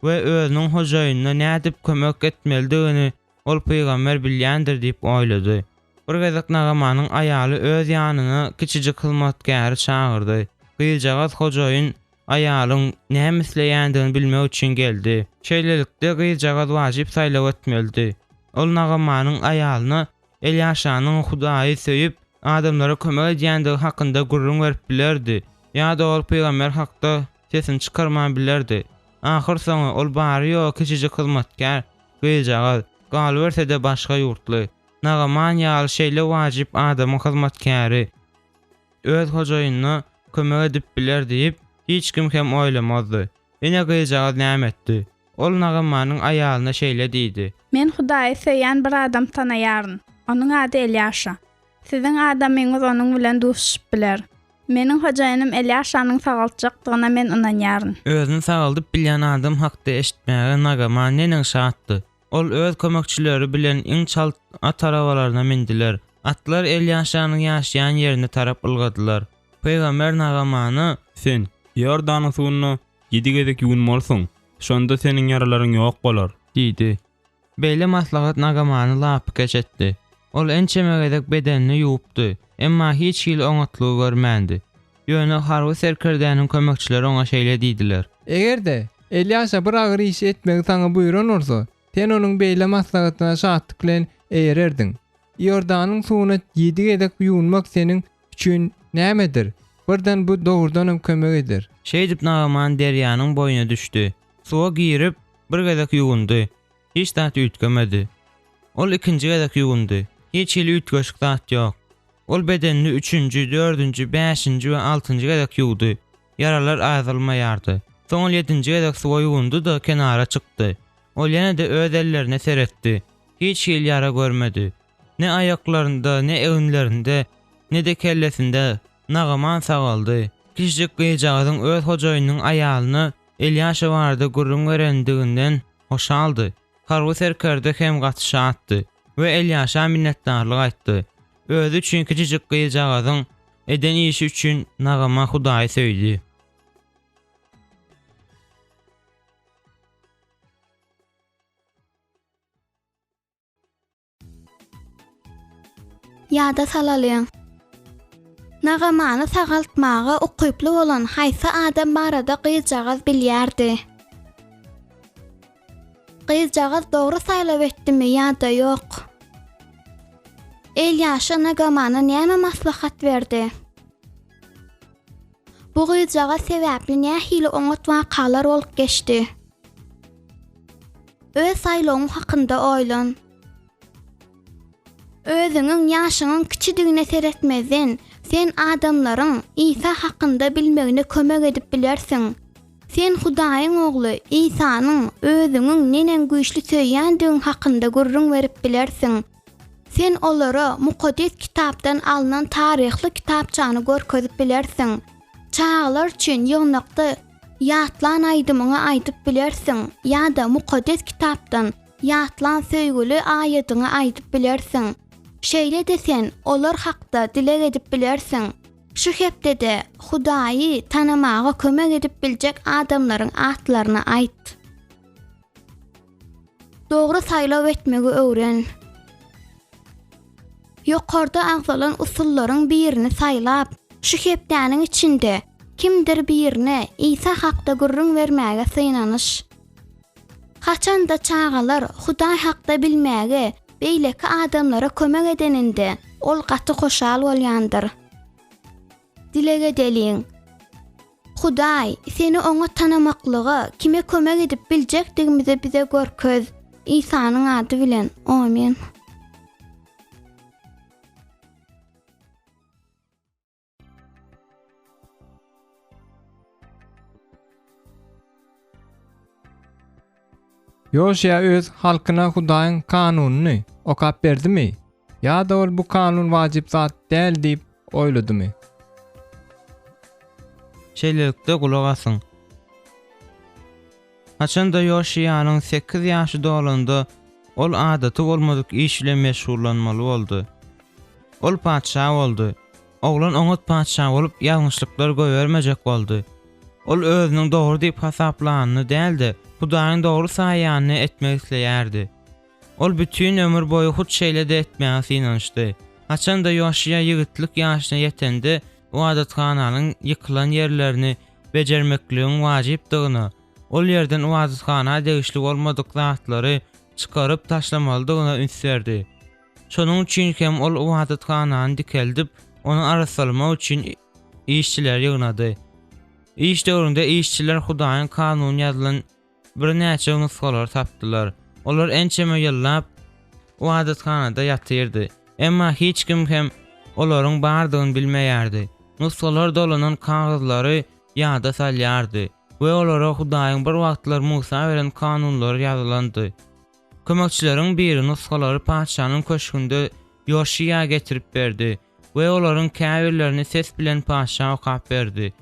we özüniň hojaýynyna nädip kömek etmelidigini ol peýgamber bilýändir diýip oýlady. Bir gezek Nagamanyň aýaly öz ýanyna kiçijik hyzmatgäri çağırdy. Gyýjaga hojaýyn aýalyň näme isleýändigini bilmek üçin geldi. Şeýlelikde gyýjaga wajyp saýlaw etmelidi. Ol Nagamanyň aýalyna Elýaşanyň Hudaýy söýüp adamlara kömek edýändigi hakynda gurrun berip bilerdi. Ya da ol peýgamber hakda sesini çykarman bilerdi. Ahir soňy ol bary ýok kiçijik hyzmatgar gyýjaga gal berse-de başga ýurtly. Nagaman ýaly şeýle wajyp adamyň hyzmatkary öz hojaýynyna kömek edip biler diýip hiç kim hem oýlamazdy. Ene gyýjaga näme etdi? Ol Nagamanyň aýalyna şeýle diýdi. Men Hudaýy söýýän bir adam tanaýaryn. Onuň ady Elýaşa. Siziň adamyňyz onuň bilen duşup biler. Meniň hojaýanym Elýaşanyň sagaltjakdygyna men inanýaryn. Özüni sagaldyp bilýän adam hakda eşitmäge Nagaman nenen şaatdy. Ol öz kömekçileri bilen iň çal at arabalaryna mindiler. Atlar Elýaşanyň ýaşaýan ýerine tarap ylgadylar. Peýgamber Nagamany Sen Ýordanyň suwuny 7 gezek ýuwunmalsyň. Şonda seniň yaralaryň ýok bolar diýdi. Beýle maslahat Nagamany lapy geçetdi. Ol ençemegedek bedenini ýuwupdy. Emma hiç hil oňatlygy görmändi. Ýöne harwy serkerdäniň kömekçileri oňa şeýle diýdiler. Egerde Elýaşa bir agyr iş etmegi saňa buýran bolsa, sen onuň beýle maslahatyna şatlyk bilen eýererdiň. Ýordanyň suwuny 7 gezek ýuwunmak seniň üçin nämedir? Birden bu dogurdan kömek eder. Şeý diýip Nagaman derýanyň boýuna düşdi. Suwa girip bir gezek ýuwundy. Hiç dat ütgemedi. Ol ikinji gezek ýuwundy. Hiç hili ütgeşik zat ýok. Ol bedenini 3-nji, 4-nji, 5-nji we 6-njy gezek ýuwdy. Yaralar aýdylmaýardy. Soň 7-nji gezek suwa ýuwundy da kenara çykdy. Ol ýene-de öz ellerine seretdi. Hiç hil yara görmedi. Ne ayaklarynda, ne eginlerinde, ne de kellesinde. Nagaman sagaldy. Kiçik gyýjagadyň öz hojaýynyň aýalyny Elýaşa barada gurrun berendiginden hoşaldy. Harwy serkerde hem gaty şaatdy we Elýaşa minnetdarlyk aýtdy. Özü üçin kiçijik gyýjagadyň eden işi üçin Nagama Hudaýy söýdi. Ýada salalyň. Nagamany sagaltmaga ukyply bolan haýsy adam barada gyýjagaz bilýärdi. Gyýjagaz dogry saýlaw etdimi ýa-da ýok? Elýaşa Nagamana näme maslahat berdi? Bu gyýjaga sebäpli nähili oňat wakalar bolup geçdi? Öz saýlawyň hakynda oýlan. Özüňiň ýaşynyň kiçidigine seretmezin, sen adamlaryň İsa hakynda bilmegine kömek edip bilersiň. Sen Hudaýyň ogly İsanyň özüňiň nenen güýçli söýýändigiň hakynda gurrun berip bilersiň. Sen olara mukaddes kitapdan alınan tarihli kitapçany görkezip bilersiň. Çağlar üçin ýoňnakda Ýatlan aýdymyňy aýdyp bilersiň, ýa-da mukaddes kitapdan ýatlan söýgüli aýadyňy aýdyp bilersiň. Şeýle desen, olar hakda dilek edip bilersiň. Şu hepde de Hudaýy tanamaga kömek edip biljek adamlaryň atlaryny aýt. Dogry saýlaw etmegi öwren. Ýokarda agzalan usullaryň birini saýlap, şu hepdäniň içinde kimdir birine İsa hakda gurrun vermäge synanyş. Haçan da çağalar Hudaý hakda bilmäge, beýleki adamlara kömek edeninde ol gaty hoşal bolýandyr. Dilek edeliň. Hudaý seni oňa tanamaklyga, kime kömek edip biljekdigimizi bize görköz. İsa'nın adı bilen. Amin. Yoşya öz halkyna Hudaýyň kanunyny okap berdimi? Ýa-da ol bu kanun wajyp zat däl diýip oýladymy? Şeýlelikde gulak asyň. Haçanda Yoşyanyň 8 ýaşy dolanda ol adaty bolmadyk iş bilen meşgullanmaly boldy. Ol padşah boldy. Oglan oňa padşah bolup ýalňyşlyklar göwermejek boldy. Ol özüniň dogry diýip hasaplanyny däldi. Hudaýyň dogry saýanyny etmek isleýärdi. Ol bütün ömür boyu hut şeýle etmäge inançdy. Haçanda Yoşya ýigitlik ýaşyna ýetende o adatkhananyň ýykylan ýerlerini bejermekligiň wajypdygyny, ol ýerden o adatkana degişli bolmadyk zatlary çykaryp taşlamalydygyna ünsärdi. Şonuň üçin hem ol o adatkanany dikeldip, onu arasalmak üçin işçiler ýygnady. İş döwründe işçiler Hudaýyň kanuny ýazylan bir näçe nusgalar tapdylar. Olar ençeme ýyllap o adatkanada ýatyrdy. Emma hiç kim hem olaryň bardygyny bilmeýärdi. Nusgalar dolanan kagazlary ýada salýardy we olara Hudaýyň bir wagtlar Musa beren kanunlary ýazylandy. Kömekçileriň biri nusgalary padşanyň köşkünde Yoşya getirip berdi we olaryň käbirlerini ses bilen padşa okap berdi.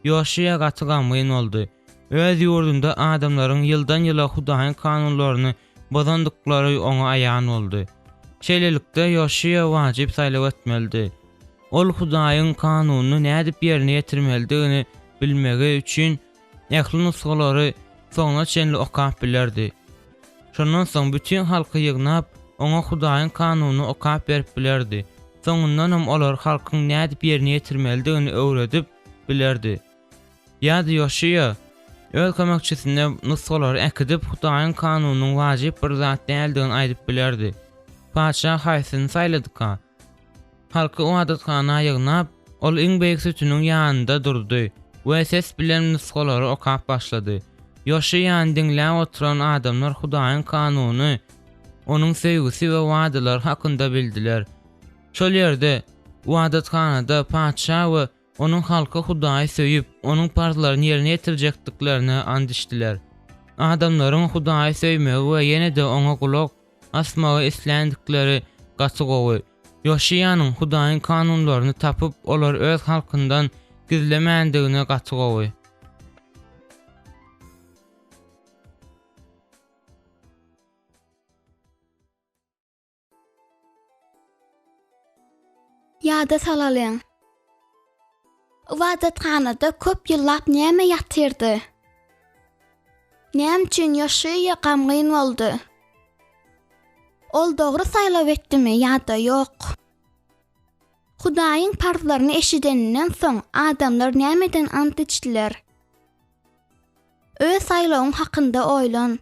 Yoşya gaty gamgyn boldy. Öz ýurdunda adamlaryň ýyldan ýyla Hudaýyň kanunlaryny bozandyklary oňa aýan boldy. Şeýlelikde Yoşya wajyp saýlaw etmeldi. Ol Hudaýyň kanunyny nädip ýerine ýetirmeldigini bilmegi üçin ýakly nusgalary soňa çenli okap bilerdi. Şondan soň bütün halky ýygnap, oňa Hudaýyň kanunyny okap berip bilerdi. Soňundan hem olar halkyň nädip ýerine ýetirmeldigini öwredip bilerdi. Ýa-da Yoşya öz kömekçisine nusgalary ekidip Hudaýyň kanunynyň wajyp bir zat däldigini aýdyp bilerdi. Padşah haýsyny saýladyka. Halky o adatkana ýygnap, ol iň beýik sütüniň ýanynda durdy we ses bilen nusgalary okap başlady. Yoşyany diňläp oturan adamlar Hudaýyň kanuny, onuň söýgüsi we wadalar hakynda bildiler. Şol ýerde o adatkanada padşah we onuň halky Hudaýy söýüp, onuň parlaryny ýerine ýetirjekdiklerini and içdiler. Adamlaryň Hudaýy söýmegi we ýene-de oňa gulak asmagy islendikleri gaty gowy. Yoşyanyň Hudaýyň kanunlaryny tapyp, olar öz halkyndan gizlemendigine gaty gowy. Ýada salalyň. Wadathanada köp ýyllap näme ýatyrdy? Näme üçin Yoşya gamgyn boldy? Ol dogry saýlaw etdimi ýa-da ýok? Hudaýyň parlaryny eşidenden soň adamlar nämeden ant içdiler? Öz saýlawyň hakynda oýlan.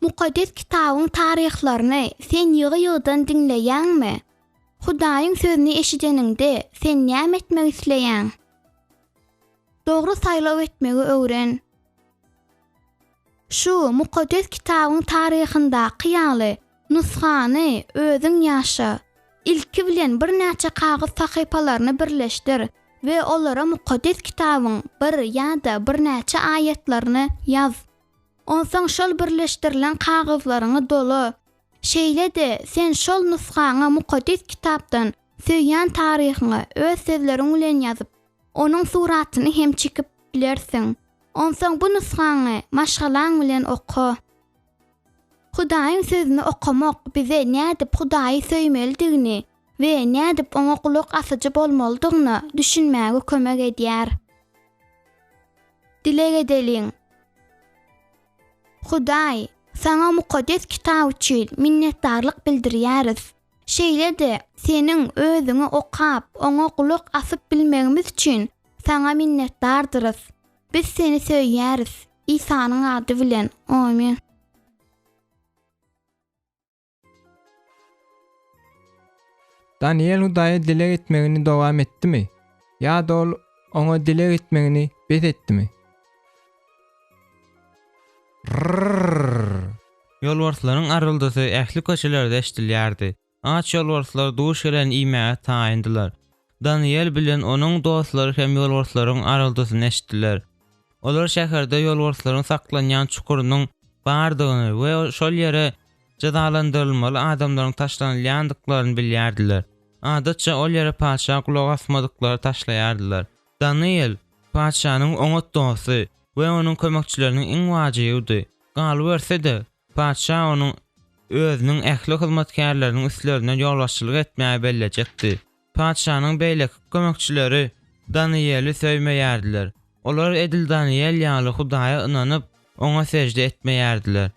Mukaddes kitabyň taryhlaryny sen ýygy-ýygydan dinleýänmi? Hudaýyň sözüni eşideninde sen näme etmek isleýän? Dogry saýlaw etmegi öwren. Şu mukaddes kitabyň taryhynda qiyaly nuskany özüň ýaşa. İlki bilen bir näçe kagaz sahypalaryny birleşdir we olara mukaddes kitabyň bir ýa-da bir näçe aýatlaryny ýaz. Onsoň şol birleşdirilen kagazlaryny dolu. Şeýle de sen şol nuskaňa mukaddes kitapdan söýýän taryhyny öz sözleriň bilen ýazyp, onuň suratyny hem çekip bilersiň. Onsoň bu nusxany maşgalan bilen oku. Hudaýyň sözüni okumak bize nädip Hudaýy söýmelidigini we nädip oňa kulak asyjy bolmalydygyny düşünmäge kömek edýär. Dilek edeliň. Hudaý, sana mukaddes kitap üçin minnetdarlyk bildirýäris. Şeýle-de seniň özüňi okap, oňa kulak asyp bilmegimiz üçin sana minnetdardyrys. Biz seni söýýäris. İsa'nın ady bilen. Amin. Daniel Hudaýa dilek etmegini dowam etdimi? Ya da ol oňa dilek etmegini bet etdimi? Ýolbarsklaryň araldysy ähli köçelerde eşdilýärdi. Aç ýolbarslar duş gelen imäge taýyndylar. Daniel bilen onuň dostlary hem ýolbarslaryň araldysyny eşitdiler. Olar şäherde ýolbarslaryň saklanýan çukurunyň bardygyny we şol ýere jazalandyrylmaly adamlaryň taşlanýandyklaryny bilýärdiler. Adatça ol ýere paşa kulak asmadyklary taşlaýardylar. Daniel paşanyň oňa dosty we onuň kömekçileriniň iň wajyby. Galyberse-de paşa onuň özüniň ähli hyzmatkarlarynyň üstlerine ýolbaşçylyk etmäge belläjekdi. Paşanyň beýleki kömekçileri Danieli söýmeýärdiler. Olar edil Daniel ýaly Hudaýa ynanyp oňa secde etmeýärdiler.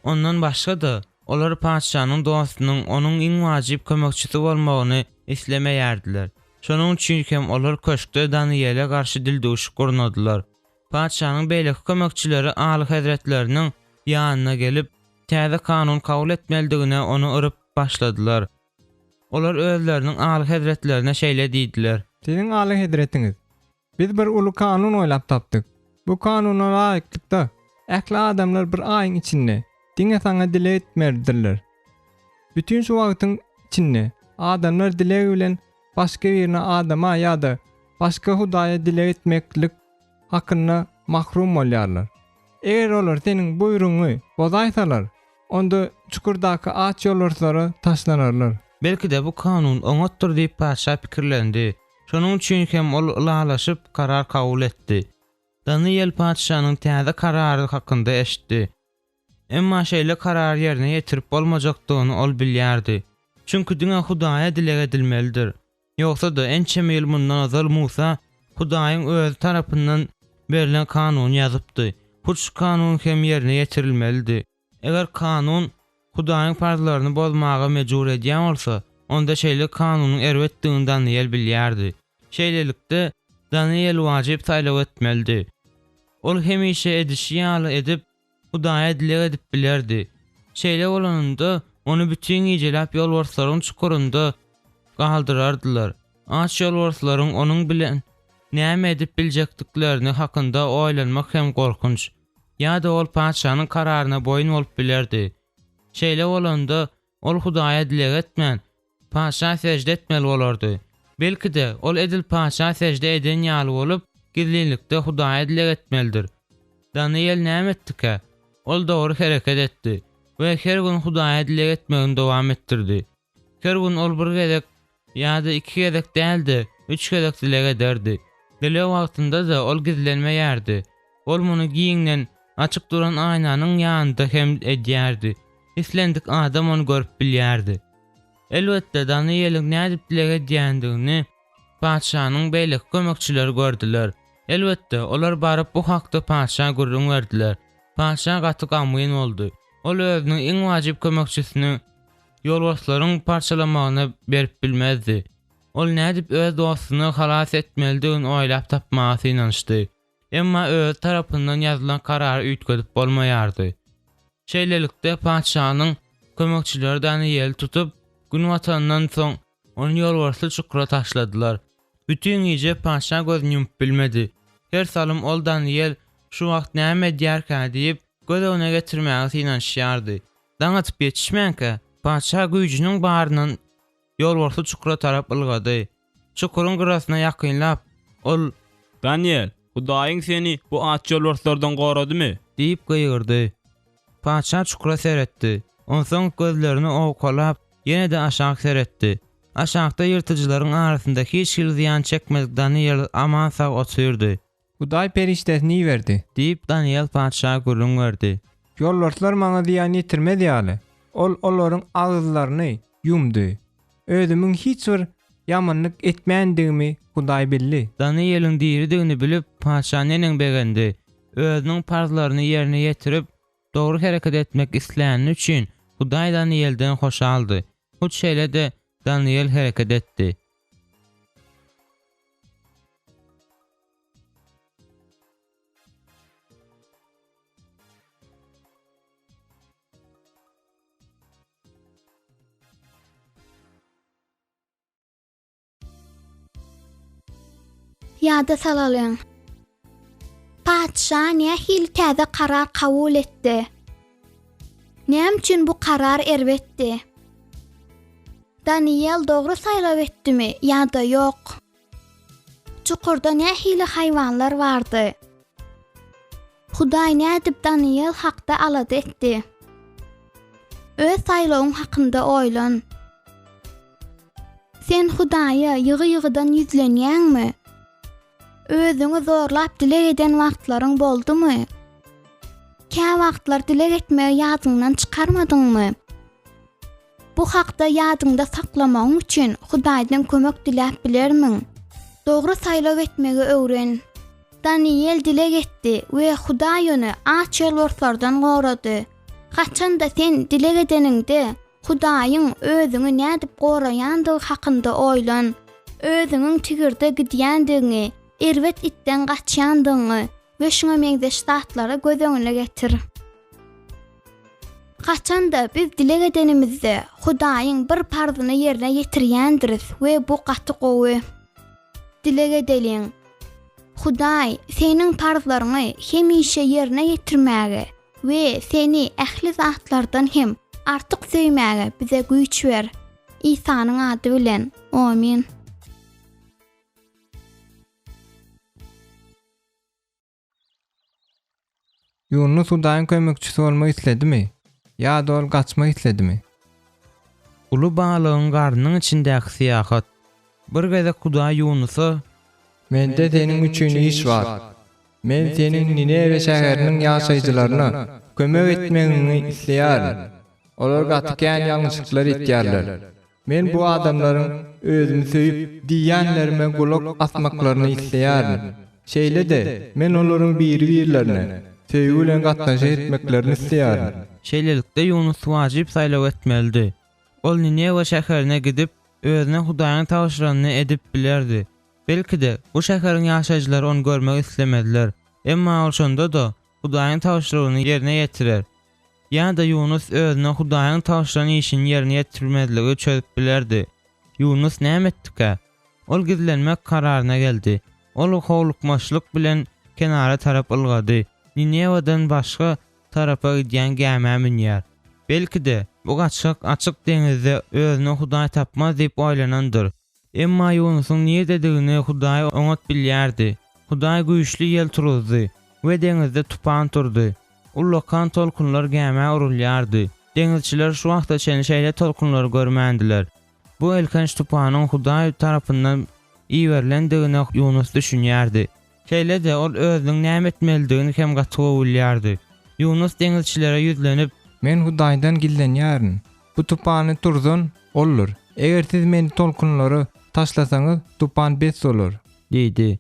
Ondan başga da olar paşanyň dostunyň onuň iň wajyp kömekçisi bolmagyny islemeýärdiler. Şonuň üçin hem olar köşkde Daniele garşy dilduşyk gurnadylar. Paşanyň beýleki kömekçileri aly hazretleriniň ýanyna gelip täze kanun kabul etmelidigine onu ırıp başladylar. Olar özleriniň aly hazretlerine şeýle diýdiler. Sizin aly hazretiňiz. Biz bir ulu kanun oýlap tapdyk. Bu kanuna laýykda ähli adamlar bir aýyň içinde diňe saňa dilek etmerdiler. Bütün şu wagtyň içinde adamlar dilek bilen başga birine adama ýa-da başga Hudaýa dilek etmeklik hakyna mahrum bolýarlar. Eger olar seniň buýrugyny bozaýsalar, onda çukurdaky aç ýolbarslara taşlanarlar. Belki de bu kanun oňatdyr diýip paşa pikirlendi. Şonuň üçin hem ol ulalaşyp karar kabul etdi. Daniel paşanyň täze karary hakynda eşitdi. Emma şeýle karar ýerine ýetirip bolmajakdygyny ol bilýärdi. Çünki diňe Hudaýa dilek edilmelidir. Ýogsa da ençeme ýyl mundan azal Musa Hudaýyň öz tarapyndan berilen kanun ýazypdy. Bu kanun hem ýerine ýetirilmelidir. Eger kanun Hudaýyň farzlaryny bozmaga mejbur edýän bolsa, onda şeýle kanunyň erwetdigini Daniel bilýärdi. Şeýlelikde Daniel wajyp taýlap etmelidir. Ol hemişe edişi ýaly edip Hudaýa dilek edip bilerdi. Şeýle bolanynda onu bütün ýejelap ýolbarslaryň çukurunda galdyrardylar. Aç ýolbarslaryň onuň bilen näme edip biljekdiklerini hakynda oýlanmak hem gorkunç. Ýa-da ol paşanyň kararyna boýun bolup bilerdi. Şeýle bolanda ol Hudaýa dilek etmän, paşa secde etmeli bolardy. Belki de ol edil paşa secde eden ýaly bolup, gizlilikde Hudaýa dilek etmelidir. Daniel näme etdike? Ol dogry hereket etdi we her gün Hudaýa dilek etmegini dowam etdirdi. Her gün ol bir gezek ýa-da iki gezek däldi, üç gezek dilek ederdi. Dilek wagtynda da ol gizlenmeýärdi. Ol muny giýinden açyk duran aýnanyň ýanynda hem edýärdi. Islendik adam onu görüp bilýärdi. Elbetde Daniel'in nädip dilek edýändigini paşanyň beýleki kömekçileri gördüler. Elbetde olar baryp bu hakda paşa gurrun berdiler. Paşa gaty gamyň boldy. Ol özüniň iň wajyp kömekçisini ýolbaşlaryň parçalamagyna berip bilmezdi. Ol nädip öz dostuny halas etmelidigini oýlap tapmagy inançdy. Emma öz tarapyndan ýazylan karary üýtgedip bolmaýardy. Şeýlelikde paşanyň kömekçileri Daniel tutup gün watandan soň onu ýolbarsly çukura taşladylar. Bütün gece paşa gözüni yumup bilmedi. Her salym ol Daniel şu wagt näme edýärkä diýip göz öňüne getirmäge inanşýardy. Daňatyp ýetişmänkä paşa güýjüniň baryndan ýolbarsly çukura tarap ylgady. Çukurun gırasyna ýakynlap ol Daniel, Hudaýyň seni bu aç ýolbarslardan goradymy? diýip gıýyrdy. Paşa çukura seretdi. Onsoň gözlerini owkalap ýene-de aşağı seretdi. Aşağıda yırtıcıların arasında hiç ziyan çekmedik Daniel aman sağ oturdu. Hudaý periştesini berdi. Deyip Daniel padşaha gülüň berdi. Ýolbarslar maňa diýan ýetirmedi ýaly. Olaryň agzlaryny ýumdy. Özümiň hiç bir ýamanlyk etmändigimi Hudaý bildi. Daniel'in diýirdigini bilip padşah nenen begendi. Özüniň parzlaryny ýerine ýetirip dogry hereket etmek isläni üçin Hudaý Daniel'den hoşaldy. Bu şeýle de Daniel hereket etdi. Ýada salalyň. Padşah nähil täze karar kabul etdi? Näme üçin bu karar erbetdi? Daniel dogry saýlap etdimi ýa-da ýok? Çukurda nähili haýwanlar bardy? Hudaý nädip Daniel hakda alady etdi? Öz saýlawyň hakynda oýlan. Sen Hudaýa ýygy-ýygydan ýüzlenýäňmi? Özüňi zorlap dile eden wagtlaryň boldumy? Kä wagtlar dile etmegi ýadyňdan çykarmadyňmy? Bu hakda ýadyňda saklamagyň üçin Hudaýdan kömek diläp bilermiň? Dogry saýlap etmegi öwren. Daniel dile etdi we Hudaý ony aç ýolbarslardan gorady. Haçanda sen dile edeninde Hudaýyň özüňi nädip goraýandygy hakynda oýlan. Özüňiň tigirde gidýändigini, erwet itten gaçýandygy we şoňa meňzeş zatlara göz öňüne getir. Haçanda biz dile edenimizde Hudaýyň bir parzyny ýerine ýetirýändiris we bu gaty gowy. Dile edeliň. Hudaý seniň parzlaryny hemişe ýerine ýetirmäge we seni ähli zatlardan hem artyk söýmäge bize güýç ber. İsa'nyň ady bilen. Amin. Yunus Hudaýyň kömekçisi bolmak isledimi? Ýa-da ol gaçmak isledimi? Ulu balygyň garnynyň içindäki syýahat. Bir geze Hudaý Yunusa Mende senin üçin iş var. Men senin Nineve şäheriniň ýaşaýjylaryna kömek etmegiňi isleýär. Olar gatykän ýalňyşlyklar etýärler. Men bu adamlaryň özümi söýüp diýenlerime gulak asmaklaryny isleýär. Şeýle de men olaryň biri-birlerine söýgü bilen gatnaşy etmeklerini isleýär. şeýlelikde Yunus wajyp saýlap etmeldi. Ol Nineve şäherine gidip özüne Hudaýyň taşyranyny edip bilerdi. Belki de bu şäheriň ýaşaýjylary onu görmek islemediler. Emma şonda da Hudaýyň taşyryny ýerine ýetirer. Ýa-da Yunus özüne Hudaýyň taşyrany işini ýerine ýetirmediligi çözüp bilerdi. Yunus näme etdi? Ol gizlenmek kararyna geldi. Ol howlukmaşlyk bilen kenara tarap ylgady. Ninewadan başga tarapa gidýän gäme minýär. Belki de bu gaçak açyk deňizde özüne Hudaý tapmaz diýip oýlanandyr. Emma Yunusyň niýe dedigini Hudaý oňat bilýärdi. Hudaý güýçli ýel turuzdy we deňizde tupan turdy. Ullakan tolkunlar gäme urulýardy. Deňizçiler şu wagtda çeni şeýle tolkunlary görmändiler. Bu elkenç tupanyň Hudaý tarapyndan iýerilendigini Yunus düşünýärdi. Şeýle de ol özüniň näme etmelidigini hem gaty bilýärdi. Yunus deňizçilere ýüzlenip, Men Hudaýdan gillenýärin. Bu tupany turzun olur. Eger siz meni tolkunlary taşlasaňyz, tupan bes olur. diýdi.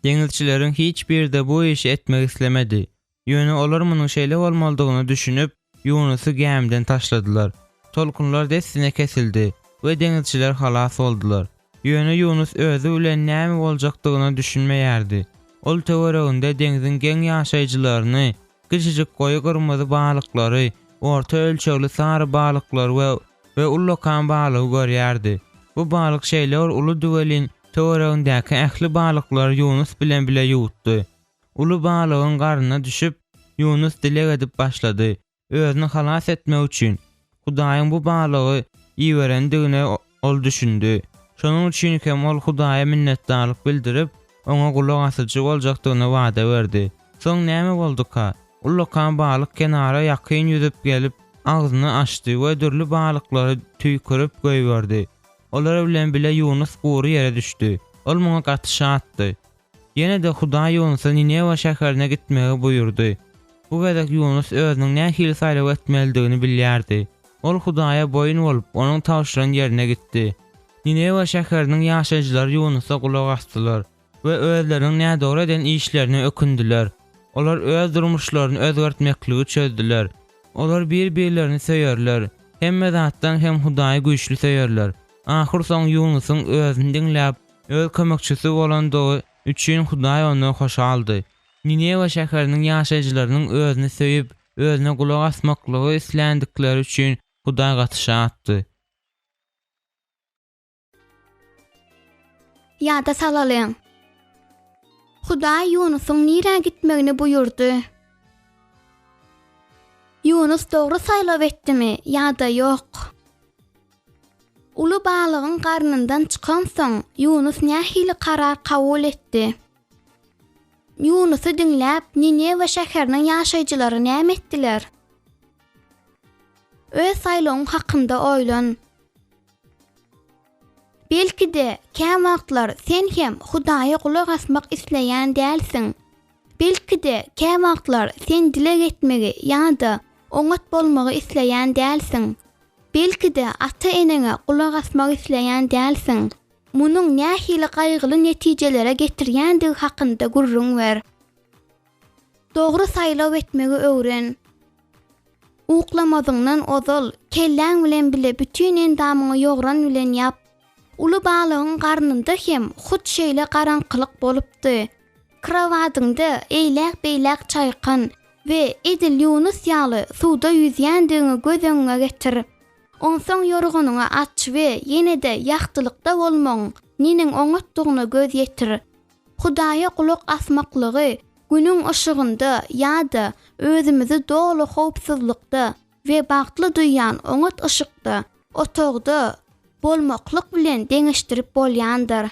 Deňizçileriň hiç bir de bu işi etmek islemedi. Ýöne olar munyň şeýle bolmalydygyny düşünüp Yunusy gemden taşladylar. Tolkunlar destine kesildi we deňizçiler halas boldular. Ýöne Yunus özü bilen näme boljakdygyny düşünmeýärdi. Ol töwereginde deňiziň geň ýaşaýjylaryny, kiçijik goýy gyrmazy balyklary, orta ölçekli sary balyklar we ullakan balygy görýärdi. Bu balyk şeýler ulu düwelin töweregindäki ähli balyklar Yunus bilen bile ýutdy. Ulu balygyň garnyna düşüp Yunus dile edip başlady. Özüni halas etmek üçin Hudaýyň bu balygy iýerendigine ol düşündi. Şonuň üçin hem ol Hudaýa minnetdarlyk bildirip oňa gulak asyjy boljakdygyny wada berdi. Soň näme bolduka? Ullakan balyk kenara ýakyn ýüzüp gelip agzyny açdy we dürli balyklary tüýkürip goýberdi. Olar bilen bile Yunus gury ýere düşdi. Ol muňa gaty şatdy. Yine de Hudaý Ýunusa Ninewa şäherine gitmegi buyurdy. Bu gezek Yunus özüniň nähili saýlaw etmeldigini bilýärdi. Ol Hudaýa boyun bolup onuň tawşyran ýerine gitdi. Ninewa şäheriniň ýaşaýjylary Yunusa kulak asdylar we özleriniň nädor eden işlerini ökündiler. Olar öz durmuşlaryny özgertmekligi çözdüler. Olar bir-birlerini söýerler. Hemme zatdan hem Hudaýy güýçli söýerler. Ahir soň Yunusyň özüni diňläp, öz kömekçisi bolan dogy üçün Hudaý onu hoş aldy. Ninewa şäheriniň ýaşaýjylarynyň özüni söýüp, özüne kulak asmaklygy islendikleri üçin Hudaý gatşa atdy. Ýa-da salalyň. Hudaý Yunusyň nirä gitmegini buyurdy. Yunus dogry saýlaw etdimi ýa-da ýok? Ulu balygyň garnyndan çykan soň Yunus nähili karar kabul etdi. Yunusy diňläp Ninewa şäheriniň ýaşaýjylary näme etdiler? Öz saýlawyň hakynda oýlan. Belki de käm wagtlar sen hem Hudaýa kulak asmak isleýän dälsiň. Belki de käm wagtlar sen dilek etmegi ýa-da oňat bolmagy isleýän dälsiň. Belki de ata-enene kulak asmak isleýän dälsiň. Munyň nähili gaýgyly netijelere getirýändigi hakynda gurrun ber. Dogry saýlaw etmegi öwren. Uklamadyňdan ozal, kelläň bilen bile bütün endamyňy ýogran bilen ýap. Ulu balygyň garnynda hem hut şeýle garaňkylyk bolupdy. Krawadyňda eýlek-beýlek çaýkan we edil Yunus ýaly suwda ýüzýändigini göz öňüne getir. Onsoň ýorgunyňa aç we ýene-de ýaktylykda bolmaň, niniň oňatdygyny göz ýetir. Hudaýa kulak asmaklygy günüň ışygynda ýa-da özümizi dolu howpsuzlykda we bagtly duýan oňat ışykda, otogda bolmaklyk bilen deňeşdirip bolýandyr.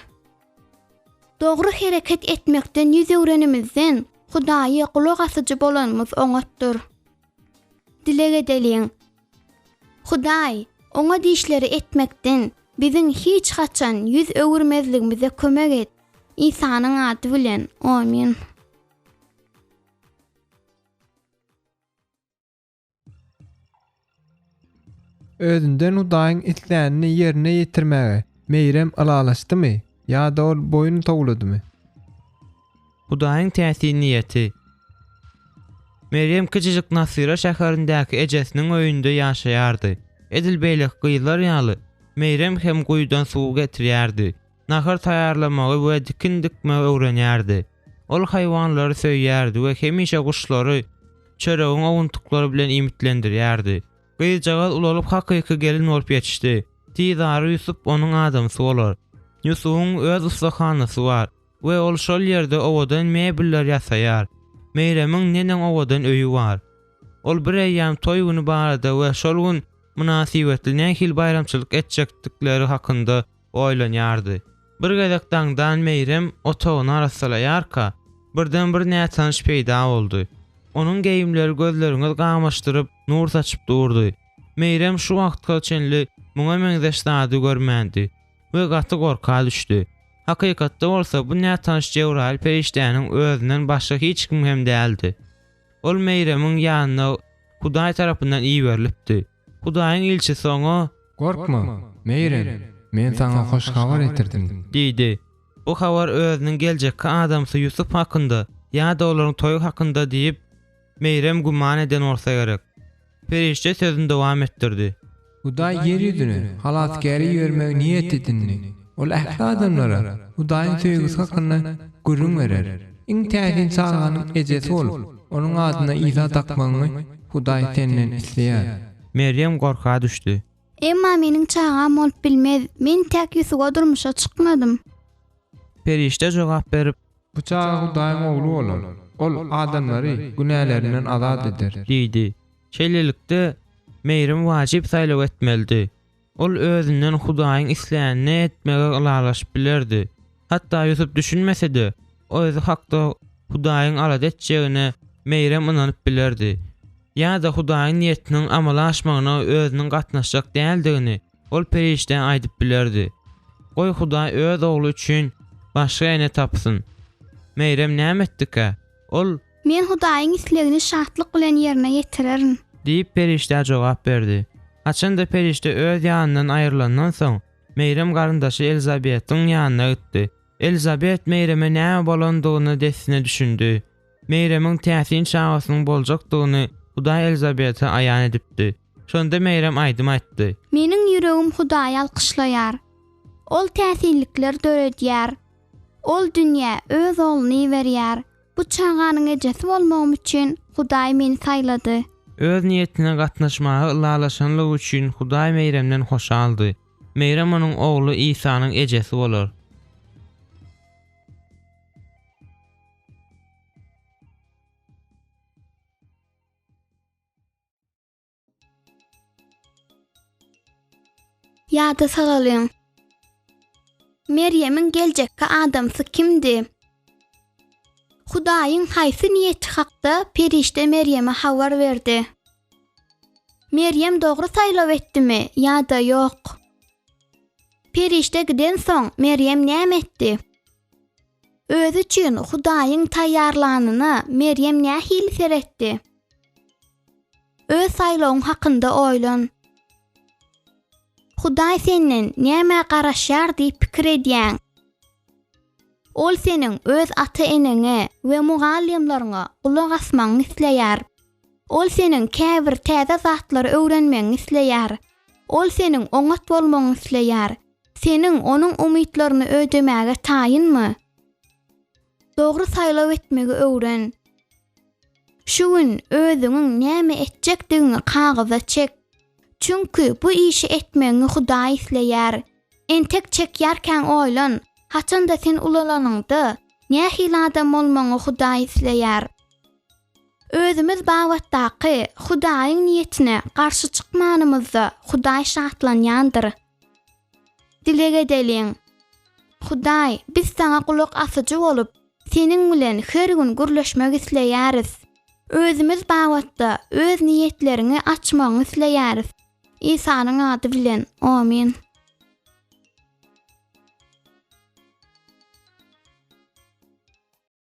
Dogry hereket etmekden ýüz öwrenimizden Hudaýa kulak asyjy bolanymyz oňatdyr. Dilek edeliň. Hudaý, oňa diýişleri etmekden biziň hiç haçan ýüz öwürmezligimize kömek et. İsa'nın adı bilen. Amin. Özünden Hudaýyň isleýänini ýerine ýetirmäge meýrem alalaşdymy ýa-da ol boyun togladymy? Hudaýyň täsir niýeti. Meryem küçücük Nasyra şäherindäki ejesiniň öýünde ýaşaýardy. Edil beýlek gyýlar ýaly. Meryem hem guýdan suw getirýärdi. Nahar taýarlamagy we dikin dikme öwrenýärdi. Ol haýwanlary söýýärdi we hemişe guşlary, çöregiň owuntuklary bilen imitlendirýärdi. Gyýjagal ulalyp hakyky gelin bolup ýetişdi. Tizary Ýusup onuň adamsy bolar. Ýusubyň öz ustahanasy bar we ol şol ýerde owadan mebiller ýasaýar. Meyremiň nenen owadan öýü bar. Ol bir aýam toý güni barada we şol gün münasibetli nähil bayramçylyk etjekdikleri hakynda oýlanýardy. Bir gezek daňdan Meyrem otagyny arasalaýarka, birden bir näçanş peýda boldy. Onuň geýimleri gözlerini gamaşdyryp nur saçyp durdy. Meyrem şu wagtga çenli muňa meňzeşdady görmändi we gaty gorka düşdi. Hakykatda bolsa bu näçanş Jewral perişdäniň özünden başga hiç kim hem däldi. Ol Meyremiň ýanyna Hudaý tarapyndan iýerilipdi. Hudaýyň ilçisi oňa Gorkma, Meyrem, men sana hoş habar getirdim diýdi. Bu habar özüniň geljekki adamsy Ýusup hakynda ýa-da olaryň toýu hakynda diýip Meyrem guman eden bolsa gerek. Perişde sözüni dowam etdirdi. Hudaý ýer ýüzüne halatgäri ýermek niýet edindi. Ol ähli adamlara Hudaýyň söýgüsi hakynda gurrun berer. Iň täsin çağanyň ejesi bolup, onuň adyna İsa takmagyny Hudaý senden isleýär. Meryem gorka düşdi. Emma meniň çağam bolup bilmez. Men täk ýüzüge durmuşa çykmadym. Perişde jogap berip, Bu çağa Hudaýyň oglu bolar. Ol adamlary günählerinden azat eder. diýdi. Şeýlelikde Meyrem wajyp saýlaw etmeldi. Ol özünden Hudaýyň isleýänini etmege alalaşyp bilerdi. Hatda Ýusup düşünmesedi, o özü hakda Hudaýyň alad etjegine Meyrem inanyp bilerdi. Ýa-da Hudaýyň niýetiniň amala aşmagyna özüniň gatnaşjak däldigini ol perişden aýdyp bilerdi. Goý Hudaý öz oglu üçin başga ene tapsyn. Meyrem näme etdike? Ol Men Hudaýyň islegini şatlyk bilen ýerine ýetirerim. diýip perişte jogap berdi. Haçanda perişte öz ýanyndan aýrylandan soň Meyrem garyndaşy Elizabetyň ýanyna gitdi. Elizabet Meyreme näme bolandygyny desine düşündi. Meyremiň täsin çağasynyň boljakdygyny Hudaý Elizabete aýan edipdi. Şonda Meyrem aýdym aýtdy. Meniň ýüregim Hudaýy alkyşlaýar. Ol täsinlikler döredýär. Ol dünýä öz oğluny berýär. Bu çağanyň ejesi bolmagym üçin Hudaý meni saýlady. Öz niýetine gatnaşmagy ulalaşanlyk üçin Hudaý Meyremden hoşaldy. Meyrem onuň ogly İsanyň ejesi bolar. Ýa-da salalyň. Meryemiň geljekkä adamsy kimdi? Hudaýyň haýsy niýeti hakda perişte Meryeme habar berdi. Meryem dogry saýlap etdimi ýa-da ýok? Perişte giden soň Meryem näme etdi? Özü üçin Hudaýyň taýýarlanyny Meryem nähili seretdi? Öz saýlawyň hakynda oýlan. Hudaý senden näme garaşýar diýip pikir edýäň? Ol seniň öz ata-eneňe we mugallimlaryňa gulak asmagyny isleýär. Ol seniň käbir täze zatlary öwrenmegiňi isleýär. Ol seniň oňat bolmagyny isleýär. Seniň onuň umytlaryny ödemäge taýynmy? Dogry saýlap etmegi öwren. Şu gün özüňiň näme etjekdigini kagyza çek. Çünkü bu işi etmegiňi Hudaý isleýär. Entek çekýärkäň oýlan, haçanda sen ulalanyňda nähili adam bolmagyňy Hudaý isleýär. Özümiz bagwatdaky Hudaýyň niýetine garşy çykmanymyzda Hudaý şatlanýandyr. Dilege edeliň. Hudaý, biz sana kulak asyjy bolup, seniň bilen her gün gürleşmek isleýäris. Özümiz bagwatda öz niýetlerini açmagyny isleýäris. İsa'nın adı bilen. Amin.